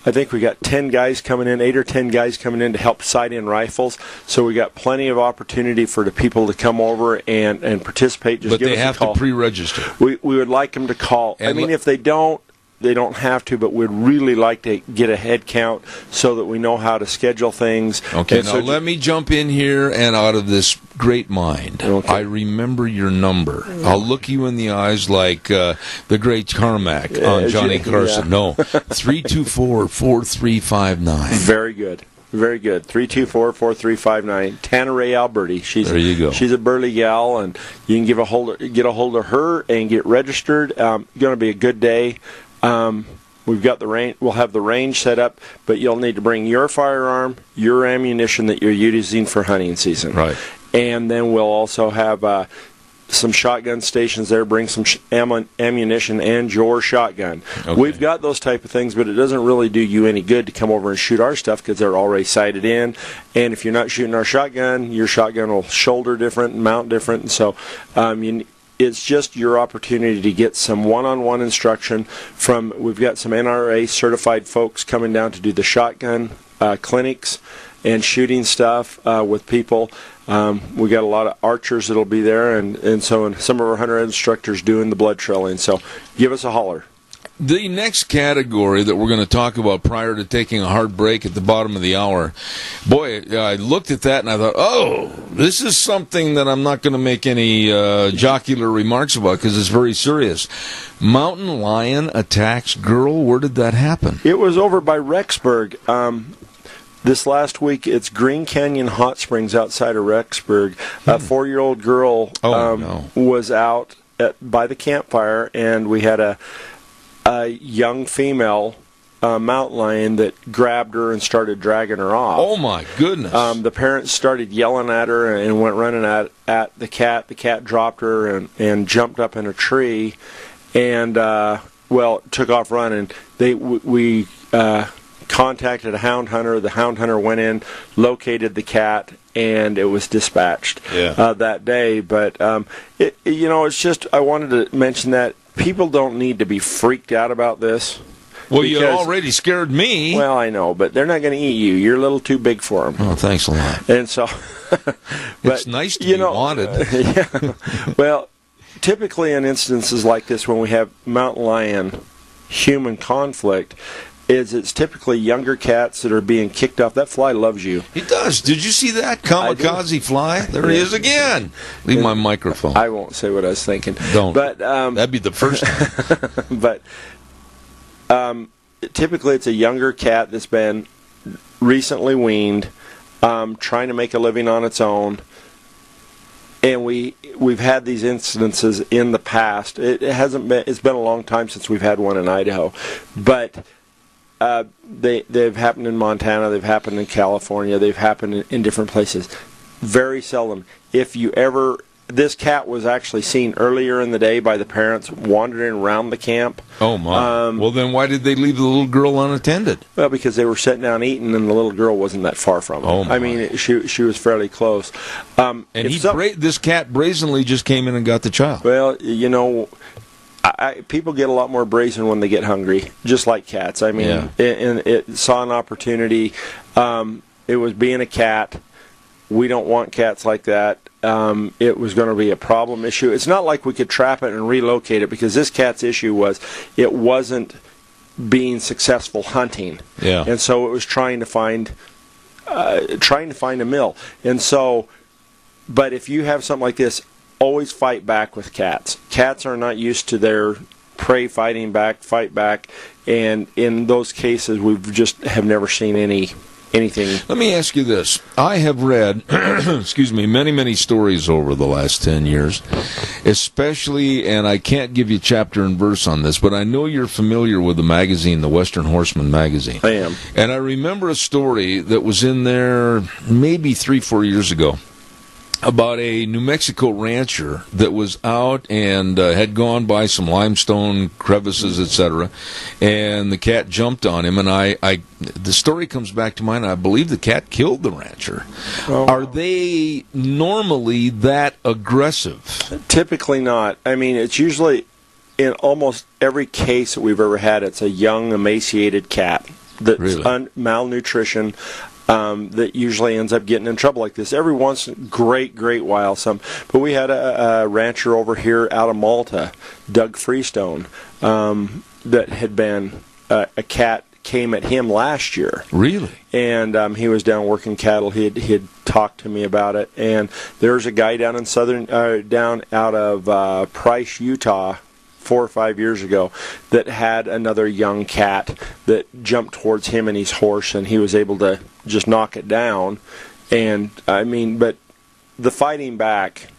I think we got 10 guys coming in, 8 or 10 guys coming in to help sight in rifles. So we got plenty of opportunity for the people to come over and participate. Just but give they us have a call. to pre-register. We would like them to call. And if they don't, they don't have to, but we'd really like to get a head count so that we know how to schedule things. Okay, and now let me jump in here, and out of this great mind, I remember your number. I'll look you in the eyes like the great Carmack on Johnny Carson. No, 324-4359. Very good. Very good. 324-4359. Tanneray Alberti. There you go. She's a burly gal, and you can get a hold of her and get registered. Going to be a good day. We've got the range. We'll have the range set up, but you'll need to bring your firearm, your ammunition that you're using for hunting season. Right. And then we'll also have some shotgun stations there. Bring some ammunition and your shotgun. Okay. We've got those type of things, but it doesn't really do you any good to come over and shoot our stuff because they're already sighted in. And if you're not shooting our shotgun, your shotgun will shoulder different and mount different. And so it's just your opportunity to get some one-on-one instruction from. We've got some NRA certified folks coming down to do the shotgun clinics and shooting stuff with people. We got a lot of archers that'll be there, and some of our hunter instructors doing the blood trailing. So give us a holler. The next category that we're going to talk about prior to taking a hard break at the bottom of the hour, boy, I looked at that and I thought, this is something that I'm not going to make any jocular remarks about because it's very serious. Mountain lion attacks girl. Where did that happen? It was over by Rexburg. This last week, it's Green Canyon Hot Springs outside of Rexburg. A 4-year-old girl was out by the campfire, and we had a young female mountain lion that grabbed her and started dragging her off. Oh, my goodness. The parents started yelling at her and went running at the cat. The cat dropped her and jumped up in a tree and, took off running. We contacted a hound hunter. The hound hunter went in, located the cat, and it was dispatched that day. But, it's just, I wanted to mention that people don't need to be freaked out about this. Well, you already scared me. Well, I know, but they're not going to eat you. You're a little too big for them. Oh, thanks a lot. And so, it's nice to be wanted. Yeah. Well, typically in instances like this, when we have mountain lion human conflict, it's typically younger cats that are being kicked off. That fly loves you. He does. Did you see that kamikaze fly? There he is again. Leave my microphone. I won't say what I was thinking. Don't. But that'd be the first time. But typically it's a younger cat that's been recently weaned, trying to make a living on its own. And we've had these incidences in the past. It's been a long time since we've had one in Idaho, but they've happened in Montana, they've happened in California, they've happened in different places. Very seldom. This cat was actually seen earlier in the day by the parents wandering around the camp. Oh, my. Well, then why did they leave the little girl unattended? Well, because they were sitting down eating, and the little girl wasn't that far from them. Oh, my. I mean, she was fairly close. And this cat brazenly just came in and got the child. Well, people get a lot more brazen when they get hungry, just like cats. I mean, it saw an opportunity. It was being a cat. We don't want cats like that. It was going to be a problem issue. It's not like we could trap it and relocate it, because this cat's issue was it wasn't being successful hunting. Yeah. And so it was trying to find a meal. And so, but if you have something like this, always fight back with cats. Cats are not used to their prey fight back, and in those cases, we've just have never seen any anything. Let me ask you this. I have read, excuse me, many stories over the last 10 years, especially, and I can't give you chapter and verse on this, but I know you're familiar with the magazine, the Western Horseman magazine. I am. And I remember a story that was in there maybe 3-4 years ago about a New Mexico rancher that was out and had gone by some limestone crevices, etc., and the cat jumped on him, and the story comes back to mind. I believe the cat killed the rancher. Oh. Are they normally that aggressive? Typically not. I mean, it's usually, in almost every case that we've ever had, it's a young, emaciated cat that's malnutrition. That usually ends up getting in trouble like this. Every once in a great while, but we had a rancher over here out of Malta, Doug Freestone, that had been a cat came at him last year. Really? And he was down working cattle. He had talked to me about it. And there's a guy down in down out of Price, Utah, 4 or 5 years ago, that had another young cat that jumped towards him and his horse, and he was able to just knock it down. And I mean, but the fighting back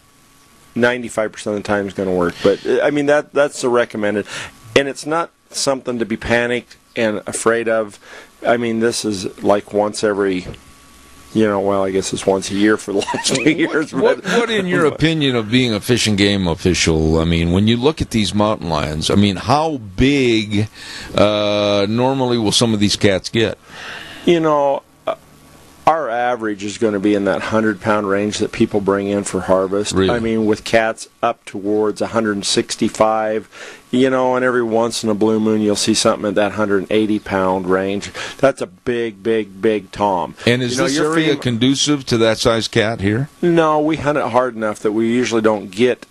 95% of the time is going to work. But I mean, that's the recommended, and it's not something to be panicked and afraid of. I mean, this is like once every, I guess it's once a year for the last 2 years. What in your opinion of being a fish and game official, I mean, when you look at these mountain lions, I mean, how big normally will some of these cats get? Our average is going to be in that 100-pound range that people bring in for harvest. Really? I mean, with cats up towards 165, and every once in a blue moon you'll see something at that 180-pound range. That's a big tom. And is this area conducive to that size cat here? No, we hunt it hard enough that we usually don't get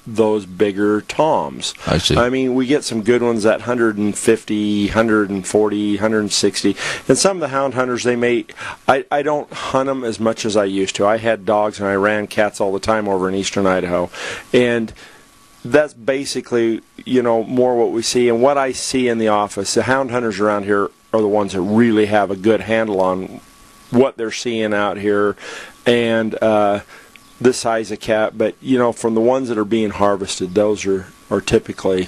those bigger toms. I see. I mean, we get some good ones at 150, 140, 160. And some of the hound hunters, I don't hunt them as much as I used to. I had dogs and I ran cats all the time over in eastern Idaho. And that's basically, more what we see. And what I see in the office, the hound hunters around here are the ones that really have a good handle on what they're seeing out here. And, the size of cat, but from the ones that are being harvested, those are typically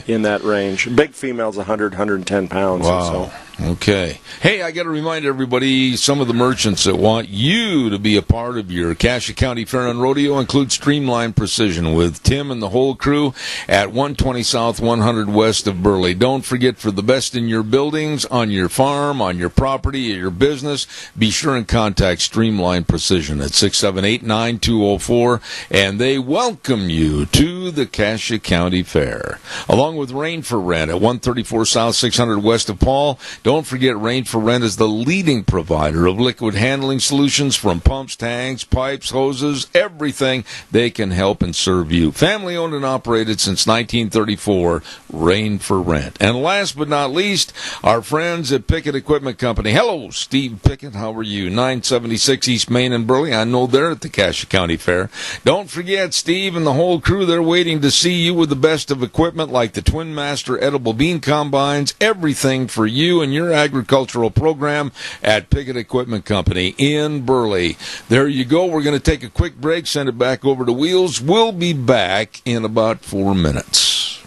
in that range. Big females 100, 110 pounds. Wow. Okay. Hey, I got to remind everybody, some of the merchants that want you to be a part of your Cassia County Fair and Rodeo include Streamline Precision with Tim and the whole crew at 120 South, 100 West of Burley. Don't forget, for the best in your buildings, on your farm, on your property, your business, be sure and contact Streamline Precision at 678-9204, and they welcome you to the Cassia County Fair. Along with Rain for Rent at 134 South, 600 West of Paul. Don't forget, Rain for Rent is the leading provider of liquid handling solutions, from pumps, tanks, pipes, hoses, everything. They can help and serve you. Family owned and operated since 1934, Rain for Rent. And last but not least, our friends at Pickett Equipment Company. Hello, Steve Pickett. How are you? 976 East Main in Burley. I know they're at the Cassia County Fair. Don't forget, Steve and the whole crew, they're waiting to see you with the best of equipment like the Twin Master edible bean combines, everything for you and your agricultural program at Pickett Equipment Company in Burley. There you go. We're going to take a quick break, send it back over to Wheels. We'll be back in about 4 minutes.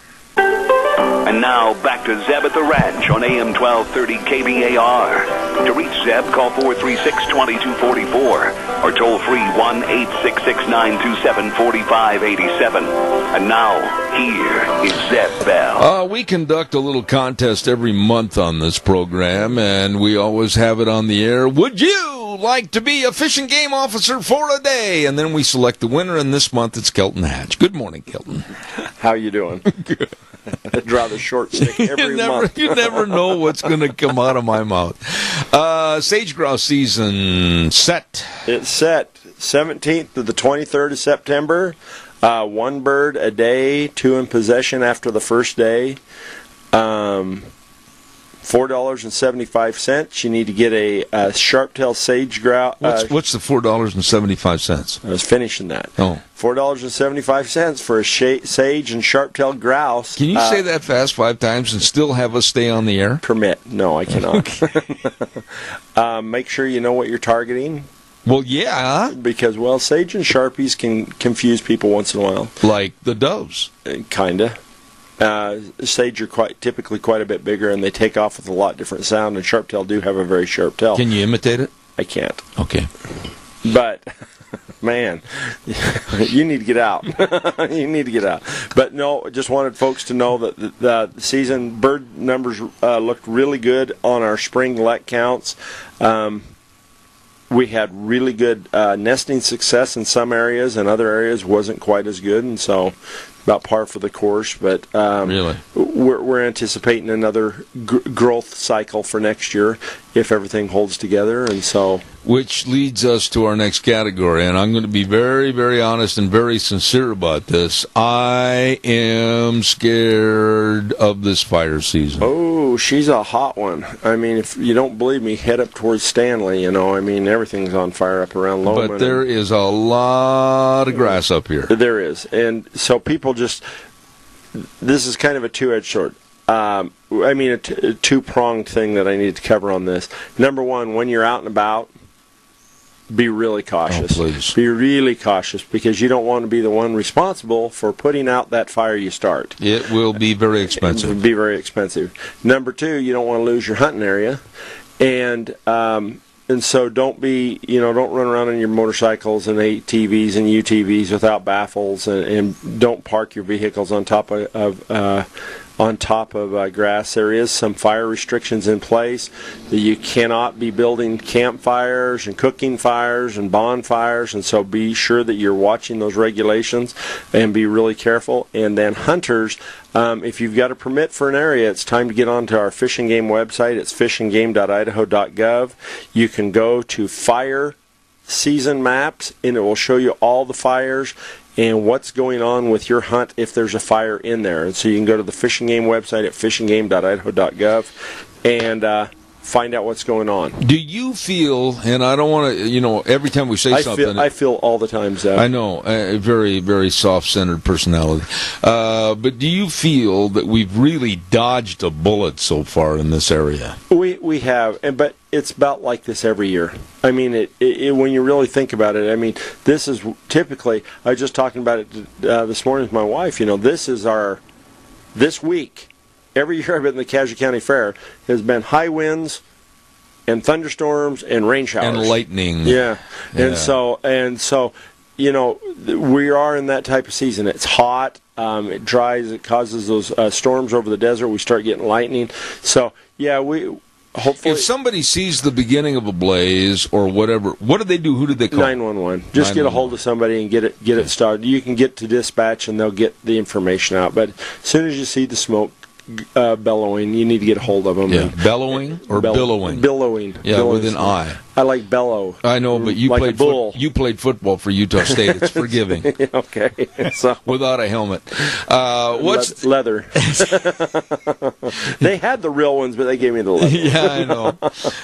And now back to Zeb at the Ranch on AM 1230 KBAR. To reach Zeb, call 436-2244 or toll free 1-866-927-4587. And now, here is Zeb Bell. We conduct a little contest every month on this program, and we always have it on the air. Would you like to be a fish and game officer for a day? And then we select the winner, and this month it's Kelton Hatch. Good morning, Kelton. How you doing? Good. Draw the short stick every month. You never know what's going to come out of my mouth. Sage grouse season set. It's set 17th to the 23rd of September. One bird a day, 2 in possession after the first day. $4.75. You need to get a Sharptail Sage Grouse. What's the $4.75? I was finishing that. Oh. $4.75 for a Sage and Sharptail Grouse. Can you say that fast 5 times and still have us stay on the air? Permit. No, I cannot. Make sure you know what you're targeting. Well, yeah. Because, Sage and Sharpies can confuse people once in a while. Like the doves. Kinda. Sage are typically quite a bit bigger, and they take off with a lot different sound, and Sharptail do have a very sharp tail. Can you imitate it? I can't. Okay. But, man, you need to get out. You need to get out. But, no, just wanted folks to know that the season bird numbers looked really good on our spring let counts. We had really good nesting success in some areas, and other areas wasn't quite as good, and so about par for the course. But really, we're anticipating another growth cycle for next year if everything holds together, and so. Which leads us to our next category, and I'm going to be very, very honest and very sincere about this. I am scared of this fire season. Oh, she's a hot one. I mean, if you don't believe me, head up towards Stanley. I mean, everything's on fire up around Lowman. But there is a lot of grass up here. There is, and so people just. This is kind of a two-edged sword. I mean, a two-pronged thing that I need to cover on this. Number one, when you're out and about, be really cautious. Oh, please. Be really cautious, because you don't want to be the one responsible for putting out that fire you start. It will be very expensive. It will be very expensive. Number two, you don't want to lose your hunting area, and so don't run around on your motorcycles and ATVs and UTVs without baffles, and don't park your vehicles on top of grass. There is some fire restrictions in place that you cannot be building campfires and cooking fires and bonfires, and so be sure that you're watching those regulations and be really careful. And then hunters, if you've got a permit for an area, it's time to get onto our Fish and Game website. It's fishandgame.idaho.gov. You can go to fire season maps, and it will show you all the fires and what's going on with your hunt if there's a fire in there. And so you can go to the Fish and Game website at fishandgame.idaho.gov and find out what's going on. Do you feel, and I don't want to, every time we say something... I feel all the time, Zeb. I know, a very, very soft-centered personality. But do you feel that we've really dodged a bullet so far in this area? We have, but it's about like this every year. I mean, when you really think about it, I mean, this is typically, I was just talking about it this morning with my wife, this week, every year I've been in the Cassia County Fair, has been high winds and thunderstorms and rain showers. And lightning. Yeah. And so, we are in that type of season. It's hot, it dries, it causes those storms over the desert. We start getting lightning. So, yeah, hopefully, if somebody sees the beginning of a blaze or whatever, what did they do? Who did they call? 911. Just get a hold of somebody and get it started. You can get to dispatch and they'll get the information out. But as soon as you see the smoke bellowing, you need to get a hold of them. Yeah, bellowing or billowing? Billowing. Yeah, billowing with an I. I like bellow. I know, but you like played football for Utah State. It's forgiving. Okay. So without a helmet. What's leather? They had the real ones, but they gave me the leather. Yeah, I know.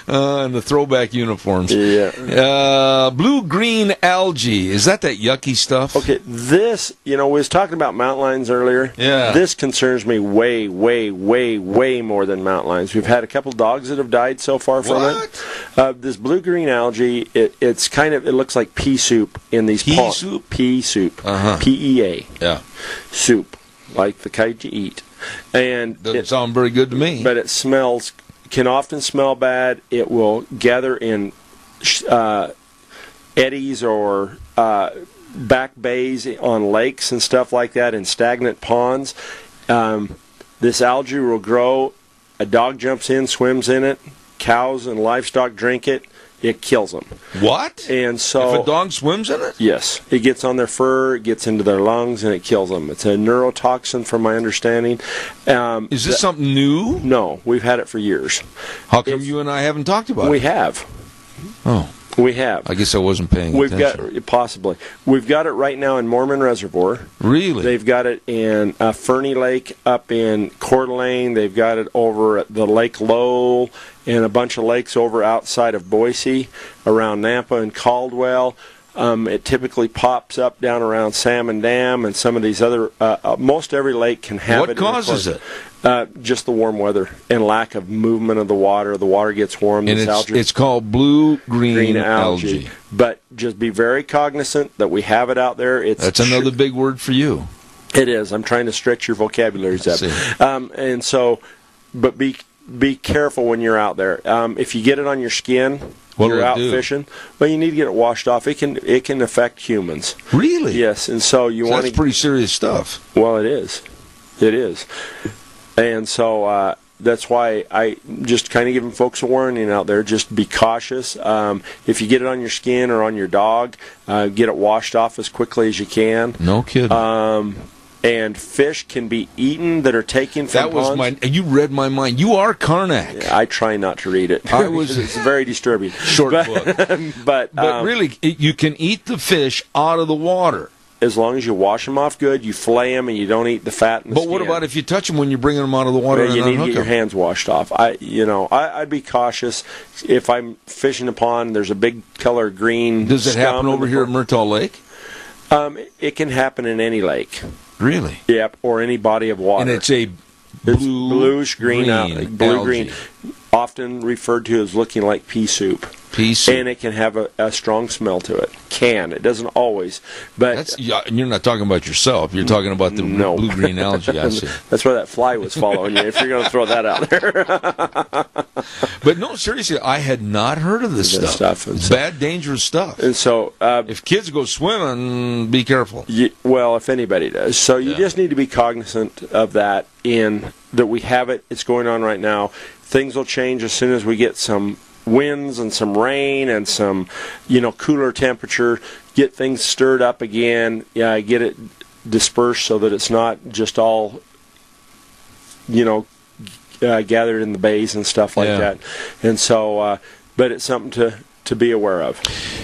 And the throwback uniforms. Yeah. Blue-green algae. Is that yucky stuff? Okay, this, we was talking about mountain lions earlier. Yeah. This concerns me way, way, way, way more than mountain lions. We've had a couple dogs that have died so far from it. This blue-green algae, it looks like pea soup in these ponds. Pea soup. PEA. Yeah. Soup, like the kind you eat. And doesn't sound very good to me. But it can often smell bad. It will gather in eddies or back bays on lakes and stuff like that, in stagnant ponds. This algae will grow. A dog jumps in, swims in it. Cows and livestock drink it. It kills them. What? And so, if a dog swims in it? Yes. It gets on their fur, it gets into their lungs, and it kills them. It's a neurotoxin, from my understanding. Is this something new? No. We've had it for years. How come you and I haven't talked about it? We have. Oh. We have. I guess I wasn't paying attention. Possibly. We've got it right now in Mormon Reservoir. Really? They've got it in Fernie Lake up in Coeur d'Alene. They've got it over at the Lake Lowell and a bunch of lakes over outside of Boise, around Nampa and Caldwell. It typically pops up down around Salmon Dam and some of these other. Most every lake can have it. What causes it? Just the warm weather and lack of movement of the water. The water gets warm. And it's called blue-green algae. But just be very cognizant that we have it out there. That's another big word for you. It is. I'm trying to stretch your vocabularies up. And so, but be careful when you're out there. If you get it on your skin, you're out fishing. Well, you need to get it washed off. It can affect humans. Really? Yes. And so that's pretty serious stuff. Well, it is. It is. And so that's why I just kind of giving folks a warning out there. Just be cautious. If you get it on your skin or on your dog, get it washed off as quickly as you can. No kidding. And fish can be eaten that are taken from ponds. You read my mind. You are Karnak. I try not to read it. It's very disturbing. Short book. But really, you can eat the fish out of the water. As long as you wash them off good, you fillet them, and you don't eat the fat and the skin. But what about if you touch them when you're bringing them out of the water? Well, you need to get your hands washed off. I'd be cautious. If I'm fishing a pond, there's a big color green. Does it happen over here at Murtaugh Lake? It can happen in any lake. Really? Yep, or any body of water. And it's a bluish-green, blue-green, often referred to as looking like pea soup. Pea soup. And it can have a strong smell to it. It doesn't always. But you're not talking about yourself. You're talking about the blue-green algae, I see. That's why that fly was following you, if you're going to throw that out there. But no, seriously, I had not heard of this stuff. It's bad, dangerous stuff. And so, if kids go swimming, be careful. Well, if anybody does. So you just need to be cognizant of that, that we have it. It's going on right now. Things will change as soon as we get some winds and some rain and some, cooler temperature. Get things stirred up again. Get it dispersed so that it's not just all, gathered in the bays and stuff like that. And so, but it's something to be aware of.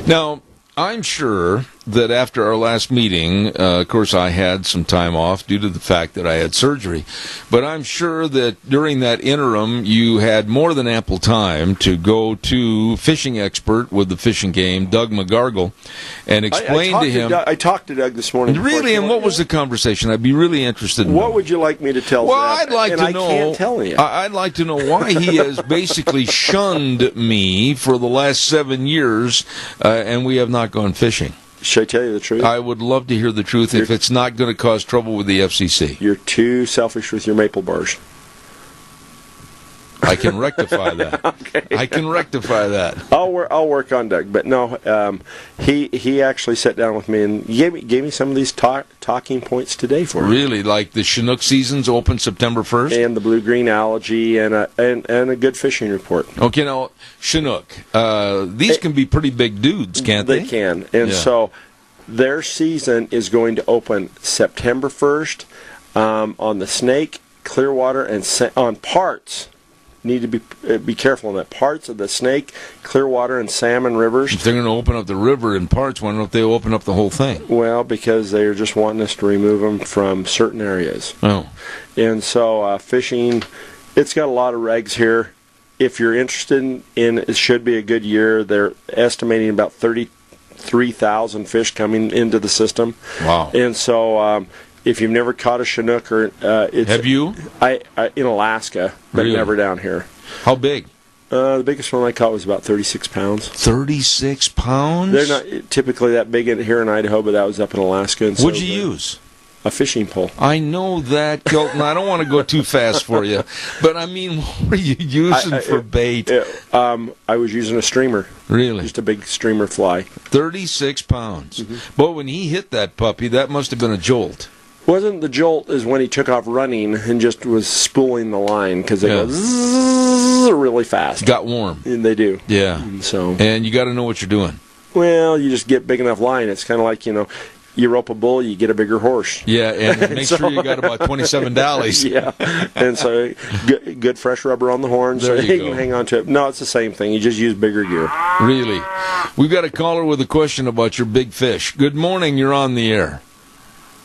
Now, I'm sure that after our last meeting, of course, I had some time off due to the fact that I had surgery. But I'm sure that during that interim, you had more than ample time to go to fishing expert with the fishing game, Doug McGargle, and explain to him. I talked to Doug this morning. Really? And what was the conversation? I'd be really interested in what would you like me to tell you? Well, I'd like to know. I can't tell you. I'd like to know why he has basically shunned me for the last 7 years, and we have not gone fishing. Should I tell you the truth? I would love to hear the truth if it's not going to cause trouble with the FCC. You're too selfish with your maple bars. I can rectify that. Okay. I can rectify that. I'll work on Doug, but no, he actually sat down with me and gave me some of these talking points today for me. Really, like the Chinook season's open September 1st, and the blue-green algae, and a good fishing report. Okay, now Chinook, these can be pretty big dudes, can't they? They can, and so their season is going to open September 1st on the Snake, Clearwater, and on parts. Need to be careful on that. Parts of the Snake, Clearwater, and Salmon rivers. If they're going to open up the river in parts, why don't they open up the whole thing? Well, because they're just wanting us to remove them from certain areas. Oh. And so fishing, it's got a lot of regs here. If you're interested in it should be a good year. They're estimating about 33,000 fish coming into the system. Wow. And so if you've never caught a Chinook, have you? I in Alaska, but really? Never down here. How big? The biggest one I caught was about 36 pounds. 36 pounds? They're not typically that big here in Idaho, but that was up in Alaska. And what'd you use? A fishing pole. I know that, Kelton. I don't want to go too fast for you, but I mean, what were you using for bait? I was using a streamer. Really? Just a big streamer fly. 36 pounds. Mm-hmm. But when he hit that puppy, that must have been a jolt. Wasn't the jolt is when he took off running and just was spooling the line because they go zzz really fast. Got warm. And they do. Yeah. And so. And you got to know what you're doing. Well, you just get big enough line. It's kind of like, you rope a bull, you get a bigger horse. Yeah, and make sure you got about $27. Yeah, and so good fresh rubber on the horn so you can hang on to it. No, it's the same thing. You just use bigger gear. Really? We've got a caller with a question about your big fish. Good morning. You're on the air.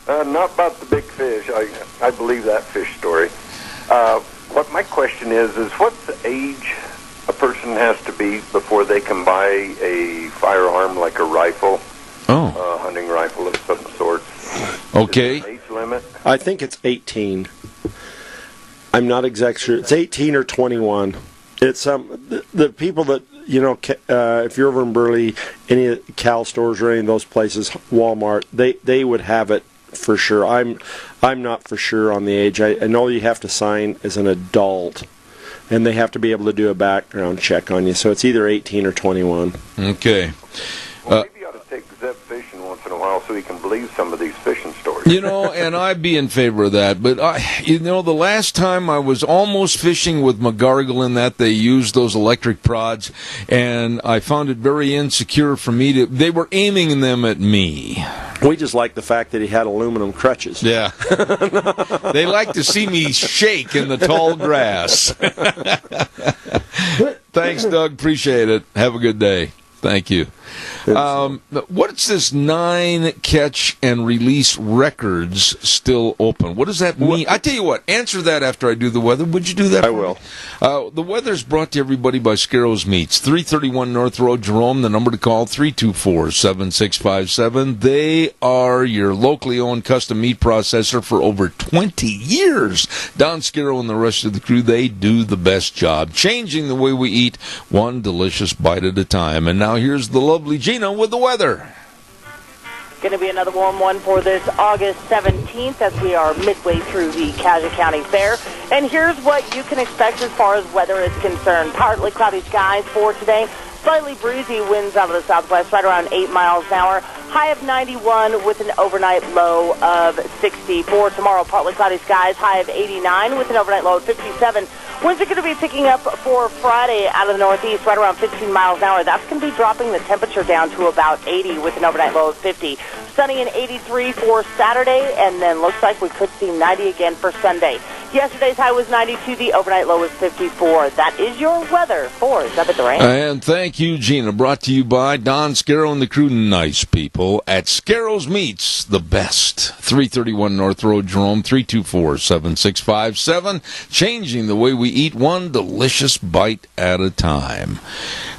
Not about the big fish. I believe that fish story. What my question is what's the age a person has to be before they can buy a firearm like a rifle? A hunting rifle of some sort. Okay. Is there an age limit? I think it's 18. I'm not exactly sure. It's 18 or 21. It's the people that, if you're over in Burley, any Cal stores or any of those places, Walmart, they would have it for sure. I'm not for sure on the age. I know you have to sign as an adult, and they have to be able to do a background check on you. So it's either 18 or 21. Okay. Well, maybe you ought to take Zeb fishing once in a while so he can believe some of these fishing stories. And I'd be in favor of that. But, the last time I was almost fishing with McGargle in that they used those electric prods, and I found it very insecure for me they were aiming them at me. We just like the fact that he had aluminum crutches. Yeah. They like to see me shake in the tall grass. Thanks, Doug. Appreciate it. Have a good day. Thank you. What's this 9 catch and release records still open? What does that mean? I tell you what, answer that after I do the weather. Would you do that? I will. The weather's brought to everybody by Scarrows Meats, 331 North Road, Jerome. The number to call, 324-7657. They are your locally owned custom meat processor for over 20 years. Don Scarrow and the rest of the crew, they do the best job, changing the way we eat one delicious bite at a time. And now here's the lovely Gina with the weather. Going to be another warm one for this August 17th as we are midway through the Cassia County Fair. And here's what you can expect as far as weather is concerned. Partly cloudy skies for today. Slightly breezy winds out of the southwest, right around 8 miles an hour. High of 91 with an overnight low of 64. Tomorrow, partly cloudy skies, high of 89 with an overnight low of 57. Winds are going to be picking up for Friday out of the northeast, right around 15 miles an hour. That's going to be dropping the temperature down to about 80 with an overnight low of 50. Sunny and 83 for Saturday, and then looks like we could see 90 again for Sunday. Yesterday's high was 92. The overnight low was 54. That is your weather for Zeb at the Range. And thank you, Gina. Brought to you by Don Scarrow and the crew. Nice people at Scarrow's Meats, the best. 331 North Road, Jerome, 324-7657. Changing the way we eat one delicious bite at a time.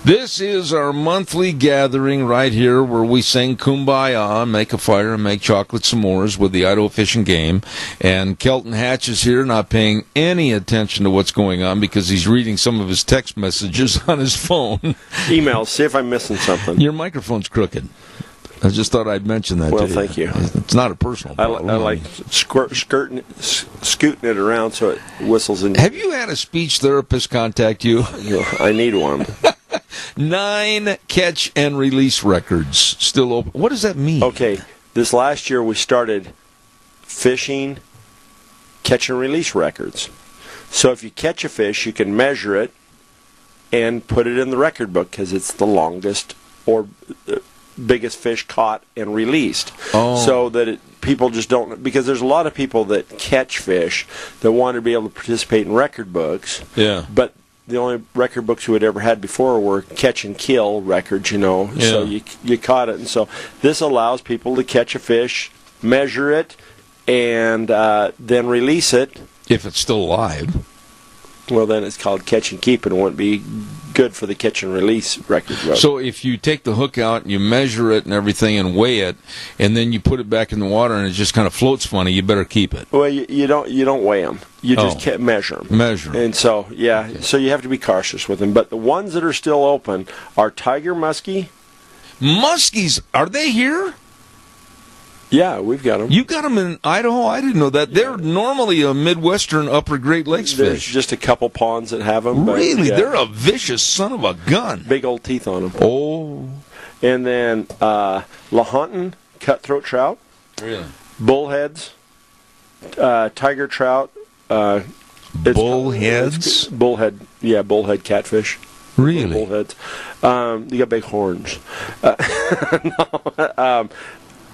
This is our monthly gathering right here where we sing Kumbaya, make a fire, and make chocolate s'mores with the Idaho Fish and Game. And Kelton Hatch is here, not paying any attention to what's going on because he's reading some of his text messages on his phone. Emails, see if I'm missing something. Your microphone's crooked. I just thought I'd mention that to you. Well, thank you. It's not a personal problem. I like scooting it around so it whistles in. Have you had a speech therapist contact you? I need one. 9 catch and release records still open. What does that mean? Okay, this last year we started fishing catch and release records. So if you catch a fish, you can measure it and put it in the record book because it's the longest or biggest fish caught and released. So that people just don't, because there's a lot of people that catch fish that want to be able to participate in record books. Yeah. But the only record books we had ever had before were catch and kill records, Yeah. So you caught it. And so this allows people to catch a fish, measure it, and then release it. If it's still alive. Well, then it's called catch and keep, and it wouldn't be good for the catch and release record book. So if you take the hook out and you measure it and everything and weigh it, and then you put it back in the water and it just kind of floats funny, you better keep it. Well, you don't weigh them. You just can't measure them. Measure 'em. And so, so you have to be cautious with them. But the ones that are still open are tiger muskie. Muskies, are they here? Yeah, we've got them. You got them in Idaho? I didn't know that. They're normally a Midwestern Upper Great Lakes There's fish. just a couple ponds that have them. Really? They're a vicious son of a gun. Big old teeth on them. Oh. And then Lahontan cutthroat trout. Really? Bullheads. Tiger trout. Bullheads? Bullhead catfish. Really? Bullheads. You got big horns.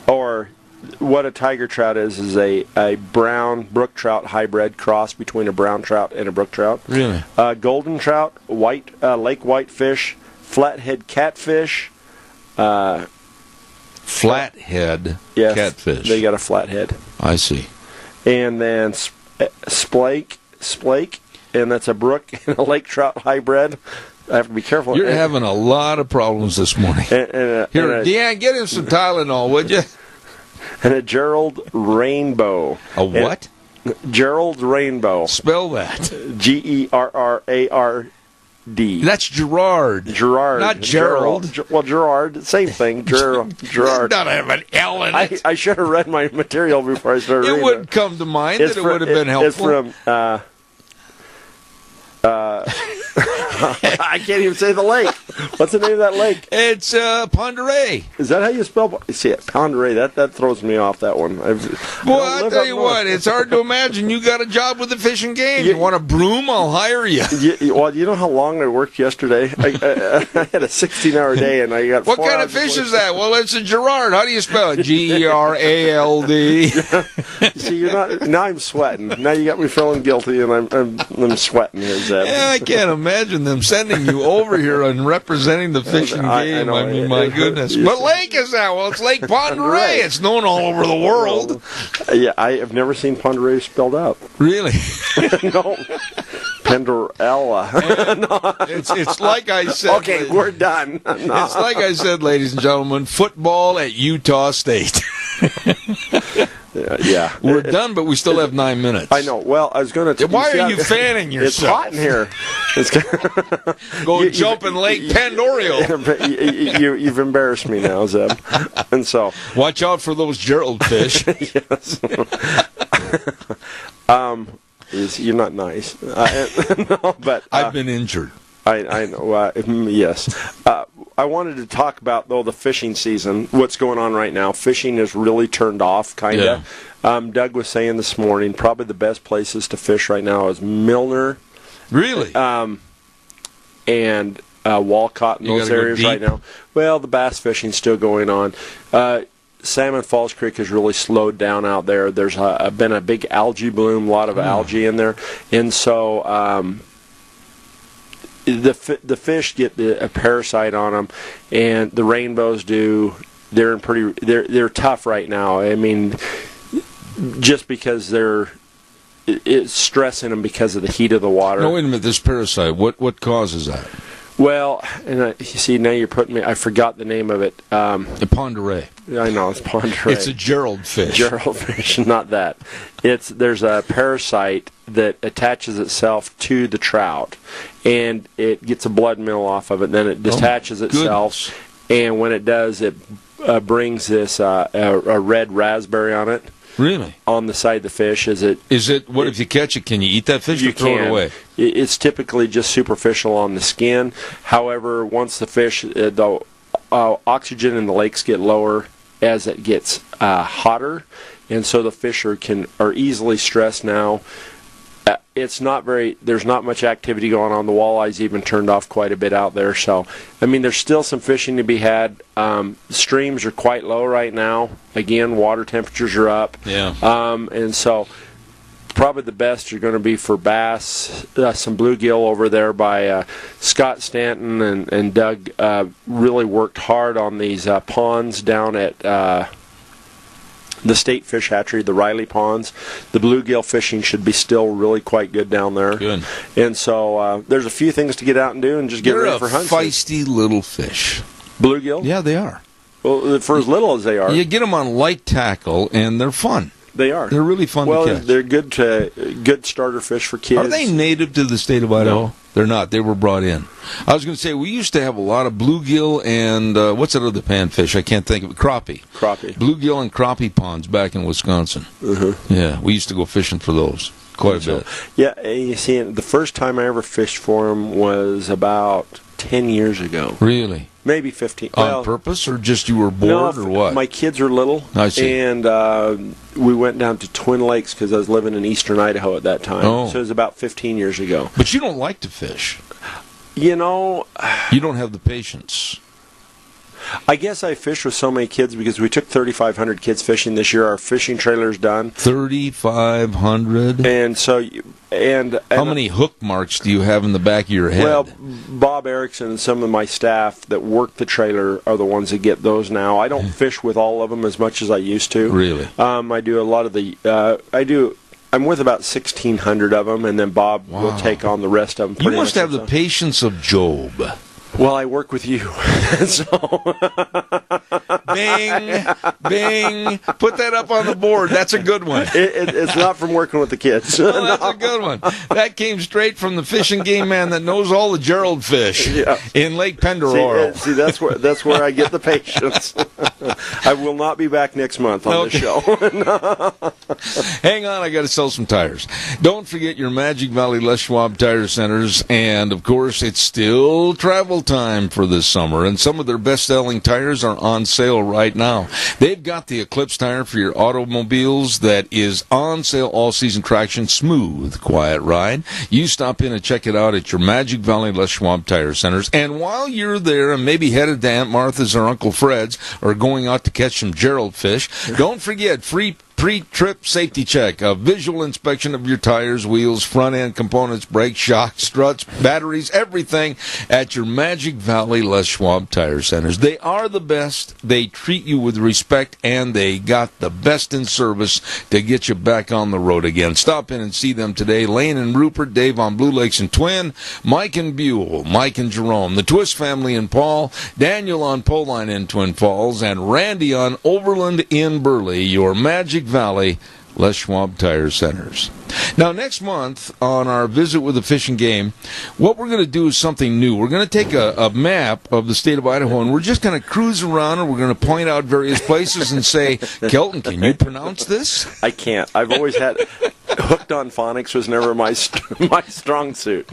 Or what a tiger trout is a brown brook trout hybrid cross between a brown trout and a brook trout. Really? Golden trout, white lake whitefish, flathead catfish. Flathead catfish. They got a flathead. I see. And then splake, and that's a brook and a lake trout hybrid. I have to be careful. You're having a lot of problems this morning. Here, Deanne, get him some Tylenol, would you? And a Gerald rainbow. A what? Gerald rainbow. Spell that. Gerrard. That's Gerard. Not Gerald. Well, Gerard, same thing. Gerard. Doesn't have an L in it. I should have read my material before I started reading it. It wouldn't come to mind that it would have been helpful. It's from... I can't even say the lake. What's the name of that lake? It's Ponderay. Is that how you spell? See, Ponderay. That throws me off. That one. Boy, I tell you what, it's hard to imagine you got a job with the Fish and Game. You want a broom? I'll hire you. Well, you know how long I worked yesterday? I had a 16-hour day, and I got. What kind of fish is that? Well, it's a Gerard. How do you spell it? Gerald. See, you're not. Now I'm sweating. Now you got me feeling guilty, and I'm sweating here, Zeb. Yeah, I can't imagine them sending you over here and representing the Fish and Game. I mean, my goodness. What lake is that? Well, it's Lake Ponderay. It's known all over the world. Yeah, I have never seen Ponderay spelled out. Really? No. Penderella. No. It's like I said. Okay, we're done. No. It's like I said, ladies and gentlemen, football at Utah State. Yeah. We're done, but we still have 9 minutes. I know. Well, I was going to... Why are you fanning yourself? It's hot in here. Go jump in Lake Pandorio. You've embarrassed me now, Zeb. And so... Watch out for those Gerald fish. Yes. You're not nice. No, but... I've been injured. I know. Yes. I wanted to talk about, though, the fishing season, what's going on right now. Fishing is really turned off, kind of. Yeah. Doug was saying this morning, probably the best places to fish right now is Milner. Really? And Walcott in those areas right now. Well, the bass fishing's still going on. Salmon Falls Creek has really slowed down out there. There's been a big algae bloom, a lot of algae in there. And so... The fish get a parasite on them, and the rainbows do. They're tough right now. I mean, just because it's stressing them because of the heat of the water. No, wait a minute. This parasite. What causes that? Well, and you see, now you're putting me. I forgot the name of it. The Ponderay. I know it's Ponderay. It's a Gerald fish. Gerald fish, not that. There's a parasite that attaches itself to the trout, and it gets a blood meal off of it. Then it detaches itself, and when it does, it brings this a red raspberry on it. Really? On the side of the fish. Is it? What if you catch it? Can you eat that fish or throw it away? It's typically just superficial on the skin. However, once the fish, the oxygen in the lakes get lower as it gets hotter, and so the fish are easily stressed now. There's not much activity going on. The walleyes even turned off quite a bit out there. So, I mean, there's still some fishing to be had. Streams are quite low right now. Again, water temperatures are up. Yeah. And so, probably the best are going to be for bass, some bluegill over there by Scott Stanton and Doug really worked hard on these ponds down at the State Fish Hatchery, the Riley Ponds. The bluegill fishing should be still really quite good down there. Good. And so there's a few things to get out and do and just get ready for hunting. They're a feisty little fish. Bluegill? Yeah, they are. Well, for as little as they are. You get them on light tackle, and they're fun. They are. They're really fun to catch. Well, they're good starter fish for kids. Are they native to the state of Idaho? No. They're not. They were brought in. I was going to say, we used to have a lot of bluegill and, what's that other panfish? I can't think of it. Crappie. Bluegill and crappie ponds back in Wisconsin. Mm-hmm. Yeah, we used to go fishing for those quite a bit. Yeah, you see, the first time I ever fished for them was about 10 years ago. Really? Maybe 15. On purpose, or just you were bored, or what? My kids were little. I see. And we went down to Twin Lakes because I was living in eastern Idaho at that time. Oh. So it was about 15 years ago. But you don't like to fish. You know... You don't have the patience. I guess I fish with so many kids because we took 3,500 kids fishing this year. Our fishing trailer's done. 3,500? And so... And how many hook marks do you have in the back of your head? Well, Bob Erickson and some of my staff that work the trailer are the ones that get those now. I don't fish with all of them as much as I used to. Really? I do a lot of the... I'm with about 1,600 of them, and then Bob will take on the rest of them. You must have the patience of Job. Well, I work with you, so... Bing, bing. Put that up on the board. That's a good one. It's not from working with the kids. No, that's a good one. That came straight from the fishing game man that knows all the Gerald fish in Lake Penderoro. See, that's where I get the patience. I will not be back next month on this show. Hang on, I got to sell some tires. Don't forget your Magic Valley Les Schwab Tire Centers, and of course, it's still travel time for this summer, and some of their best-selling tires are on sale right now. They've got the Eclipse tire for your automobiles that is on sale all season. Traction, smooth, quiet ride. You stop in and check it out at your Magic Valley Les Schwab Tire Centers, and while you're there and maybe headed to Aunt Martha's or Uncle Fred's or going out to catch some Gerald fish, don't forget free pre-trip safety check, a visual inspection of your tires, wheels, front-end components, brakes, shocks, struts, batteries, everything at your Magic Valley Les Schwab Tire Centers. They are the best. They treat you with respect, and they got the best in service to get you back on the road again. Stop in and see them today. Lane and Rupert, Dave on Blue Lakes and Twin, Mike and Buell, Mike and Jerome, the Twist family in Paul, Daniel on Poline in Twin Falls, and Randy on Overland in Burley, your Magic Valley Les Schwab Tire Centers. Now, next month on our visit with the Fish and Game, what we're going to do is something new. We're going to take a map of the state of Idaho, and we're just going to cruise around, and we're going to point out various places and say, Kelton, can you pronounce this? I can't. I've always had... Hooked on phonics was never my strong suit.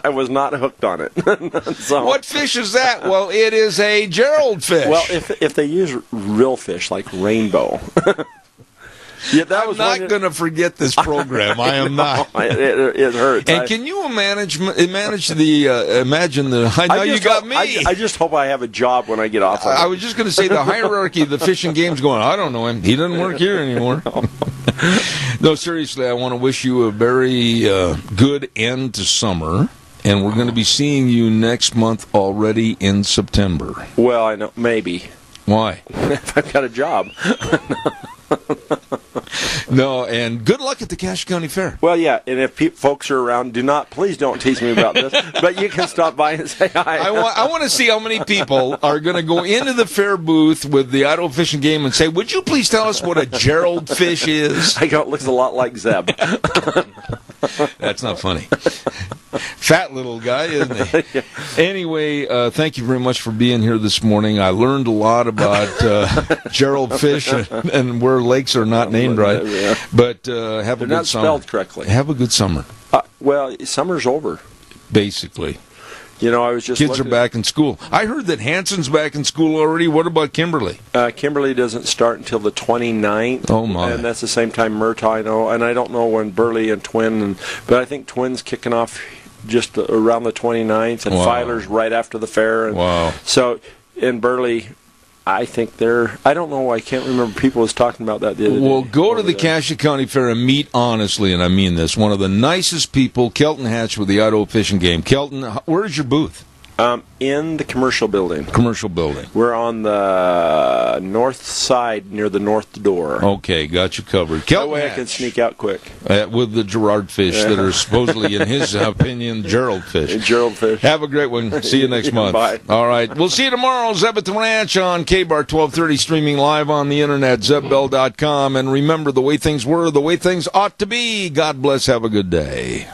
I was not hooked on it. So, what fish is that? Well, it is a Gerald fish. Well, if they use real fish like rainbow... Yeah, I'm not going to forget this program. I am not. It hurts. And can you imagine the? I know you got me. I just hope I have a job when I get off. I was just going to say the hierarchy of the Fish and Game's going. I don't know him. He doesn't work here anymore. No, seriously, I want to wish you a very good end to summer. And we're going to be seeing you next month already in September. Well, I know. Maybe. Why? If I've got a job. No, and good luck at the Cache County Fair. Well, yeah, and if folks are around, please don't tease me about this, but you can stop by and say hi. I want to see how many people are going to go into the fair booth with the Idaho Fish and Game and say, would you please tell us what a Gerald fish is? I go, it looks a lot like Zeb. That's not funny. Fat little guy, isn't he? Anyway, thank you very much for being here this morning. I learned a lot about Gerald fish and where lakes are not named right. But have a good summer. They're not spelled correctly. Have a good summer. Well, summer's over. Basically. You know, I was just kids are back in school. I heard that Hanson's back in school already. What about Kimberly? Kimberly doesn't start until the 29th. Oh, my. And that's the same time Murtaugh, I know. And I don't know when Burley and Twin, but I think Twin's kicking off just around the 29th, and Filer's right after the fair. And so in Burley, I think I don't know, I can't remember, people was talking about that the other day. Well, go to the Cache County Fair and meet honestly, and I mean this, one of the nicest people, Kelton Hatch with the Idaho Fish and Game. Kelton, where's your booth? In the commercial building. Commercial building. We're on the north side near the north door. Okay, got you covered. Kelton that way Hatch, I can sneak out quick. With the Gerard fish that are supposedly, in his opinion, Gerald fish. Gerald fish. Have a great one. See you next month. Bye. All right. We'll see you tomorrow. Zeb at the Ranch on KBAR 1230, streaming live on the internet, zebbell.com. And remember, the way things were, the way things ought to be. God bless. Have a good day.